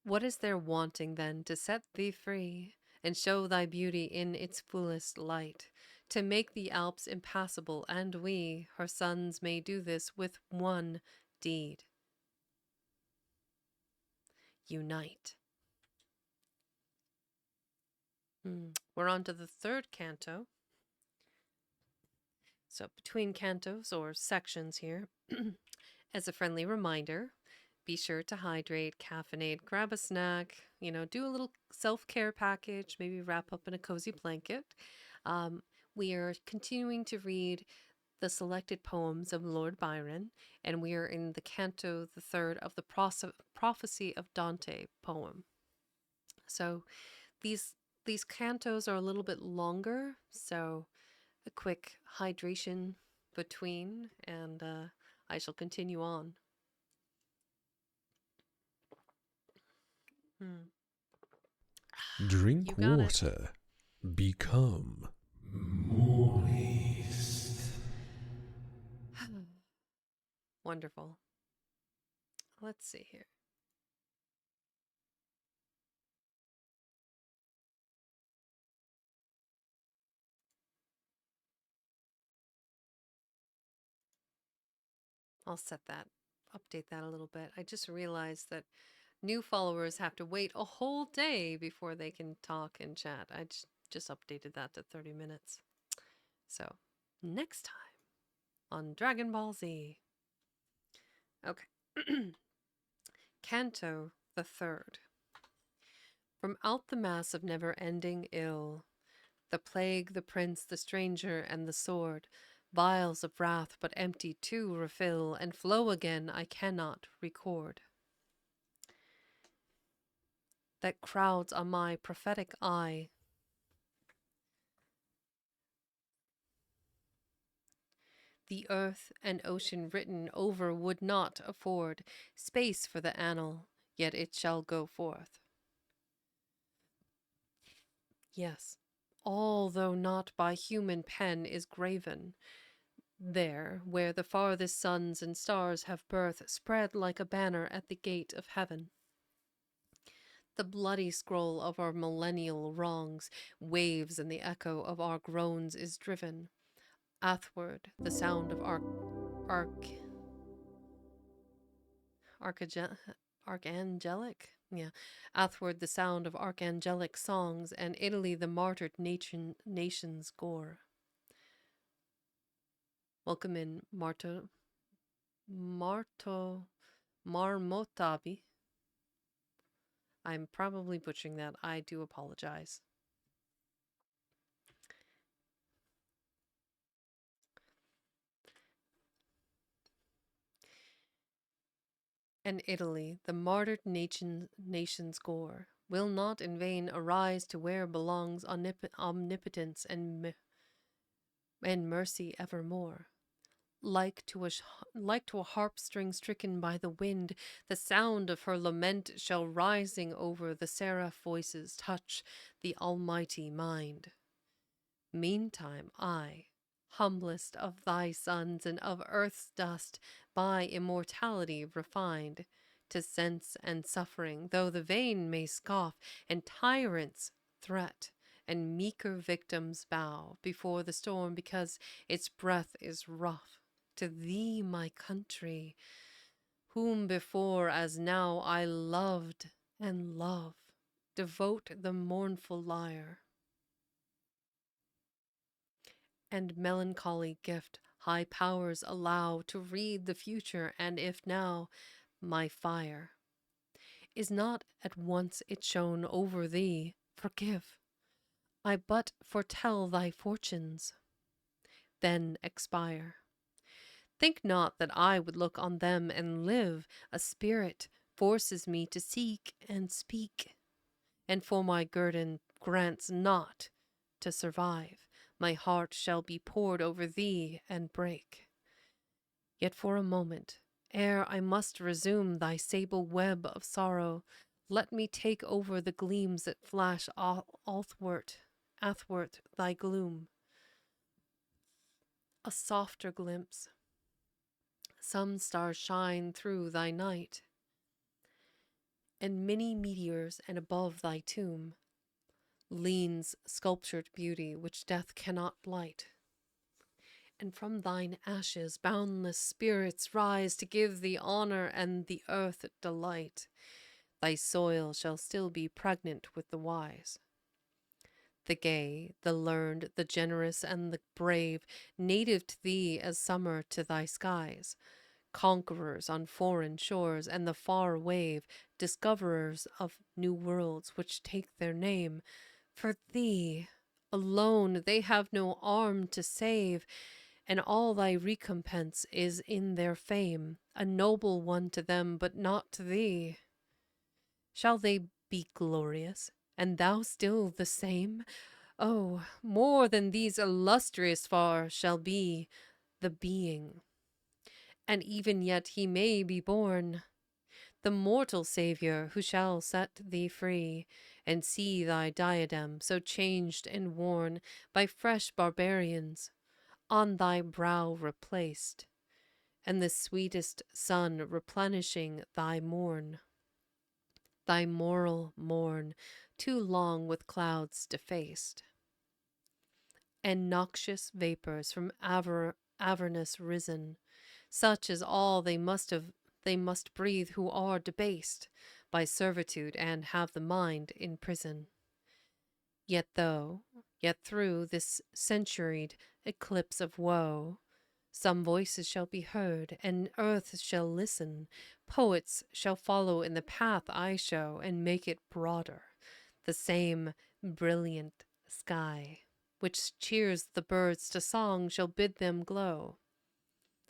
What is there wanting then to set thee free, and show thy beauty in its fullest light, to make the Alps impassable, and we, her sons, may do this with one deed: unite. We're on to the third canto. So between cantos or sections here, as a friendly reminder, be sure to hydrate, caffeinate, grab a snack, do a little self-care package, maybe wrap up in a cozy blanket. We are continuing to read the selected poems of Lord Byron, and we are in the canto, the third of the Prophecy of Dante poem. So these cantos are a little bit longer, so a quick hydration between, and I shall continue on. Hmm. You Drink got it. water. Become moist. Wonderful. Let's see here. I'll set that, update that a little bit. I just realized that new followers have to wait a whole day before they can talk and chat. I just updated that to 30 minutes. So, next time on Dragon Ball Z. Okay. Canto the Third. From out the mass of never ending ill, the plague, the prince, the stranger, and the sword, vials of wrath but empty to refill, and flow again I cannot record. That crowds on my prophetic eye, the earth and ocean written over would not afford space for the annal, yet it shall go forth. Yes, although not by human pen is graven, there, where the farthest suns and stars have birth, spread like a banner at the gate of heaven. The bloody scroll of our millennial wrongs waves, and the echo of our groans is driven. Athward, the sound of arch, archage- archangelic? Yeah. Athward, the sound of archangelic songs, and Italy, the martyred nation's gore. Welcome in, Marto, Marmotabi. I'm probably butchering that. I do apologize. And Italy, the martyred nation's gore, will not in vain arise to where belongs omnipotence and mercy evermore. Like to a harp string stricken by the wind, the sound of her lament shall rising over the seraph voices touch the almighty mind. Meantime I, humblest of thy sons and of earth's dust, by immortality refined, to sense and suffering, though the vain may scoff, and tyrants threat, and meeker victims bow before the storm, because its breath is rough. To thee, my country, whom before as now I loved and love, devote the mournful lyre and melancholy gift high powers allow to read the future, and if now my fire is not at once it shone over thee, forgive. I but foretell thy fortunes, then expire. Think not that I would look on them and live. A spirit forces me to seek and speak, and for my guerdon grants not to survive. My heart shall be poured over thee and break. Yet for a moment, ere I must resume thy sable web of sorrow, let me take over the gleams that flash athwart thy gloom. A softer glimpse. Some stars shine through thy night, and many meteors, and above thy tomb leans sculptured beauty which death cannot blight. And from thine ashes boundless spirits rise to give thee honor and the earth delight. Thy soil shall still be pregnant with the wise, the gay, the learned, the generous, and the brave, native to thee as summer to thy skies, conquerors on foreign shores and the far wave, discoverers of new worlds which take their name. For thee alone they have no arm to save, and all thy recompense is in their fame, a noble one to them, but not to thee. Shall they be glorious, and thou still the same? Oh, more than these illustrious far shall be the being, and even yet he may be born. the mortal Saviour who shall set thee free, and see thy diadem so changed and worn by fresh barbarians, on thy brow replaced, and the sweetest sun replenishing thy morn, thy moral morn, too long with clouds defaced, and noxious vapours from Avernus risen, such as all they must breathe who are debased by servitude and have the mind in prison. Yet though, yet through this centuried eclipse of woe, some voices shall be heard, and earth shall listen. Poets shall follow in the path I show, and make it broader. The same brilliant sky, which cheers the birds to song, shall bid them glow,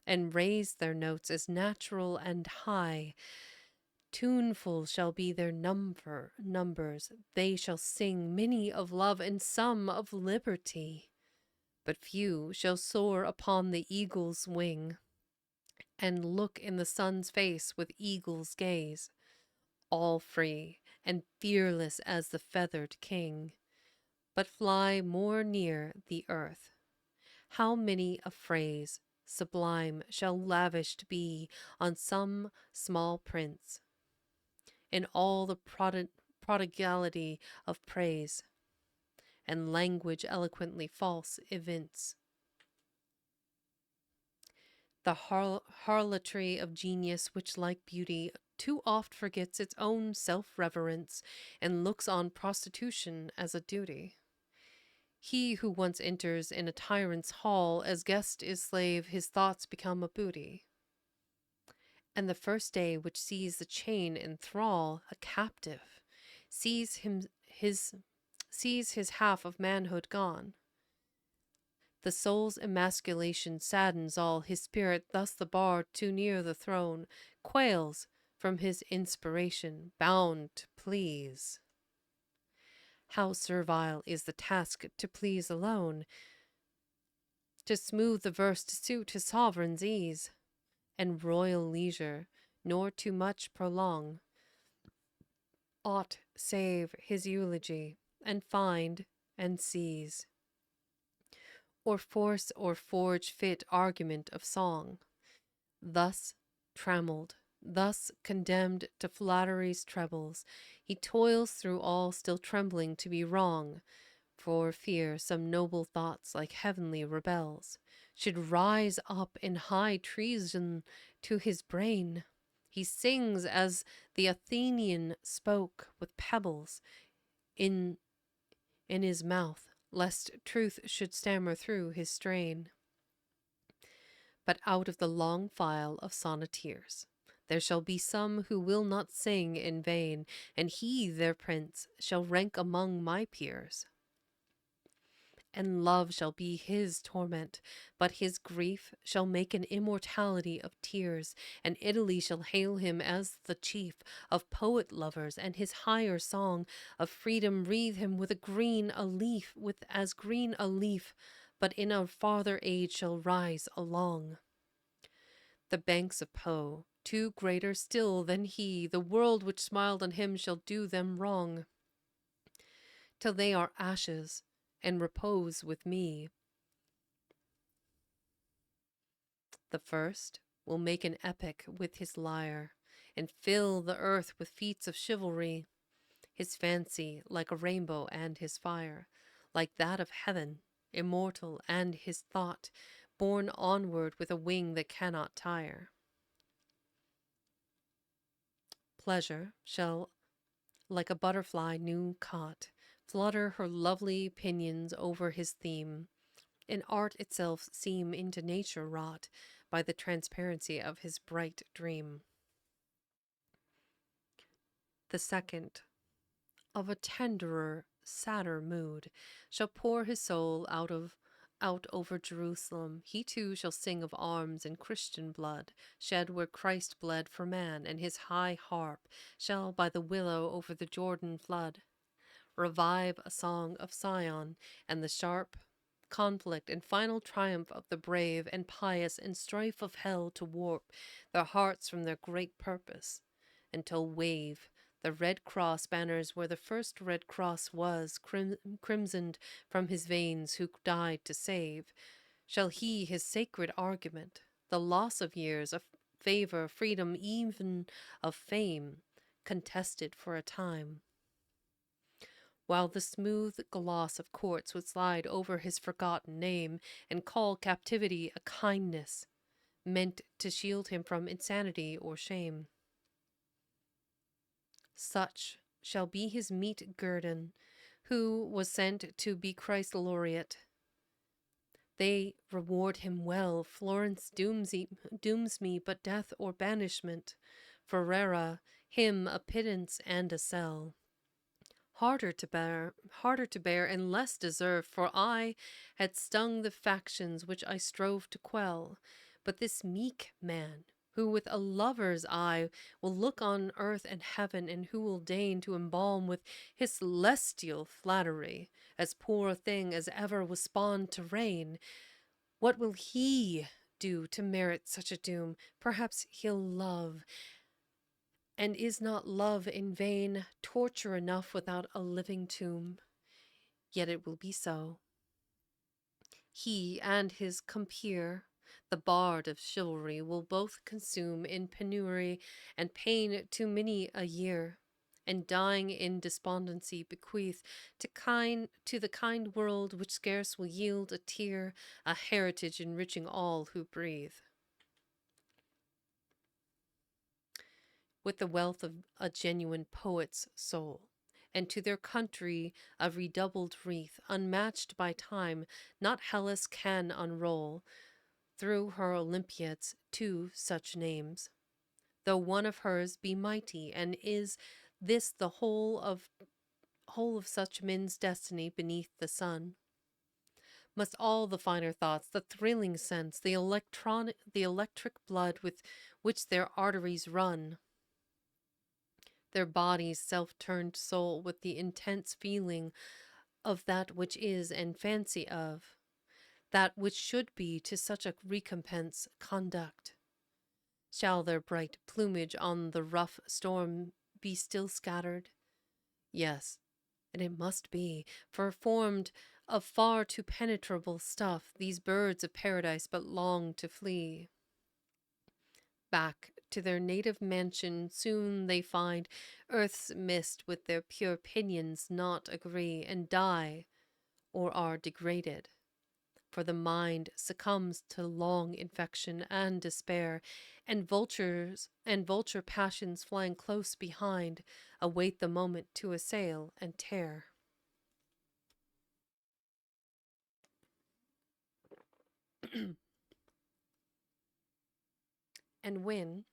and raise their notes as natural and high. Tuneful shall be their numbers. They shall sing many of love and some of liberty. But few shall soar upon the eagle's wing, and look in the sun's face with eagle's gaze, all free and fearless as the feathered king, but fly more near the earth. How many a phrase sublime shall lavished be on some small prince, in all the prodigality of praise, and language eloquently false evince. The harlotry of genius, which, like beauty, too oft forgets its own self-reverence, and looks on prostitution as a duty. He who once enters in a tyrant's hall, as guest is slave, his thoughts become a booty. And the first day which sees the chain in thrall, a captive, sees his half of manhood gone. The soul's emasculation saddens all his spirit, thus the bard, too near the throne, quails from his inspiration, bound to please. How servile is the task to please alone, to smooth the verse to suit his sovereign's ease, and royal leisure, nor too much prolong aught save his eulogy, and find and seize, or force or forge fit argument of song. Thus trammelled, thus condemned to flattery's trebles, he toils through all, still trembling to be wrong, for fear some noble thoughts like heavenly rebels should rise up in high treason to his brain. He sings as the Athenian spoke, with pebbles in his mouth, lest truth should stammer through his strain. But out of the long file of sonneteers there shall be some who will not sing in vain, and he, their prince, shall rank among my peers. And love shall be his torment, but his grief shall make an immortality of tears, and Italy shall hail him as the chief of poet lovers, and his higher song of freedom wreathe him with as green a leaf, but in a farther age shall rise along the banks of Po, too greater still than he. The world which smiled on him shall do them wrong, till they are ashes and repose with me. The first will make an epic with his lyre, and fill the earth with feats of chivalry. His fancy like a rainbow, and his fire like that of heaven, immortal, and his thought borne onward with a wing that cannot tire. Pleasure shall, like a butterfly new caught, flutter her lovely pinions over his theme, and art itself seem into nature wrought by the transparency of his bright dream. The second, of a tenderer, sadder mood, shall pour his soul out over Jerusalem. He too shall sing of arms and Christian blood, shed where Christ bled for man, and his high harp shall by the willow over the Jordan flood revive a song of Sion, and the sharp conflict and final triumph of the brave and pious, and strife of hell to warp their hearts from their great purpose. until wave the red cross banners where the first red cross was, crimsoned from his veins who died to save, shall he his sacred argument, the loss of years, of favor, freedom, even of fame, contested for a time, while the smooth gloss of courts would slide over his forgotten name and call captivity a kindness meant to shield him from insanity or shame. Such shall be his meet guerdon, who was sent to be Christ laureate. They reward him well. Florence dooms me but death or banishment. Ferrara, him a pittance and a cell. Harder to bear, and less deserve, for I had stung the factions which I strove to quell. But this meek man, who with a lover's eye will look on earth and heaven, and who will deign to embalm with his celestial flattery as poor a thing as ever was spawned to reign, what will he do to merit such a doom? Perhaps he'll love, and is not love in vain torture enough without a living tomb? Yet it will be so. He and his compeer, the bard of chivalry, will both consume in penury and pain to many a year, and dying in despondency bequeath to the kind world which scarce will yield a tear, a heritage enriching all who breathe. With the wealth of a genuine poet's soul, and to their country a redoubled wreath, unmatched by time, not Hellas can unroll, through her Olympiads, two such names. Though one of hers be mighty, and is this the whole of such men's destiny beneath the sun? Must all the finer thoughts, the thrilling sense, the electric blood with which their arteries run, their body's self-turned soul with the intense feeling of that which is and fancy of that which should be to such a recompense conduct? Shall their bright plumage on the rough storm be still scattered? Yes, and it must be, for formed of far too penetrable stuff, these birds of paradise but long to flee. Back to their native mansion soon they find earth's mist with their pure pinions not agree, and die, or are degraded. For the mind succumbs to long infection and despair, and vulture passions flying close behind await the moment to assail and tear. And when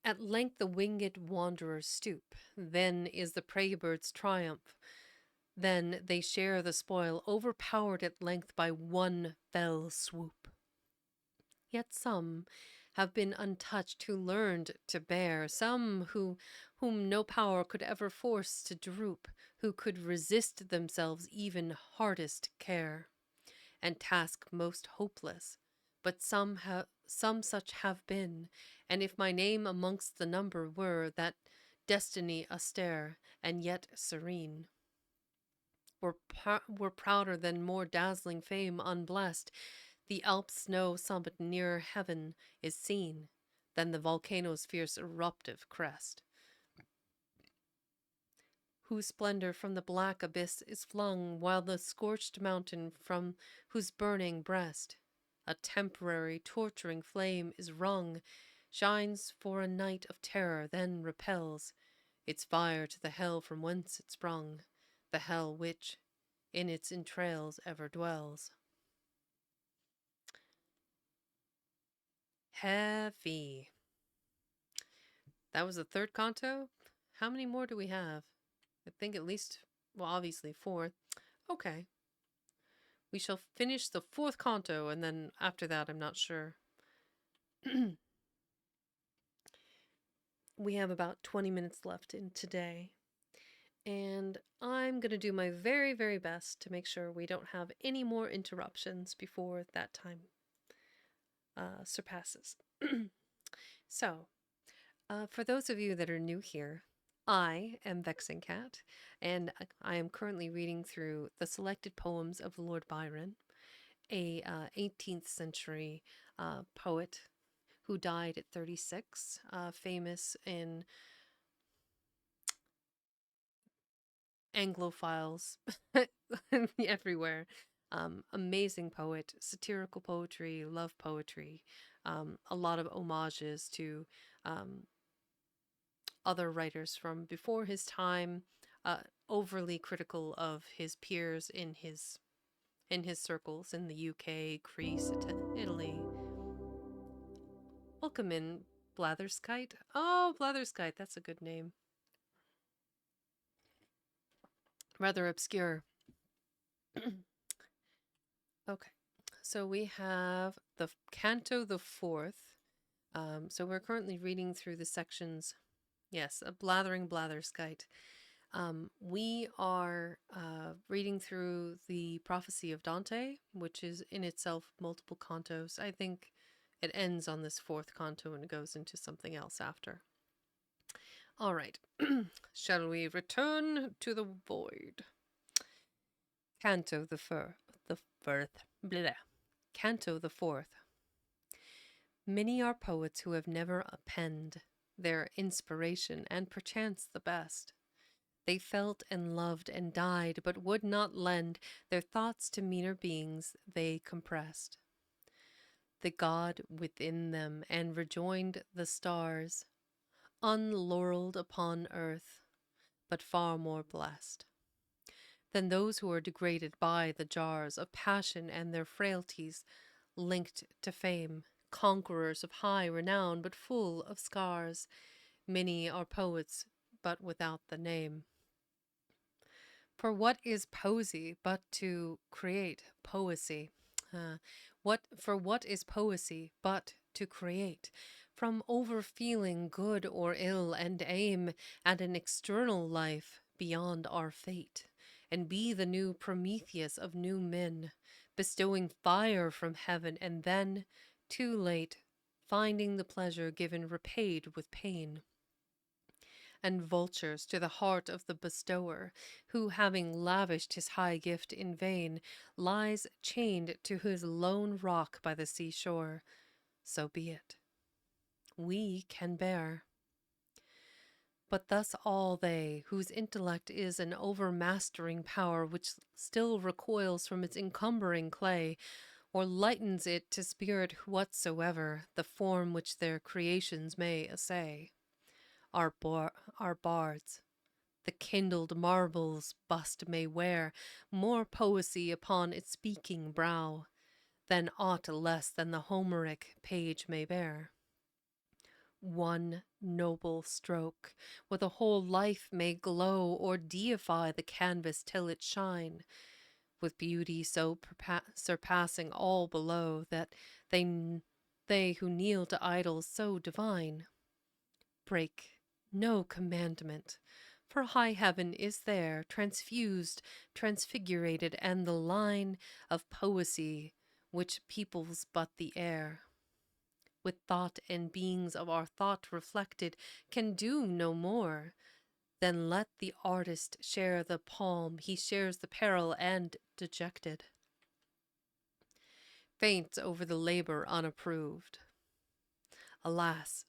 at length the winged wanderers stoop, then is the prey bird's triumph. Then they share the spoil, overpowered at length by one fell swoop. Yet some have been untouched who learned to bear, some whom no power could ever force to droop, who could resist themselves even hardest care, and task most hopeless. But some such have been, and if my name amongst the number were, that destiny austere and yet serene were prouder than more dazzling fame unblessed, the Alps' snow summit nearer heaven is seen than the volcano's fierce eruptive crest, whose splendor from the black abyss is flung, while the scorched mountain from whose burning breast a temporary torturing flame is wrung, shines for a night of terror, then repels its fire to the hell from whence it sprung, the hell which in its entrails ever dwells. Heavy. That was the third canto. How many more do we have? I think at least, well, obviously four. Okay. We shall finish the fourth canto, and then after that, I'm not sure. We have about 20 minutes left in today. And I'm going to do my very, very best to make sure we don't have any more interruptions before that time surpasses. So, For those of you that are new here, I am Vexing Cat, and I am currently reading through the selected poems of Lord Byron, a 18th century poet who died at 36, famous in Anglophiles everywhere. Amazing poet, satirical poetry, love poetry, a lot of homages to um, other writers from before his time, uh, overly critical of his peers in his circles in the UK, Greece, Italy. Welcome in, Blatherskite. Oh, Blatherskite, that's a good name. Rather obscure. Okay, so we have the Canto the Fourth. So we're currently reading through the sections. Yes, a blathering Blatherskite. We are reading through the prophecy of Dante, which is in itself multiple cantos. I think it ends on this fourth canto and goes into something else after. All right. Shall we return to the void? Canto the first, bleh. Canto the fourth. Many are poets who have never penned their inspiration, and perchance the best. They felt and loved and died, but would not lend their thoughts to meaner beings they compressed. The God within them, and rejoined the stars, unlaureled upon earth, but far more blessed than those who are degraded by the jars of passion and their frailties linked to fame, conquerors of high renown, but full of scars. Many are poets, but without the name. For what is poesy but to create poesy? What is poesy but to create? From overfeeling good or ill and aim at an external life beyond our fate, and be the new Prometheus of new men, bestowing fire from heaven, and then, too late, finding the pleasure given repaid with pain, and vultures to the heart of the bestower, who, having lavished his high gift in vain, lies chained to his lone rock by the seashore. So be it. We can bear. But thus all they, whose intellect is an overmastering power which still recoils from its encumbering clay, or lightens it to spirit whatsoever the form which their creations may essay, are bards. The kindled marble's bust may wear more poesy upon its speaking brow than aught less than the Homeric page may bear. One noble stroke with a whole life may glow, or deify the canvas till it shine with beauty so surpassing all below that they who kneel to idols so divine break no commandment, for high heaven is there, transfused, transfigurated, and the line of poesy which peoples but the air, with thought and beings of our thought reflected, can do no more than let the artist share the palm, he shares the peril and dejected, faints over the labor unapproved. Alas,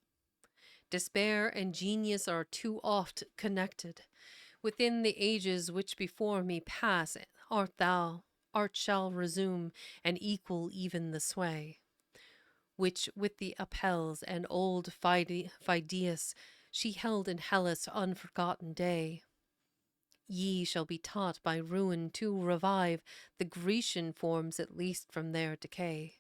despair and genius are too oft connected. Within the ages which before me pass, art shall resume and equal even the sway, which with the Apelles and old Phidias she held in Hellas' unforgotten day. Ye shall be taught by ruin to revive the Grecian forms at least from their decay.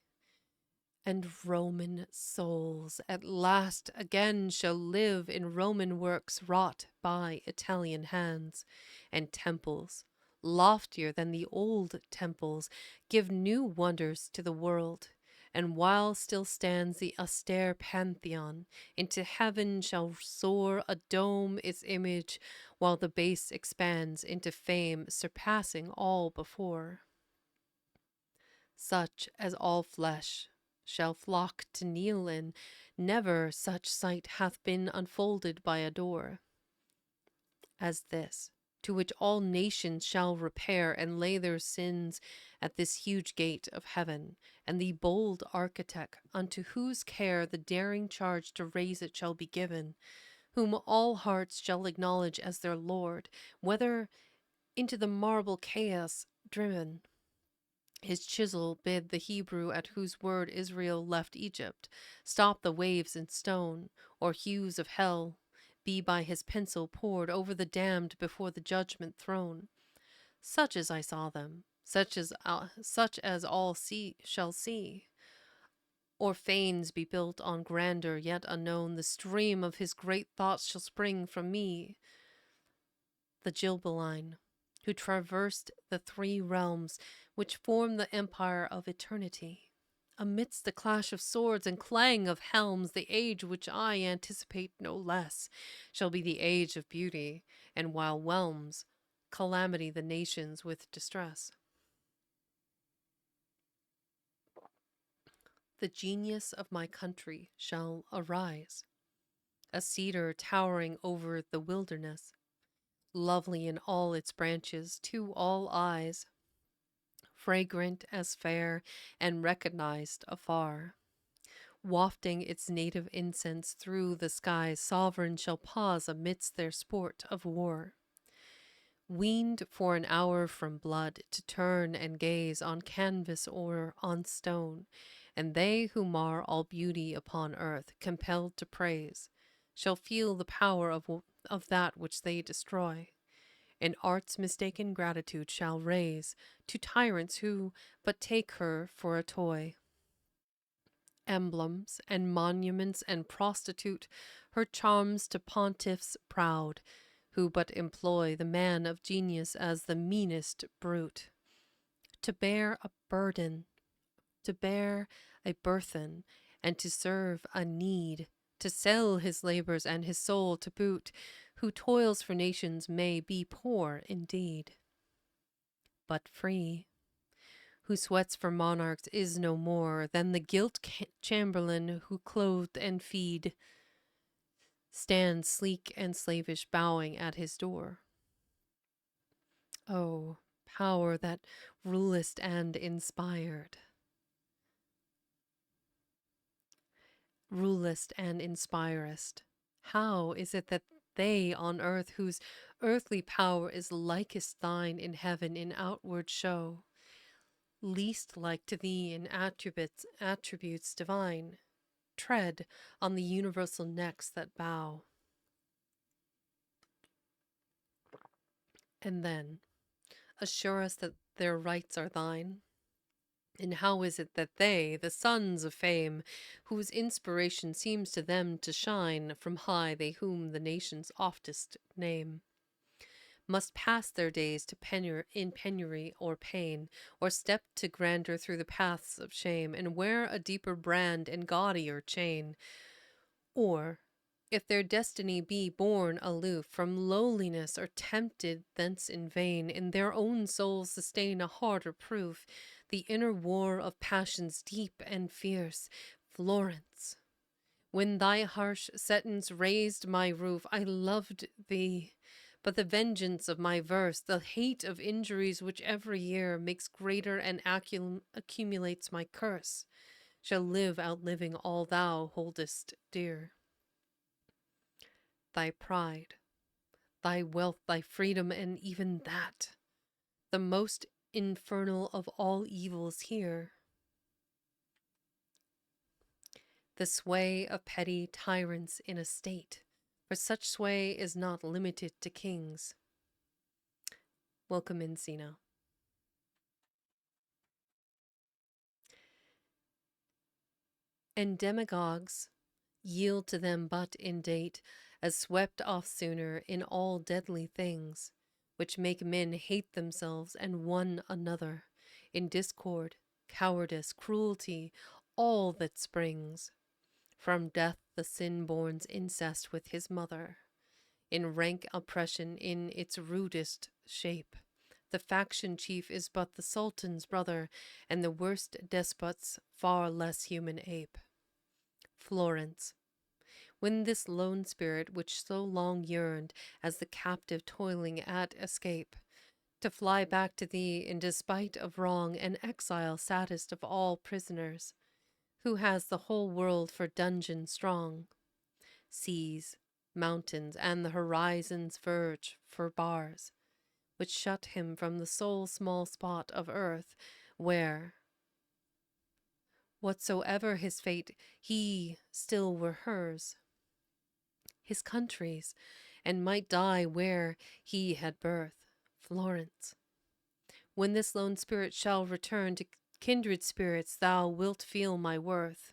And Roman souls at last again shall live in Roman works wrought by Italian hands, and temples, loftier than the old temples, give new wonders to the world. And while still stands the austere Pantheon, into heaven shall soar a dome its image, while the base expands into fame surpassing all before. Such as all flesh shall flock to kneel in, Never such sight hath been unfolded by a door as this, to which all nations shall repair and lay their sins at this huge gate of heaven, and the bold architect unto whose care the daring charge to raise it shall be given, whom all hearts shall acknowledge as their Lord, whether into the marble chaos driven. His chisel bid the Hebrew at whose word Israel left Egypt stop the waves in stone, or hues of hell be by his pencil poured over the damned before the judgment throne. Such as I saw them, such as all shall see, or fanes be built on grandeur yet unknown. The stream of his great thoughts shall spring from me, the Gilbeline, who traversed the three realms which form the empire of eternity. Amidst the clash of swords and clang of helms, the age which I anticipate no less shall be the age of beauty, and while whelms calamity the nations with distress. The genius of my country shall arise, a cedar towering over the wilderness, lovely in all its branches to all eyes, fragrant as fair and recognized afar. Wafting its native incense through the skies, sovereign shall pause amidst their sport of war. Weaned for an hour from blood to turn and gaze on canvas or on stone, and they who mar all beauty upon earth, compelled to praise, shall feel the power of that which they destroy. And art's mistaken gratitude shall raise to tyrants who but take her for a toy. Emblems and monuments and prostitute her charms to pontiffs proud, who but employ the man of genius as the meanest brute. To bear a burden, to bear a burthen, and to serve a need, to sell his labors and his soul to boot, who toils for nations may be poor indeed, but free. Who sweats for monarchs is no more than the gilt chamberlain who clothed and feed stands sleek and slavish bowing at his door. Oh, power that rulest and inspired, rulest and inspirest, how is it that they on earth whose earthly power is likest thine in heaven in outward show, least like to thee in attributes divine, tread on the universal necks that bow? And then assure us that their rights are thine. And how is it that they, the sons of fame, whose inspiration seems to them to shine from high, they whom the nations oftest name, must pass their days in penury or pain, or step to grandeur through the paths of shame, and wear a deeper brand and gaudier chain? Or, if their destiny be borne aloof from lowliness, or tempted thence in vain, in their own souls sustain a harder proof, the inner war of passions deep and fierce. Florence, when thy harsh sentence raised my roof, I loved thee. But the vengeance of my verse, the hate of injuries which every year makes greater and accumulates my curse, shall live outliving all thou holdest dear. Thy pride, thy wealth, thy freedom, and even that, the most infernal of all evils here, the sway of petty tyrants in a state, for such sway is not limited to kings. Welcome in, Sina. And demagogues yield to them but in date, as swept off sooner in all deadly things, which make men hate themselves and one another, in discord, cowardice, cruelty, all that springs from death, the sin-born's incest with his mother, in rank oppression in its rudest shape. The faction chief is but the sultan's brother, and the worst despot's far less human ape. Florence. When this lone spirit, which so long yearned as the captive toiling at escape, to fly back to thee in despite of wrong and exile saddest of all prisoners, who has the whole world for dungeon strong, seas, mountains, and the horizon's verge for bars, which shut him from the sole small spot of earth where, whatsoever his fate, he still were hers, his country's, and might die where he had birth, Florence. When this lone spirit shall return to kindred spirits, thou wilt feel my worth,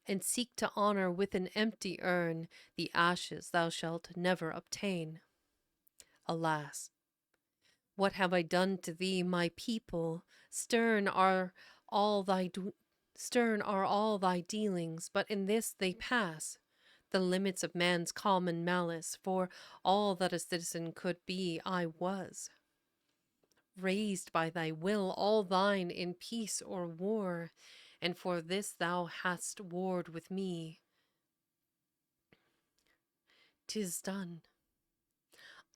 and seek to honor with an empty urn the ashes thou shalt never obtain. Alas, what have I done to thee, my people? All thy stern are all thy dealings, but in this they pass the limits of man's common malice. For all that a citizen could be, I was raised by thy will, all thine in peace or war, and for this thou hast warred with me. 'Tis done.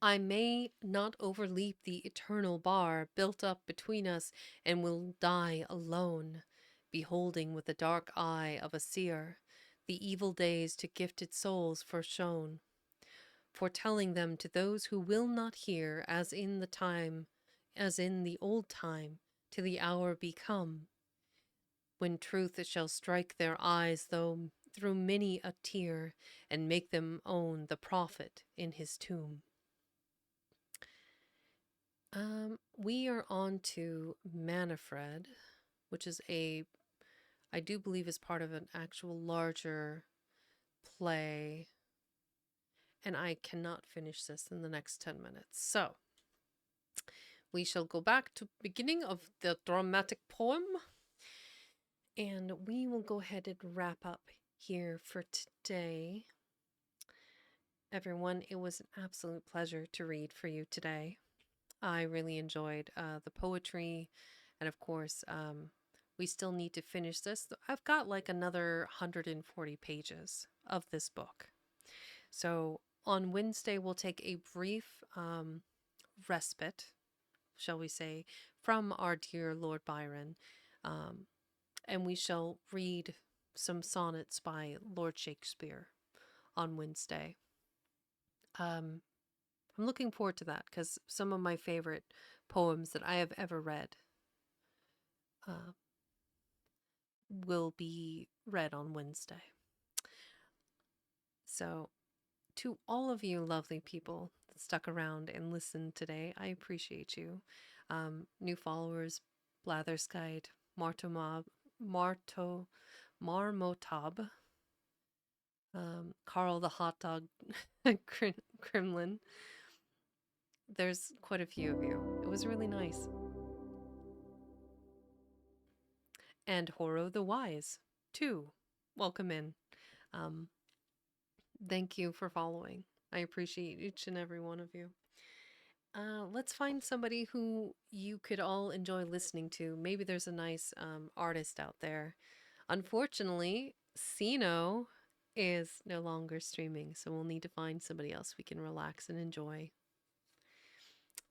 I may not overleap the eternal bar built up between us, and will die alone, beholding with the dark eye of a seer the evil days to gifted souls foreshown, foretelling them to those who will not hear, as in the old time, till the hour be come, when truth shall strike their eyes through many a tear, and make them own the prophet in his tomb. We are on to Manfred, which is I do believe is part of an actual larger play, and I cannot finish this in the next 10 minutes. So, we shall go back to beginning of the dramatic poem, and we will go ahead and wrap up here for today. Everyone, it was an absolute pleasure to read for you today. I really enjoyed the poetry, and of course, we still need to finish this. I've got like another 140 pages of this book. So on Wednesday, we'll take a brief respite, shall we say, from our dear Lord Byron, and we shall read some sonnets by Lord Shakespeare on Wednesday. I'm looking forward to that because some of my favorite poems that I have ever read uh, will be read on Wednesday. So, to all of you lovely people that stuck around and listened today, I appreciate you. New followers, Blatherskite, Marto, Marmotab, Carl the Hot Dog, Kremlin. There's quite a few of you. It was really nice. And Horo the Wise, too. Welcome in. Um, Thank you for following. I appreciate each and every one of you. Let's find somebody who you could all enjoy listening to. Maybe there's a nice artist out there. Unfortunately, Sino is no longer streaming, so we'll need to find somebody else we can relax and enjoy.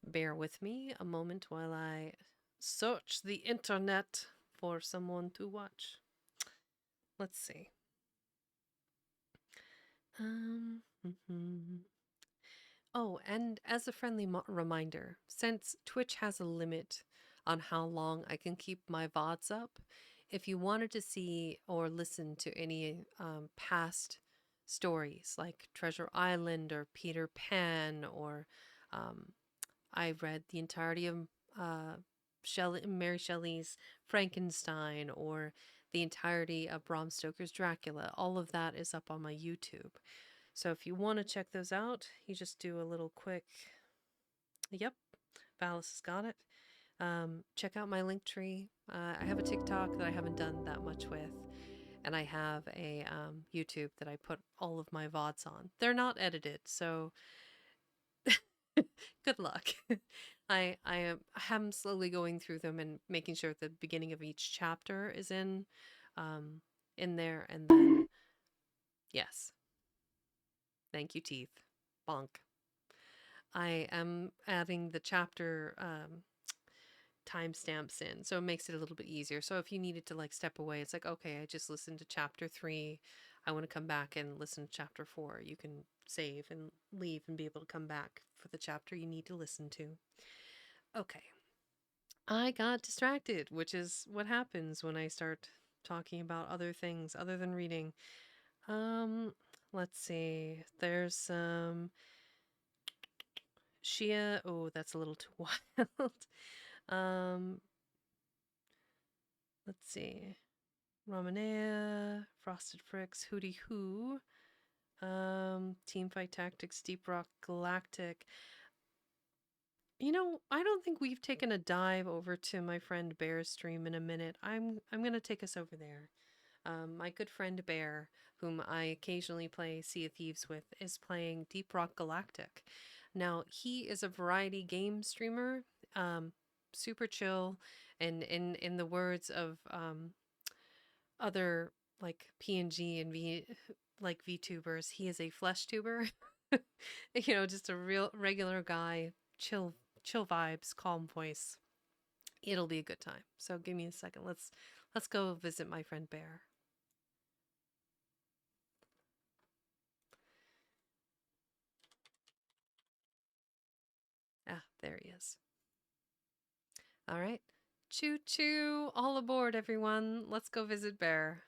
Bear with me a moment while I search the internet for someone to watch. Let's see. Mhm. Oh, and as a friendly reminder, since Twitch has a limit on how long I can keep my VODs up, if you wanted to see or listen to any past stories like Treasure Island or Peter Pan, or um, I read the entirety of Mary Shelley's Frankenstein, or the entirety of Bram Stoker's Dracula, all of that is up on my YouTube. So if you want to check those out, you just do a little quick, yep, Valis has got it. Check out my link tree. I have a TikTok that I haven't done that much with, and I have a YouTube that I put all of my VODs on. They're not edited, so good luck. I'm slowly going through them and making sure the beginning of each chapter is in. in there, and then yes, thank you, teeth. Bonk. I am adding the chapter timestamps in, so it makes it a little bit easier. So if you needed to like step away, it's like, okay, I just listened to chapter 3. I want to come back and listen to chapter 4. You can save and leave and be able to come back for the chapter you need to listen to. Okay. I got distracted, which is what happens when I start talking about other things other than reading. Um, let's see. There's some Shia. Oh, that's a little too wild. um, let's see. Romanea, Frosted Fricks, Hootie Hoo, Teamfight Tactics, Deep Rock Galactic. You know, I don't think we've taken a dive over to my friend Bear's stream in a minute. I'm gonna take us over there. My good friend Bear, whom I occasionally play Sea of Thieves with, is playing Deep Rock Galactic. Now, he is a variety game streamer, um, super chill, and in the words of other like PNG and V like VTubers, he is a flesh tuber. Just a real regular guy, chill vibes, calm voice. It'll be a good time. So give me a second. Let's go visit my friend Bear. Ah, there he is. All right. Choo choo, all aboard everyone. Let's go visit Bear.